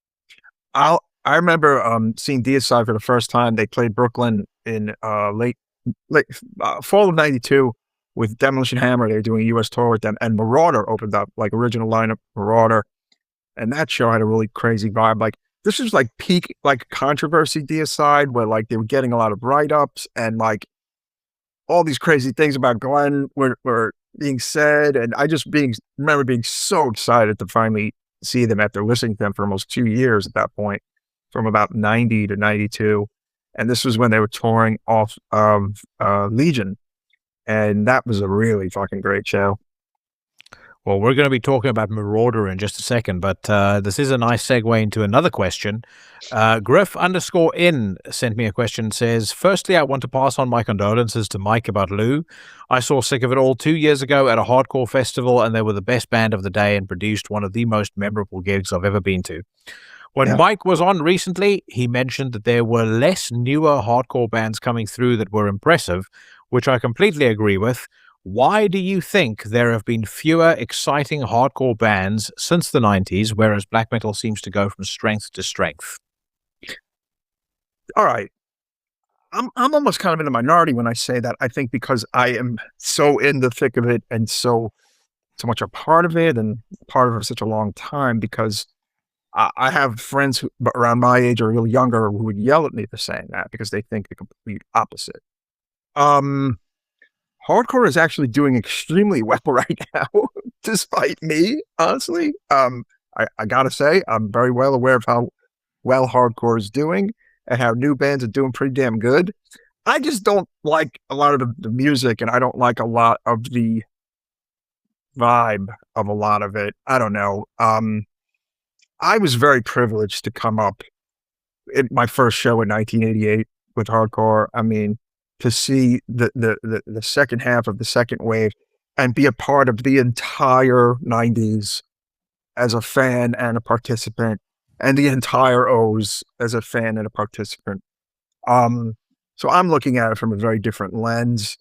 I remember seeing Deicide for the first time. They played Brooklyn in late fall of '92, with Demolition Hammer. They were doing a U.S. tour with them, and Marauder opened up, like original lineup Marauder, and that show had a really crazy vibe. Like this was like peak like controversy deicide, where like they were getting a lot of write-ups and like all these crazy things about Glenn were being said, and I just remember being so excited to finally see them after listening to them for almost 2 years at that point, from about 90 to 92. And this was when they were touring off of Legion. And that was a really fucking great show. Well, we're going to be talking about Marauder in just a second, but this is a nice segue into another question. Griff_in sent me a question, says, firstly, I want to pass on my condolences to Mike about Lou. I saw Sick of It All 2 years ago at a hardcore festival, and they were the best band of the day and produced one of the most memorable gigs I've ever been to. When Mike was on recently, he mentioned that there were less newer hardcore bands coming through that were impressive, which I completely agree with. Why do you think there have been fewer exciting hardcore bands since the 90s, whereas black metal seems to go from strength to strength? All right. I'm almost kind of in the minority when I say that. I think because I am so in the thick of it and so much a part of it and part of it for such a long time, because I have friends who around my age or a little younger who would yell at me for saying that because they think the complete opposite. Hardcore is actually doing extremely well right now, despite me, honestly. I gotta say, I'm very well aware of how well hardcore is doing and how new bands are doing pretty damn good. I just don't like a lot of the music, and I don't like a lot of the vibe of a lot of it. I don't know. I was very privileged to come up in my first show in 1988 with hardcore. I mean, to see the second half of the second wave and be a part of the entire 90s as a fan and a participant, and the entire O's as a fan and a participant. So I'm looking at it from a very different lens.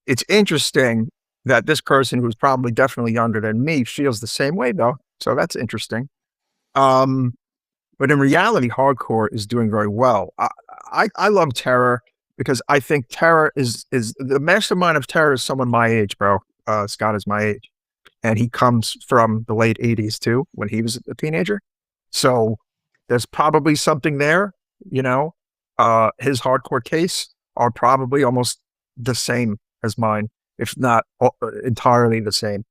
It's interesting that this person, who's probably definitely younger than me, feels the same way though. So that's interesting. But in reality, hardcore is doing very well. I love Terror because I think Terror is the mastermind of Terror is someone my age, bro. Scott is my age. And he comes from the late 80s too, when he was a teenager. So there's probably something there, you know. His hardcore tastes are probably almost the same as mine, if not entirely the same.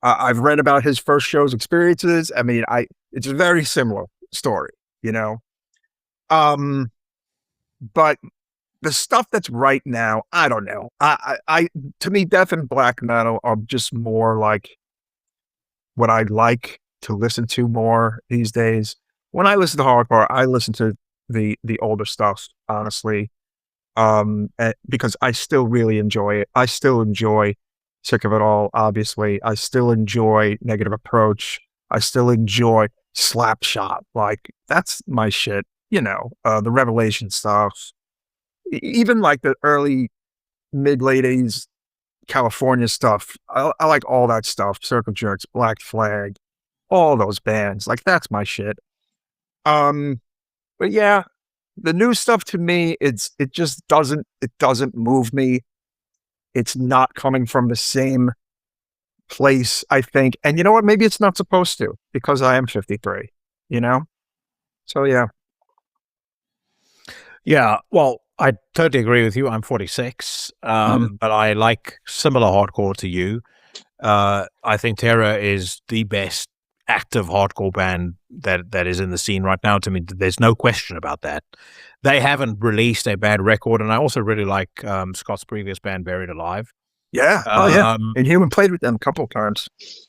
I've read about his first show's experiences. I mean, it's a very similar story, you know. But the stuff that's right now, I don't know. To me, death and black metal are just more like what I like to listen to more these days. When I listen to hardcore, I listen to the older stuff, honestly, because I still really enjoy it. I still enjoy Sick of It All, obviously. I still enjoy Negative Approach. I still enjoy Slapshot. Like, that's my shit, you know, the Revelation stuff. Even like the early, late 80s California stuff. I like all that stuff. Circle Jerks, Black Flag, all those bands. Like, that's my shit. But yeah, the new stuff to me, it just doesn't move me. It's not coming from the same place, I think. And you know what? Maybe it's not supposed to, because I am 53, you know? So yeah. Yeah, well, I totally agree with you. I'm 46, but I like similar hardcore to you. I think Terror is the best active hardcore band that is in the scene right now. To me, there's no question about that. They haven't released a bad record, and I also really like Scott's previous band, Buried Alive. Yeah, and Human played with them a couple of times.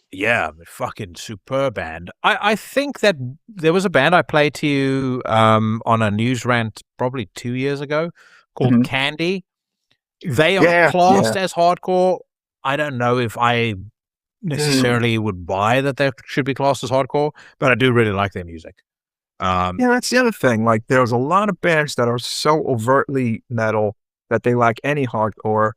Yeah, fucking superb band. I think that there was a band I played to you on a news rant probably 2 years ago called Candy. They are classed as hardcore. I don't know if I necessarily would buy that they should be classed as hardcore, but I do really like their music. Yeah, that's the other thing. Like, there's a lot of bands that are so overtly metal that they lack any hardcore.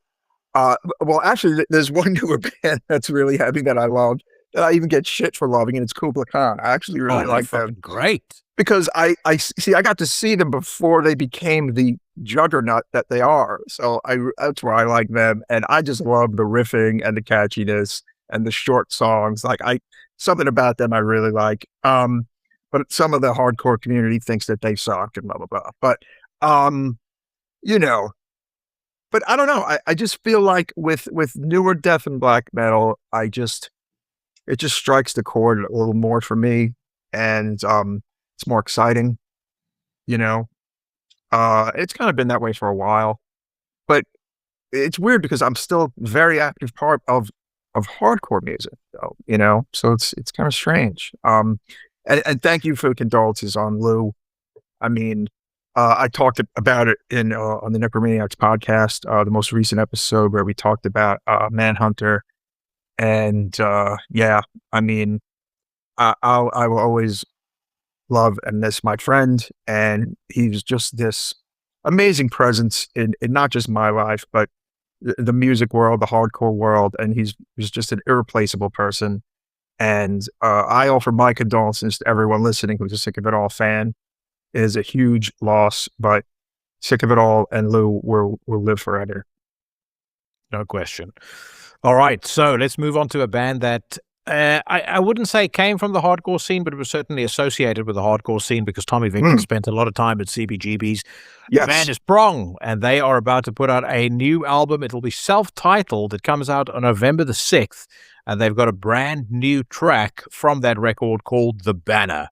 Well, actually, there's one newer band that's really heavy that I love that I even get shit for loving, and it's Kubla Khan. I actually really like them. Great. Because I got to see them before they became the juggernaut that they are. So that's why I like them. And I just love the riffing and the catchiness and the short songs. Like something about them I really like. But some of the hardcore community thinks that they suck and blah, blah, blah. But, you know, but I don't know. I just feel like with newer death and black metal, it just strikes the chord a little more for me. And, it's more exciting, you know. It's kind of been that way for a while, but it's weird because I'm still a very active part of hardcore music, though, you know. So it's kind of strange. And thank you for the condolences on Lou. I mean, I talked about it in on the Necromaniacs podcast, the most recent episode where we talked about Manhunter, and yeah, I mean, I will always love and miss my friend, and he's just this amazing presence in not just my life, but the music world, the hardcore world, and he's just an irreplaceable person. And I offer my condolences to everyone listening who's a Sick of It All fan. It is a huge loss, but Sick of It All and Lou will live forever. No question. All right, so let's move on to a band that I wouldn't say came from the hardcore scene, but it was certainly associated with the hardcore scene because Tommy Victor spent a lot of time at CBGB's. Yes. The band is Prong, and they are about to put out a new album. It'll be self-titled. It comes out on November the 6th, and they've got a brand new track from that record called The Banner.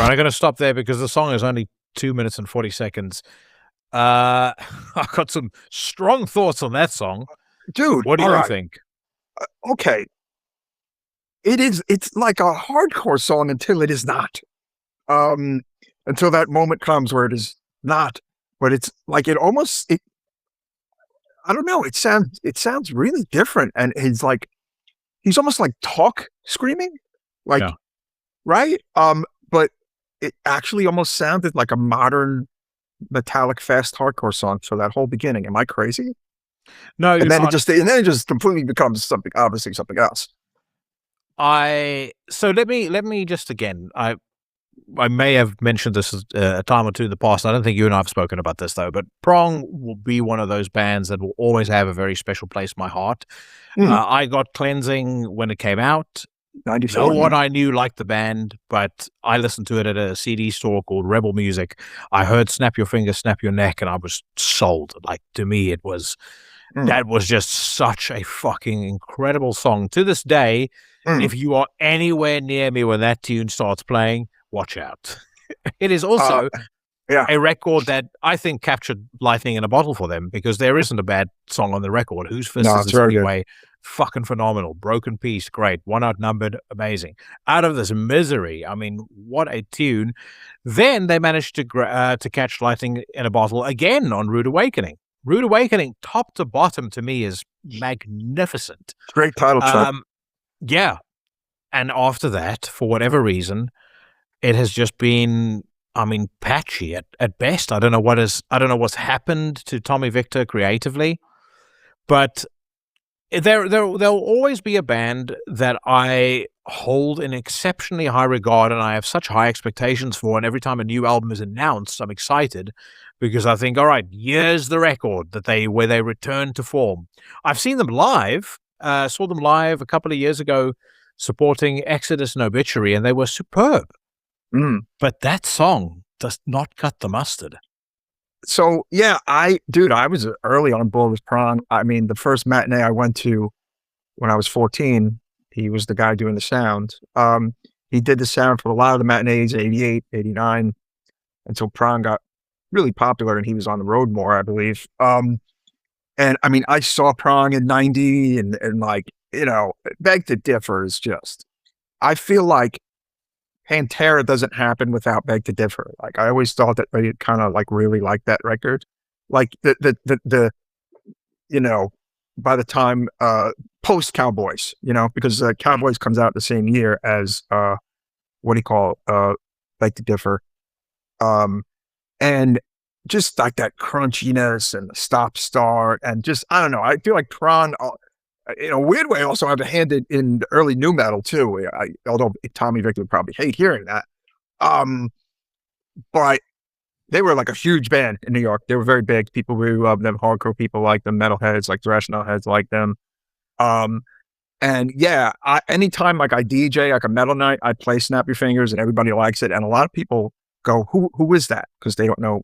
I'm going to stop there because the song is only 2 minutes and 40 seconds. I've got some strong thoughts on that song. Dude, what do you think? Okay. It's like a hardcore song until it is not. Until that moment comes where it is not. But it's like I don't know, it sounds really different. And he's almost like talk screaming. Like, yeah. Right? But it actually almost sounded like a modern metallic fast hardcore song for that whole beginning. Am I crazy? No, and then it just completely becomes something else. So let me just again, I may have mentioned this a time or two in the past. I don't think you and I have spoken about this though, but Prong will be one of those bands that will always have a very special place in my heart. I got Cleansing when it came out. 94. No one I knew liked the band, but I listened to it at a CD store called Rebel Music. I heard Snap Your Fingers, Snap Your Neck, and I was sold. Like, to me, it was that was just such a fucking incredible song. To this day, if you are anywhere near me when that tune starts playing, watch out. It is also a record that I think captured lightning in a bottle for them because there isn't a bad song on the record. Whose Fist Is This Anyway? fucking phenomenal. Broken Peace, great. One Outnumbered, amazing. Out of This Misery, I mean, what a tune. Then they managed to catch lightning in a bottle again on Rude Awakening. Rude Awakening, top to bottom, to me, is magnificent. Great title track. Yeah. And after that, for whatever reason, it has just been, I mean, patchy at best. I don't know what's happened to Tommy Victor creatively, but there'll always be a band that I hold in exceptionally high regard and I have such high expectations for. And every time a new album is announced, I'm excited because I think, all right, here's the record where they return to form. I've seen them live, saw them live a couple of years ago supporting Exodus and Obituary, and they were superb. But that song does not cut the mustard. So yeah, I was early on board with Prong. I mean, the first matinee I went to when I was 14, he was the guy doing the sound. He did the sound for a lot of the matinees, 88, 89, until Prong got really popular and he was on the road more, I believe. And I mean, I saw Prong in 90 and like, you know, Beg to Differ is just, I feel like Pantera doesn't happen without Beg to Differ. Like I always thought that they kind of like really liked that record. Like the you know, by the time post Cowboys, you know, because Cowboys comes out the same year as Beg to Differ. And just like that crunchiness and the stop start and just, I don't know, I feel like Prong in a weird way also have a hand in the early new metal too. Although Tommy Victor would probably hate hearing that. But they were like a huge band in New York. They were very big. People really loved them. Hardcore people like them. Metalheads, like thrash metalheads like them. And yeah, anytime like I DJ like a metal night, I play Snap Your Fingers and everybody likes it. And a lot of people go, who is that? Because they don't know.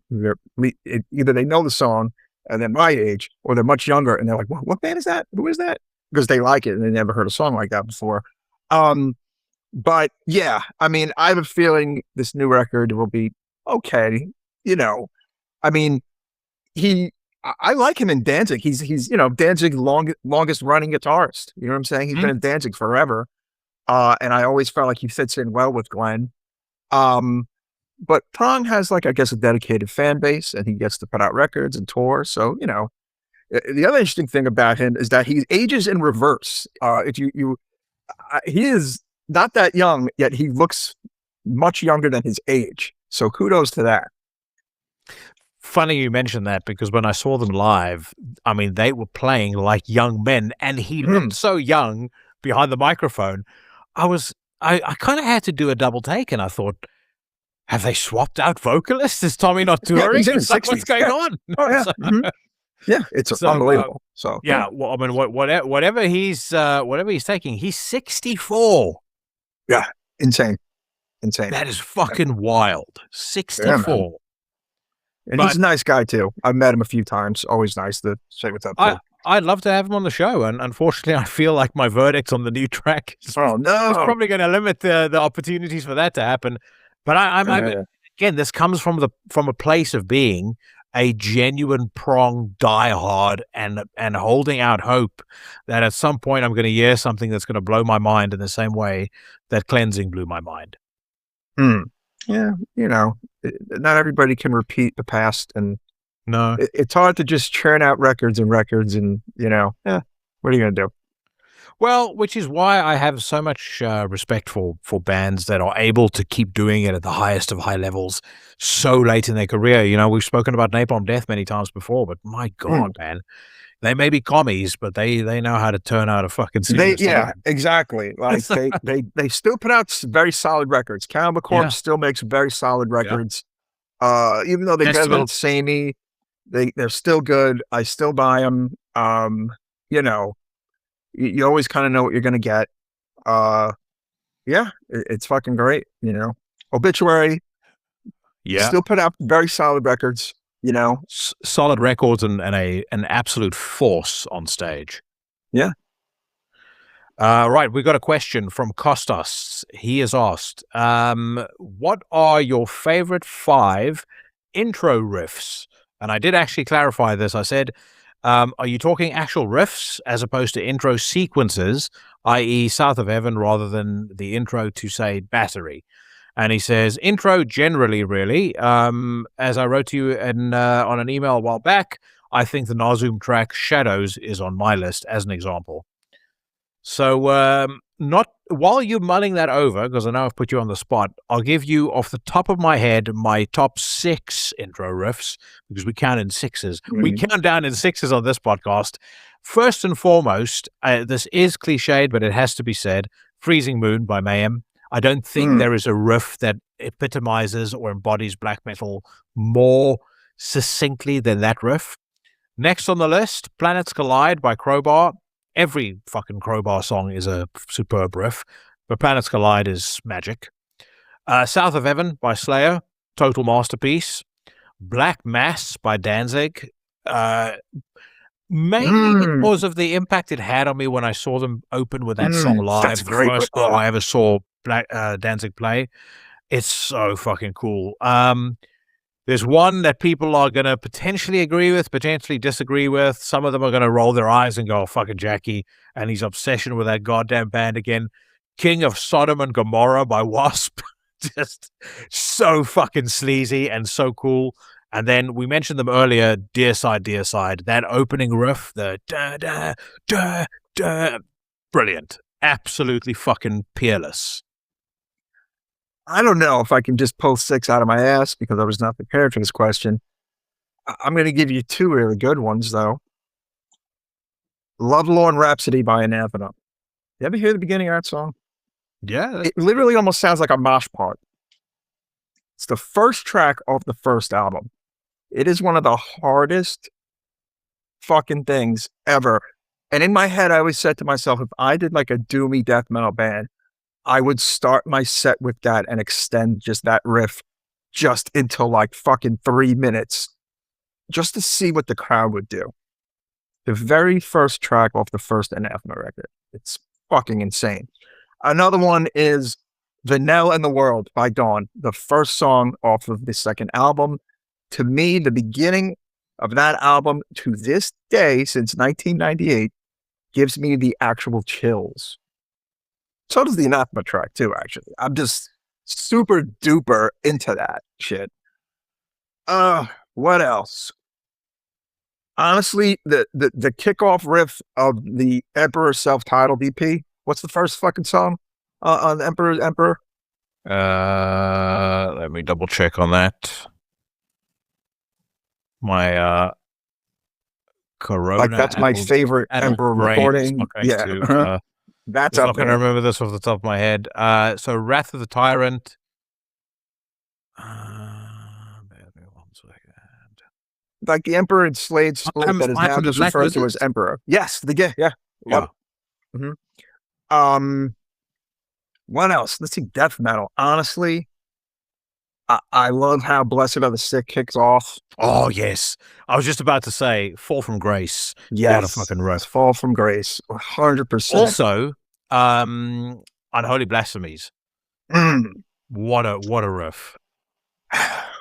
Either they know the song and they're my age, or they're much younger and they're like, what band is that? Who is that? Because they like it and they never heard a song like that before. But yeah, I mean, I have a feeling this new record will be okay. You know, I mean, I like him in Danzig. He's you know, Danzig's longest running guitarist. You know what I'm saying? He's been in Danzig forever. And I always felt like he fits in well with Glenn. But Prong has like, I guess, a dedicated fan base and he gets to put out records and tour. So, you know, the other interesting thing about him is that he ages in reverse. He is not that young, yet he looks much younger than his age. So kudos to that. Funny you mentioned that because when I saw them live, I mean, they were playing like young men and he looked so young behind the microphone. I kind of had to do a double take and I thought, have they swapped out vocalists? Is Tommy not touring? Yeah, he's in his 60s. What's going on? Oh yeah. Yeah, it's unbelievable. So yeah, well, I mean, whatever he's taking, he's 64. Yeah, insane. That is fucking wild. 64. And he's a nice guy too. I've met him a few times. Always nice to say what's up. I'd love to have him on the show, and unfortunately, I feel like my verdict on the new track is probably going to limit the opportunities for that to happen. But again, this comes from a place of being a genuine Prong diehard and holding out hope that at some point I'm going to hear something that's going to blow my mind in the same way that Cleansing blew my mind. Yeah, you know, not everybody can repeat the past, and no, it's hard to just churn out records, and you know, what are you going to do? Well, which is why I have so much respect for bands that are able to keep doing it at the highest of high levels so late in their career. You know, we've spoken about Napalm Death many times before, but my God, man, they may be commies, but they know how to turn out a fucking serious Yeah, exactly. Like they still put out very solid records. Cannibal Corpse still makes very solid records. Yeah. Even though they get a little samey, they're still good. I still buy them. You know, you always kind of know what you're going to get. Yeah, it's fucking great. You know, Obituary. Yeah. Still put out very solid records. You know, solid records and an absolute force on stage. Yeah. Right. We got a question from Kostas. He has asked, what are your favorite 5 intro riffs? And I did actually clarify this. I said, Are you talking actual riffs as opposed to intro sequences, i.e. South of Heaven, rather than the intro to, say, Battery? And he says, intro generally, really. As I wrote to you on an email a while back, I think the Nazum track Shadows is on my list as an example. So not while you're mulling that over, because I know I've put you on the spot, I'll give you off the top of my head my top 6 intro riffs, because we count in sixes. We count down in sixes on this podcast. First and foremost, this is cliched, but it has to be said, Freezing Moon by Mayhem. I don't think there is a riff that epitomizes or embodies black metal more succinctly than that riff. Next on the list, Planets Collide by Crowbar. Every fucking Crowbar song is a superb riff, but Planets Collide is magic. South of Heaven by Slayer, total masterpiece. Black Mass by Danzig. Mainly because of the impact it had on me when I saw them open with that song live. That's the great. first time I ever saw Danzig play. It's so fucking cool. There's one that people are going to potentially agree with, potentially disagree with. Some of them are going to roll their eyes and go, oh, fucking Jackie and his obsession with that goddamn band again. King of Sodom and Gomorrah by Wasp. Just so fucking sleazy and so cool. And then we mentioned them earlier, Dear Side, that opening riff, the da-da-da-da, brilliant. Absolutely fucking peerless. I don't know if I can just pull 6 out of my ass because I was not prepared for this question. I'm going to give you 2 really good ones, though. Lovelorn Rhapsody by Anathema. You ever hear the beginning of that song? Yeah. It literally almost sounds like a mosh part. It's the first track of the first album. It is one of the hardest fucking things ever. And in my head, I always said to myself, if I did like a doomy death metal band, I would start my set with that and extend just that riff just until like fucking 3 minutes just to see what the crowd would do. The very first track off the first Anathema record. It's fucking insane. Another one is Vanilla and the World by Dawn, the first song off of the second album. To me, the beginning of that album to this day, since 1998, gives me the actual chills. So does the Anathema track too, actually. I'm just super duper into that shit. What else? Honestly, the kickoff riff of the Emperor self-titled EP. What's the first fucking song on Emperor? Let me double check on that. My Corona. Like that's my favorite Emperor recording. Okay, yeah. That's I'm up not going to there. remember this off the top of my head. So Wrath of the Tyrant. Bear me 1 second. Like the Emperor and Slade split that is now just referred to as Emperor. Yes, yeah. Yeah. Mm-hmm. What else? Let's see, death metal. Honestly, I love how Blessed Are the Sick kicks off. Oh, yes. I was just about to say Fall from Grace. Yes. What a fucking riff. Fall from Grace. 100%. Also, Unholy Blasphemies. What a riff.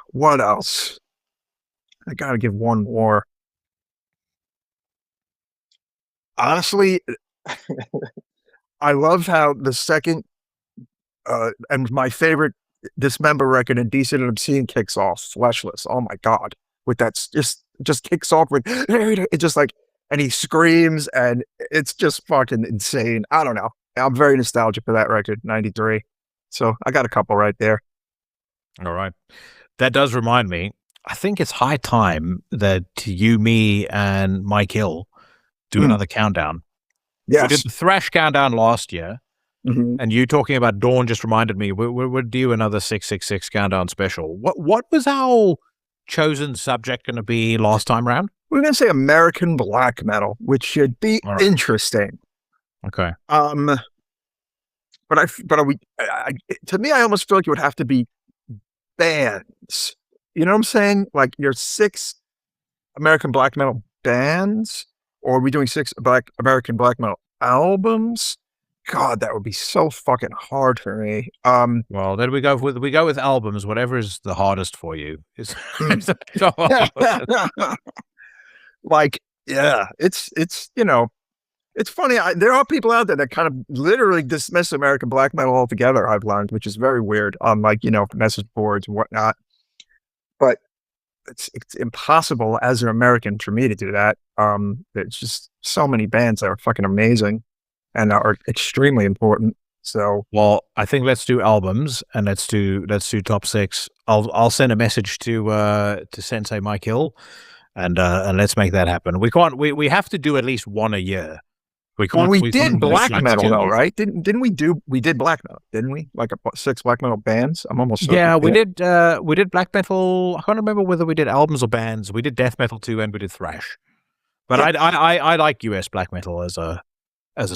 What else? I gotta give one more. Honestly, I love how the second and my favorite Dismember record, Indecent and Obscene, kicks off. Fleshless. Oh my god. With that just kicks off with it, just like, and he screams and it's just fucking insane. I don't know. I'm very nostalgic for that record, 93. So I got a couple right there. All right. That does remind me, I think it's high time that you, me, and Mike Hill do another countdown. Yes. We did the Thrash countdown last year, and you talking about Dawn just reminded me, we'll do another 666 countdown special. What was our chosen subject going to be last time round? We're going to say American black metal, which should be interesting. Okay. To me, I almost feel like it would have to be bands. You know what I'm saying? Like your 6 American black metal bands, or are we doing 6 American black metal albums? God, that would be so fucking hard for me. Well, then we go with albums. Whatever is the hardest for you. Like Yeah, it's it's funny. There are people out there that kind of literally dismiss American black metal altogether. I've learned, which is very weird on like message boards and whatnot. But it's impossible as an American for me to do that. There's just so many bands that are fucking amazing and are extremely important. So, well, I think let's do albums and let's do top 6. I'll send a message to Sensei Mike Hill, and let's make that happen. We have to do at least one a year. We did black metal though, right? Didn't we did black metal, didn't we? Like 6 black metal bands? I'm almost certain. Yeah, we did black metal. I can't remember whether we did albums or bands. We did death metal too, and we did thrash. But I like US black metal as a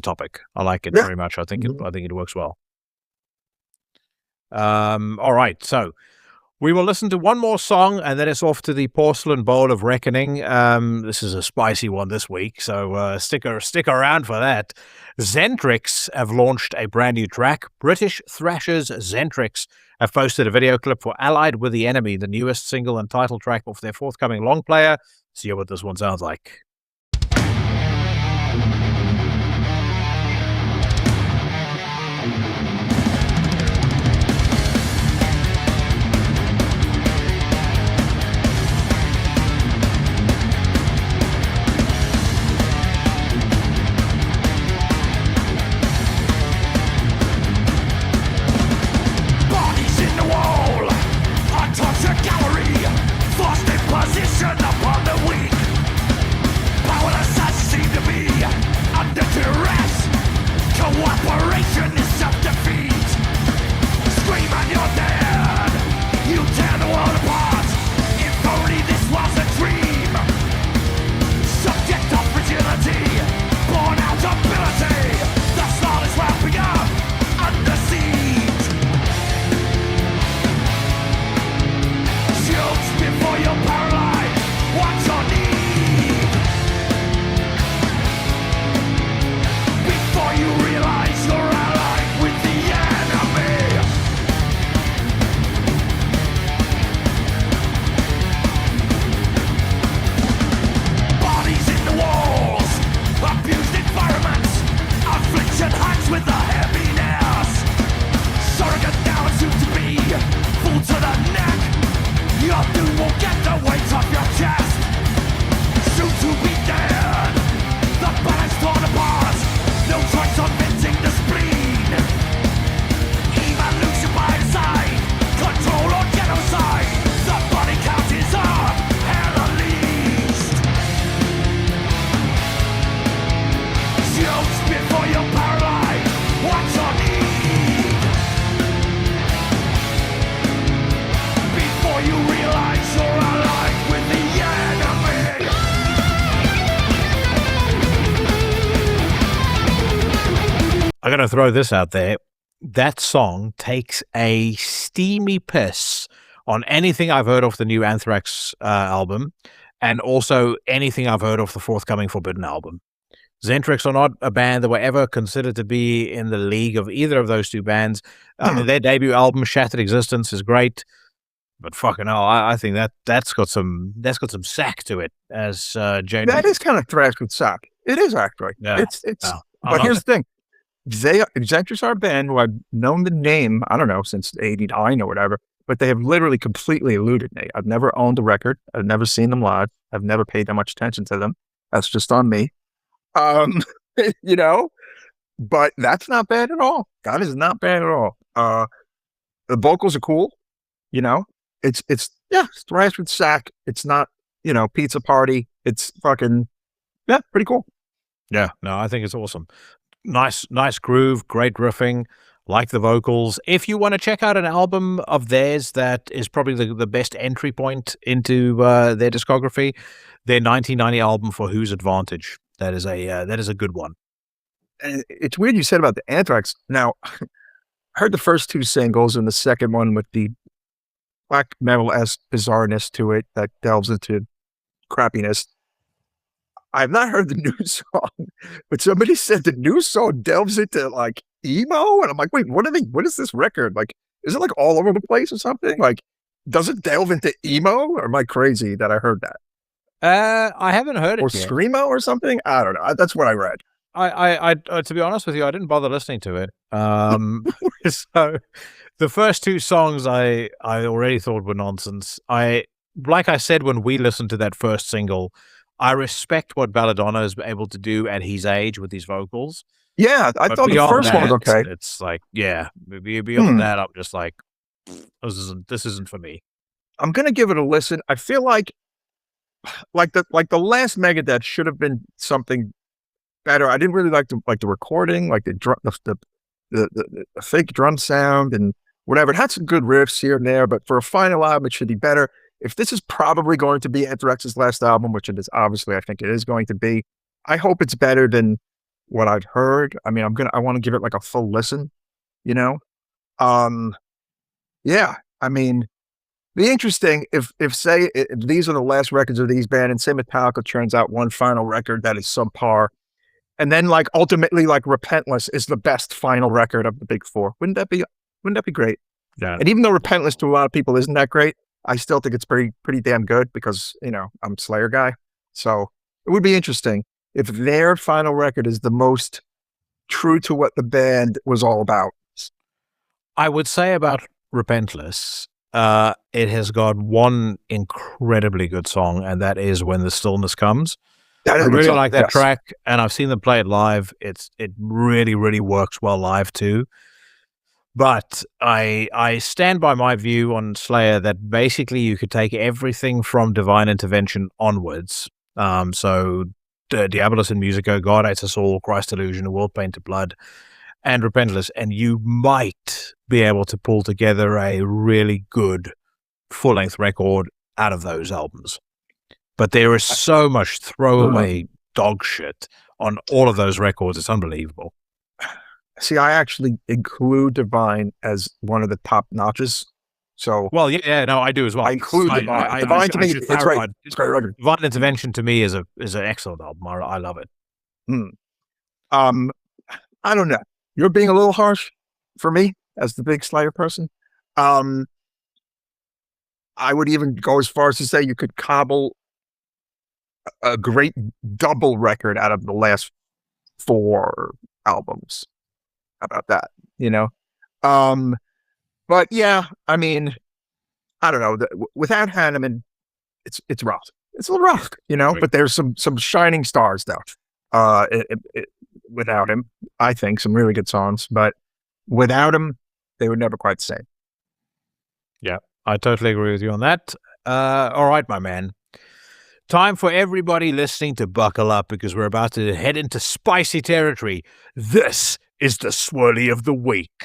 topic. I like it very much. I think it works well. All right, so we will listen to one more song, and then it's off to the Porcelain Bowl of Reckoning. This is a spicy one this week, so stick around for that. Xentrix have launched a brand new track. British thrashers Xentrix have posted a video clip for Allied with the Enemy, the newest single and title track of their forthcoming long player. See what this one sounds like. Upon the weak, powerless as seem to be, under duress. Cooperation is self-defeat. Scream and you're dead. You tear the world apart. If only this was a dream. Subject of fragility, born out ability. The start is wrapping up under siege. Shields before you're paralyzed. What's your need? Before you realize you're allied with the enemy. Bodies in the walls, abused environments, affliction hangs with the heaviness. Surrogate now and soon to be, full to the neck. Your doom will get the weight off your chest. Soon to be dead. The balance torn apart. No choice on venting the spleen. Evolution by the side. Control or genocide. The body count is up. Hell unleashed. Shields before you're paralyzed. What's your need? Before you realize you're allied with the enemy. I'm going to throw this out there. That song takes a steamy piss on anything I've heard of the new Anthrax album, and also anything I've heard of the forthcoming Forbidden album. Xentrix are not a band that were ever considered to be in the league of either of those two bands. Their debut album, Shattered Existence, is great. But fucking hell, I think that's got some sack to it, as Jane. That is kind of thrash with sack. It is actually. Yeah. It's. But here's the thing: Xentrix are a band who I've known the name, I don't know, since '89 or whatever. But they have literally completely eluded me. I've never owned a record. I've never seen them live. I've never paid that much attention to them. That's just on me. But that's not bad at all. That is not bad at all. The vocals are cool. It's thrash with sack. It's not, Pizza Party. It's fucking, pretty cool. Yeah, no, I think it's awesome. Nice groove, great riffing, like the vocals. If you want to check out an album of theirs that is probably the best entry point into their discography, their 1990 album For Whose Advantage. That is a good one. And it's weird you said about the Anthrax. Now, I heard the first 2 singles and the second one with the black metal-esque bizarreness to it that delves into crappiness. I've not heard the new song, but somebody said the new song delves into like emo, and I'm like, wait, what is this record? Like, is it like all over the place or something? Like, does it delve into emo, or am I crazy that I heard that? I haven't heard it or yet. screamo or something. I don't know. That's what I read. I to be honest with you, I didn't bother listening to it. So the first two songs I already thought were nonsense. Like I said when we listened to that first single, I respect what Belladonna is able to do at his age with his vocals. Yeah, I But thought the beyond first one was that, okay. It's like, yeah, beyond that, I'm just like, this isn't for me. I'm gonna give it a listen. I feel like the last Megadeth should have been something better. I didn't really like the recording, like the fake drum sound and whatever. It had some good riffs here and there, but for a final album, it should be better. If this is probably going to be Anthrax's last album, which it is obviously, I think it is going to be, I hope it's better than what I've heard. I mean, I want to give it like a full listen, you know? Yeah, I mean, be interesting if say if these are the last records of these bands, and say Metallica turns out one final record that is subpar, and then like ultimately like Repentless is the best final record of the big four. Wouldn't that be great? Yeah. And even though Repentless to a lot of people isn't that great, I still think it's pretty damn good because, you know, I'm a Slayer guy. So it would be interesting if their final record is the most true to what the band was all about. I would say about Repentless, it has got one incredibly good song, and that is When the Stillness Comes. That is I a good really song, like that yes. track, and I've seen them play it live. It really, really works well live too. But I stand by my view on Slayer that basically you could take everything from Divine Intervention onwards. So Diabolus in Musica, God Hates Us All, Christ Illusion, A World Painted Blood, and Repentless, and you might be able to pull together a really good full-length record out of those albums. But there is so much throwaway dog shit on all of those records. It's unbelievable. See, I actually include Divine as one of the top notches. So, Well, yeah, no, I do as well. I include Divine. Divine to me, should it's great. clarify, It's a great record. Divine Intervention to me is an excellent album. I love it. I don't know. You're being a little harsh for me as the big Slayer person. I would even go as far as to say you could cobble a great double record out of the last 4 albums. How about that? You know? But yeah, I mean, I don't know. Without Hanneman, it's rough. It's a little rough, you know, Right. but there's some shining stars though. Without him, I think some really good songs, but without him, they were never quite the same. Yeah, I totally agree with you on that. All right, my man. Time for everybody listening to buckle up because we're about to head into spicy territory. This is the Swirly of the Week.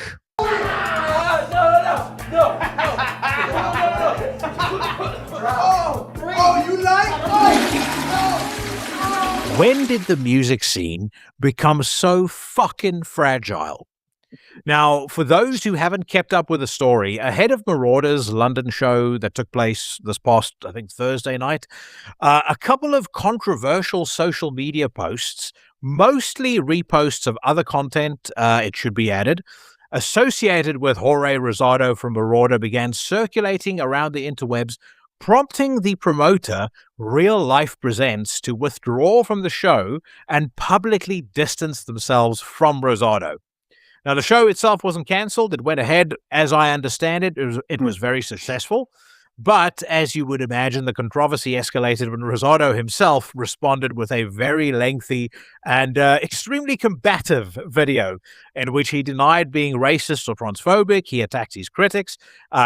When did the music scene become so fucking fragile? Now, for those who haven't kept up with the story, ahead of Marauder's London show that took place this past, I think, Thursday night, a couple of controversial social media posts, mostly reposts of other content, it should be added, associated with Jorge Rosado from Marauder began circulating around the interwebs, prompting the promoter, Real Life Presents, to withdraw from the show and publicly distance themselves from Rosado. Now, the show itself wasn't cancelled. It went ahead, as I understand it. It was very successful. But, as you would imagine, the controversy escalated when Rosado himself responded with a very lengthy and extremely combative video in which he denied being racist or transphobic. He attacked his critics.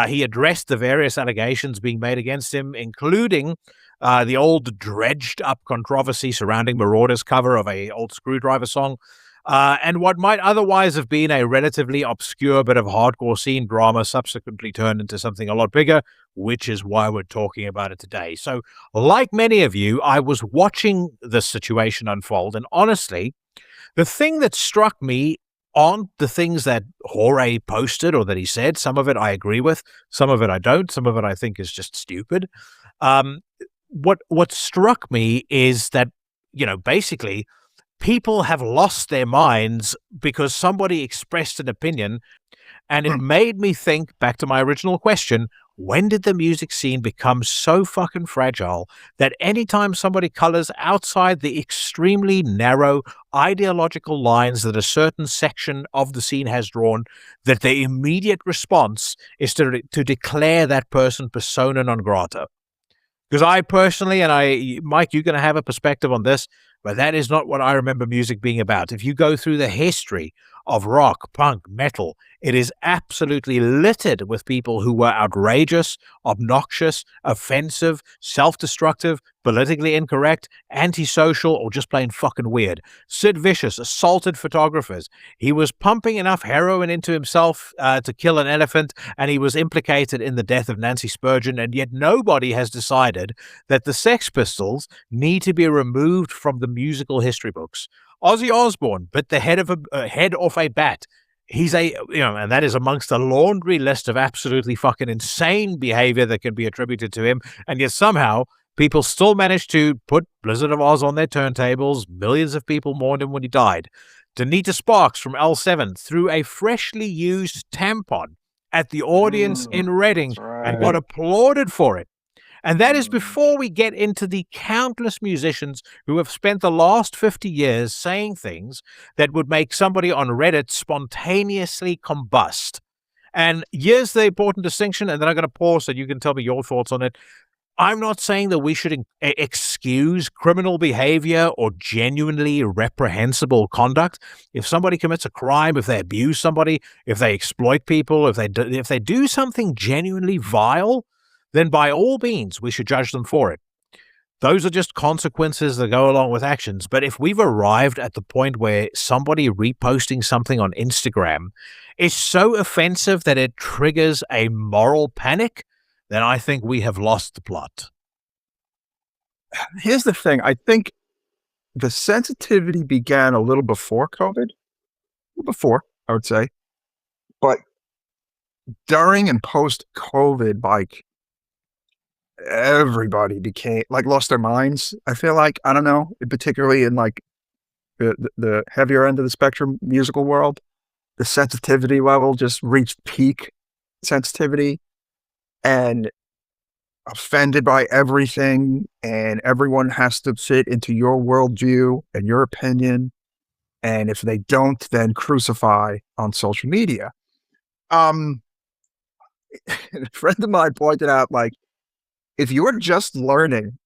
He addressed the various allegations being made against him, including the old dredged-up controversy surrounding Marauder's cover of a old Screwdriver song, and what might otherwise have been a relatively obscure bit of hardcore scene drama subsequently turned into something a lot bigger, which is why we're talking about it today. So, like many of you, I was watching this situation unfold, and honestly, the thing that struck me on the things that Jorge posted or that he said, some of it I agree with, some of it I don't, some of it I think is just stupid. What struck me is that, you know, basically, people have lost their minds because somebody expressed an opinion, and it made me think, back to my original question, when did the music scene become so fucking fragile that anytime somebody colors outside the extremely narrow ideological lines that a certain section of the scene has drawn, that the immediate response is to declare that person persona non grata? Because I personally, and Mike, you're going to have a perspective on this, but that is not what I remember music being about. If you go through the history of rock, punk, metal, it is absolutely littered with people who were outrageous, obnoxious, offensive, self-destructive, politically incorrect, antisocial, or just plain fucking weird. Sid Vicious assaulted photographers. He was pumping enough heroin into himself to kill an elephant, and he was implicated in the death of Nancy Spurgeon, and yet nobody has decided that the Sex Pistols need to be removed from the musical history books. Ozzy Osbourne bit the head off a bat. He's and that is amongst a laundry list of absolutely fucking insane behavior that can be attributed to him. And yet somehow people still manage to put Blizzard of Oz on their turntables. Millions of people mourned him when he died. Donita Sparks from L7 threw a freshly used tampon at the audience in Reading and got applauded for it. And that is before we get into the countless musicians who have spent the last 50 years saying things that would make somebody on Reddit spontaneously combust. And here's the important distinction, and then I'm going to pause so you can tell me your thoughts on it. I'm not saying that we should excuse criminal behavior or genuinely reprehensible conduct. If somebody commits a crime, if they abuse somebody, if they exploit people, if they do something genuinely vile, then by all means, we should judge them for it. Those are just consequences that go along with actions. But if we've arrived at the point where somebody reposting something on Instagram is so offensive that it triggers a moral panic, then I think we have lost the plot. Here's the thing. I think the sensitivity began a little before COVID. Before, I would say. But during and post-COVID, like, everybody lost their minds. I feel like, I don't know, particularly in like the heavier end of the spectrum musical world, the sensitivity level just reached peak sensitivity and offended by everything, and everyone has to fit into your worldview and your opinion, and if they don't, then crucify on social media. A friend of mine pointed out, like, if you're just learning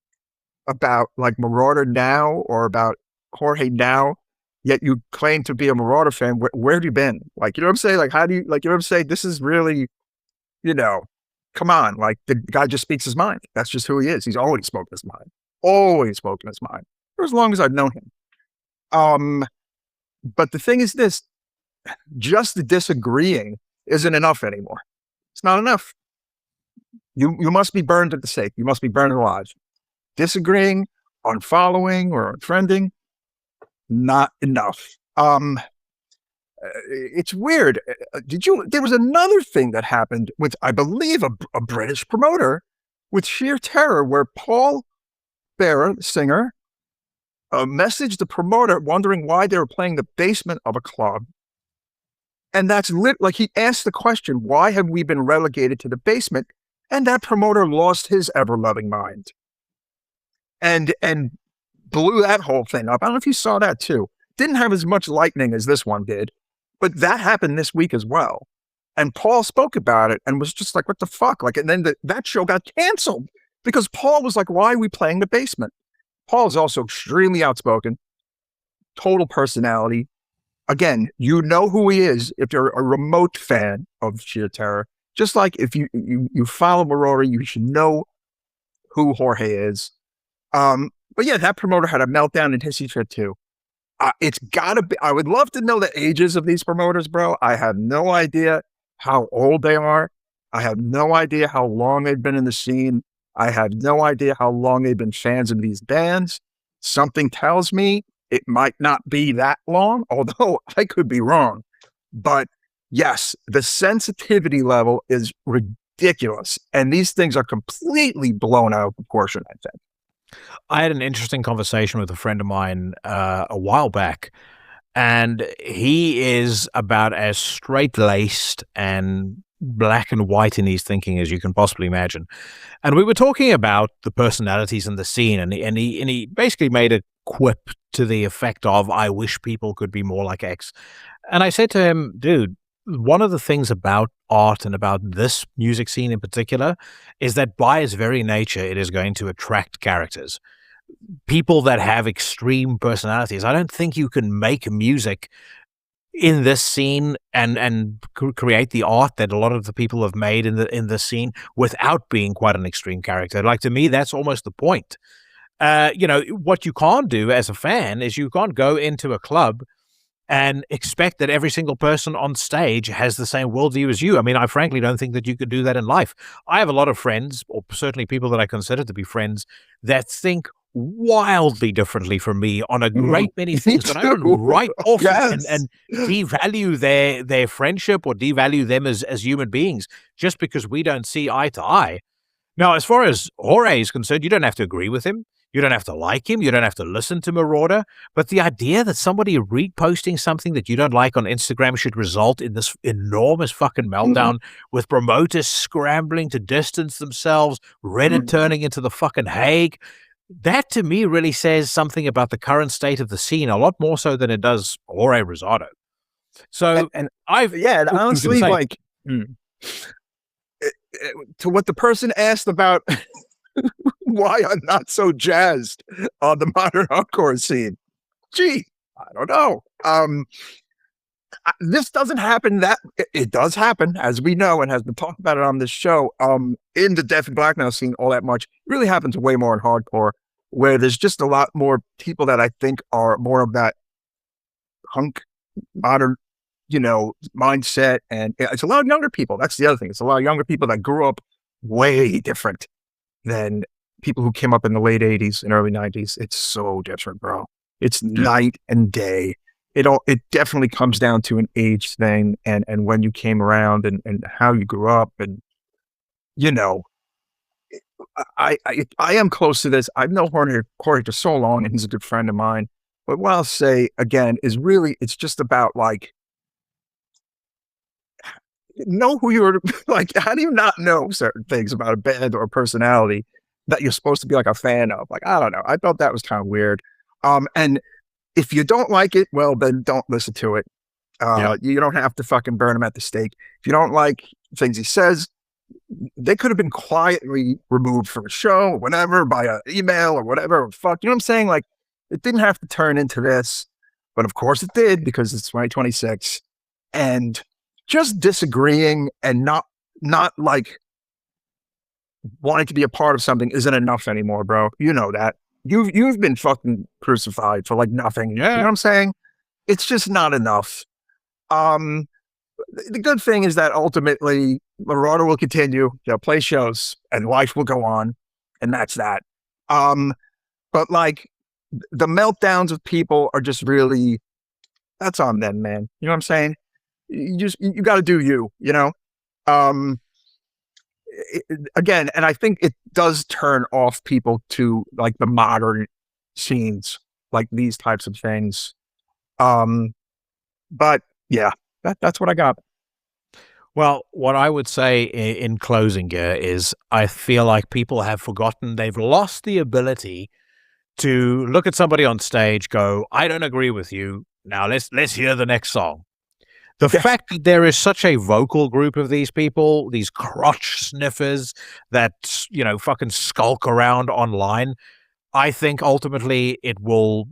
about like Marauder now or about Jorge now, yet you claim to be a Marauder fan, where have you been? Like, you know what I'm saying? Like, how do you, like, you know what I'm saying? This is really, come on. Like, the guy just speaks his mind. That's just who he is. He's always spoken his mind. Always spoken his mind. For as long as I've known him. But the thing is this, just disagreeing isn't enough anymore. It's not enough. You must be burned at the stake. You must be burned alive. Disagreeing, unfollowing, or unfriending, not enough. It's weird. There was another thing that happened with, I believe, a British promoter with Sheer Terror, where Paul Bearer, the singer, messaged the promoter wondering why they were playing the basement of a club. And that's like, he asked the question, why have we been relegated to the basement? And that promoter lost his ever-loving mind and blew that whole thing up. I don't know if you saw that too. Didn't have as much lightning as this one did, but that happened this week as well. And Paul spoke about it and was just like, what the fuck? Like, and then that show got canceled because Paul was like, why are we playing the basement? Paul is also extremely outspoken, total personality. Again, you know who he is if you're a remote fan of Sheer Terror. Just like if you follow Marauder, you should know who Jorge is. But yeah, that promoter had a meltdown in Hissy Fit too. It's gotta be, I would love to know the ages of these promoters, bro. I have no idea how old they are. I have no idea how long they've been in the scene. I have no idea how long they've been fans of these bands. Something tells me it might not be that long, although I could be wrong. But yes, the sensitivity level is ridiculous. And these things are completely blown out of proportion, I think. I had an interesting conversation with a friend of mine a while back, and he is about as straight-laced and, black and white in his thinking as you can possibly imagine. And we were talking about the personalities in the scene, and he basically made a quip to the effect of, I wish people could be more like X. And I said to him, dude, one of the things about art and about this music scene in particular is that by its very nature, it is going to attract characters. People that have extreme personalities. I don't think you can make music in this scene and create the art that a lot of the people have made in the scene without being quite an extreme character. Like, to me, that's almost the point. What you can't do as a fan is you can't go into a club and expect that every single person on stage has the same worldview as you. I mean, I frankly don't think that you could do that in life. I have a lot of friends, or certainly people that I consider to be friends, that think wildly differently from me on a great many things, but I can write off and devalue their friendship or devalue them as human beings just because we don't see eye to eye. Now, as far as Jorge is concerned, you don't have to agree with him. You don't have to like him. You don't have to listen to Marauder. But the idea that somebody reposting something that you don't like on Instagram should result in this enormous fucking meltdown with promoters scrambling to distance themselves, Reddit turning into the fucking Hague, that to me really says something about the current state of the scene, a lot more so than it does Jorge Rosado. So, and honestly, like, to what the person asked about why I'm not so jazzed on the modern hardcore scene. Gee, I don't know. This doesn't happen it does happen, as we know, and has been talked about it on this show, in the death and black metal scene all that much. It really happens way more in hardcore, where there's just a lot more people that I think are more of that punk, modern, mindset. And it's a lot of younger people. That's the other thing. It's a lot of younger people that grew up way different than people who came up in the late 80s and early 90s. It's so different, bro. It's night and day. It definitely comes down to an age thing and when you came around and how you grew up. And, I am close to this. I've known Jorge for so long, and he's a good friend of mine. But what I'll say, again, is really, it's just about, like, know who you're, like, how do you not know certain things about a band or a personality that you're supposed to be, like, a fan of? Like, I don't know. I thought that was kind of weird. And if you don't like it, well, then don't listen to it. You don't have to fucking burn him at the stake. If you don't like things he says, they could have been quietly removed from a show or whatever by an email or whatever. Fuck, you know what I'm saying? Like, it didn't have to turn into this, but of course it did because it's 2026. And just disagreeing and not like wanting to be a part of something isn't enough anymore, bro. You know that. You've been fucking crucified for, like, nothing. Yeah. You know what I'm saying? It's just not enough. The good thing is that ultimately Marauder will continue. They'll play shows and life will go on, and that's that. But, like, the meltdowns of people are just really, that's on them, man. You know what I'm saying? You got to do you, again, and I think it does turn off people to, like, the modern scenes, like these types of things. But yeah, that's what I got. Well, what I would say in closing here is I feel like people have forgotten, they've lost the ability to look at somebody on stage, go, I don't agree with you. Now let's hear the next song. The fact that there is such a vocal group of these people, these crotch sniffers that, fucking skulk around online, I think ultimately it will,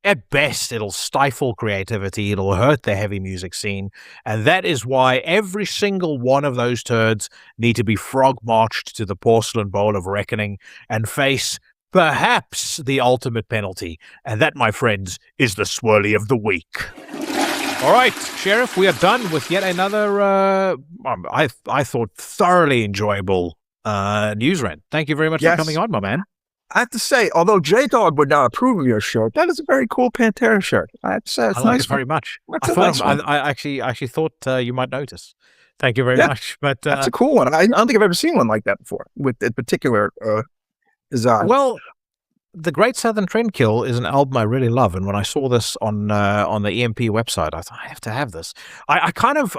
at best, it'll stifle creativity. It'll hurt the heavy music scene. And that is why every single one of those turds need to be frog marched to the porcelain bowl of reckoning and face perhaps the ultimate penalty. And that, my friends, is the Swirly of the Week. All right, Sheriff, we are done with yet another, I thought, thoroughly enjoyable news rant. Thank you very much for coming on, my man. I have to say, although J-Dog would not approve of your shirt, that is a very cool Pantera shirt. I have to say, it's I like nice it very much. Nice one. I actually thought you might notice. Thank you very much. But that's a cool one. I don't think I've ever seen one like that before, with in particular design. Well, The Great Southern Trendkill is an album I really love, and when I saw this on the EMP website, I thought I have to have this. I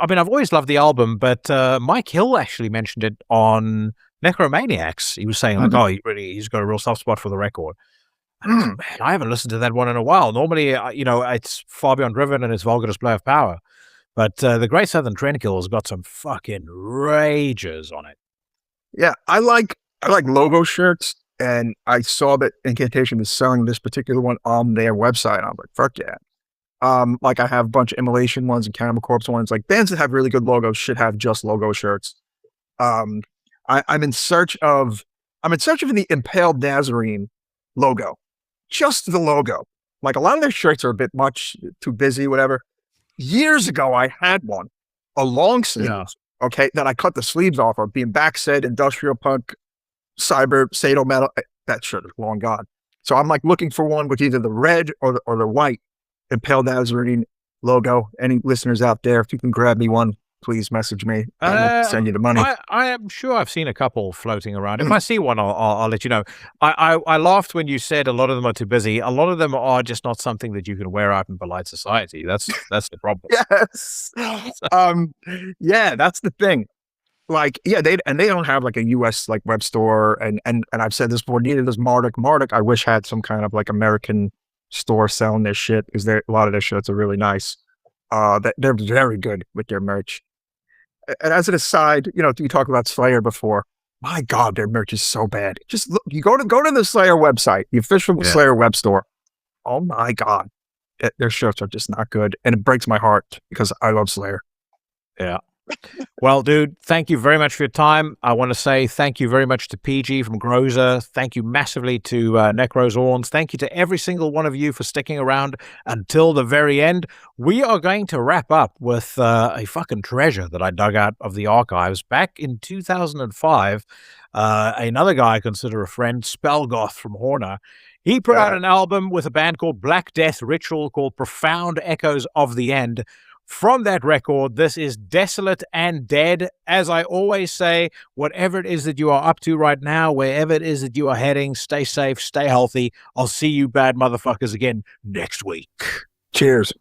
mean, I've always loved the album, but Mike Hill actually mentioned it on Necromaniacs. He was saying like, oh, he's got a real soft spot for the record. And I was like, man, I haven't listened to that one in a while. Normally, it's Far Beyond Driven and it's Vulgar Display of Power, but the Great Southern Trendkill has got some fucking rages on it. Yeah, I like logo shirts. And I saw that Incantation was selling this particular one on their website. I was like, fuck yeah. Like I have a bunch of Immolation ones and Cannibal Corpse ones. Like bands that have really good logos should have just logo shirts. I'm in search of the Impaled Nazarene logo. Just the logo. Like a lot of their shirts are a bit much too busy, whatever. Years ago, I had one, a long sleeve, okay, that I cut the sleeves off of, being backset, industrial punk, cyber, sado metal. That shirt is long gone. So I'm like looking for one with either the red or the white Impaled Nazarene logo. Any listeners out there, if you can grab me one, please message me. I'll send you the money. I am sure I've seen a couple floating around. If I see one, I'll let you know. I laughed when you said a lot of them are too busy. A lot of them are just not something that you can wear out in polite society. That's the problem. Yes. Yeah, that's the thing. Like, yeah, they don't have like a US like web store, and I've said this before, neither does Marduk. Marduk, I wish had some kind of like American store selling their shit, because a lot of their shirts are really nice. They're very good with their merch. And as an aside, you talk about Slayer before. My God, their merch is so bad. Just look, you go to the Slayer website, the official Slayer web store. Oh my God, their shirts are just not good, and it breaks my heart because I love Slayer. Yeah. Well, dude, thank you very much for your time. I want to say thank you very much to PG from Groza. Thank you massively to Necroshorns. Thank you to every single one of you for sticking around until the very end. We are going to wrap up with a fucking treasure that I dug out of the archives back in 2005. Another guy I consider a friend, Spellgoth from Horner. He put out an album with a band called Black Death Ritual called Profound Echoes of the End. From that record, this is Desolate and Dead. As I always say, whatever it is that you are up to right now, wherever it is that you are heading, stay safe, stay healthy. I'll see you bad motherfuckers again next week. Cheers.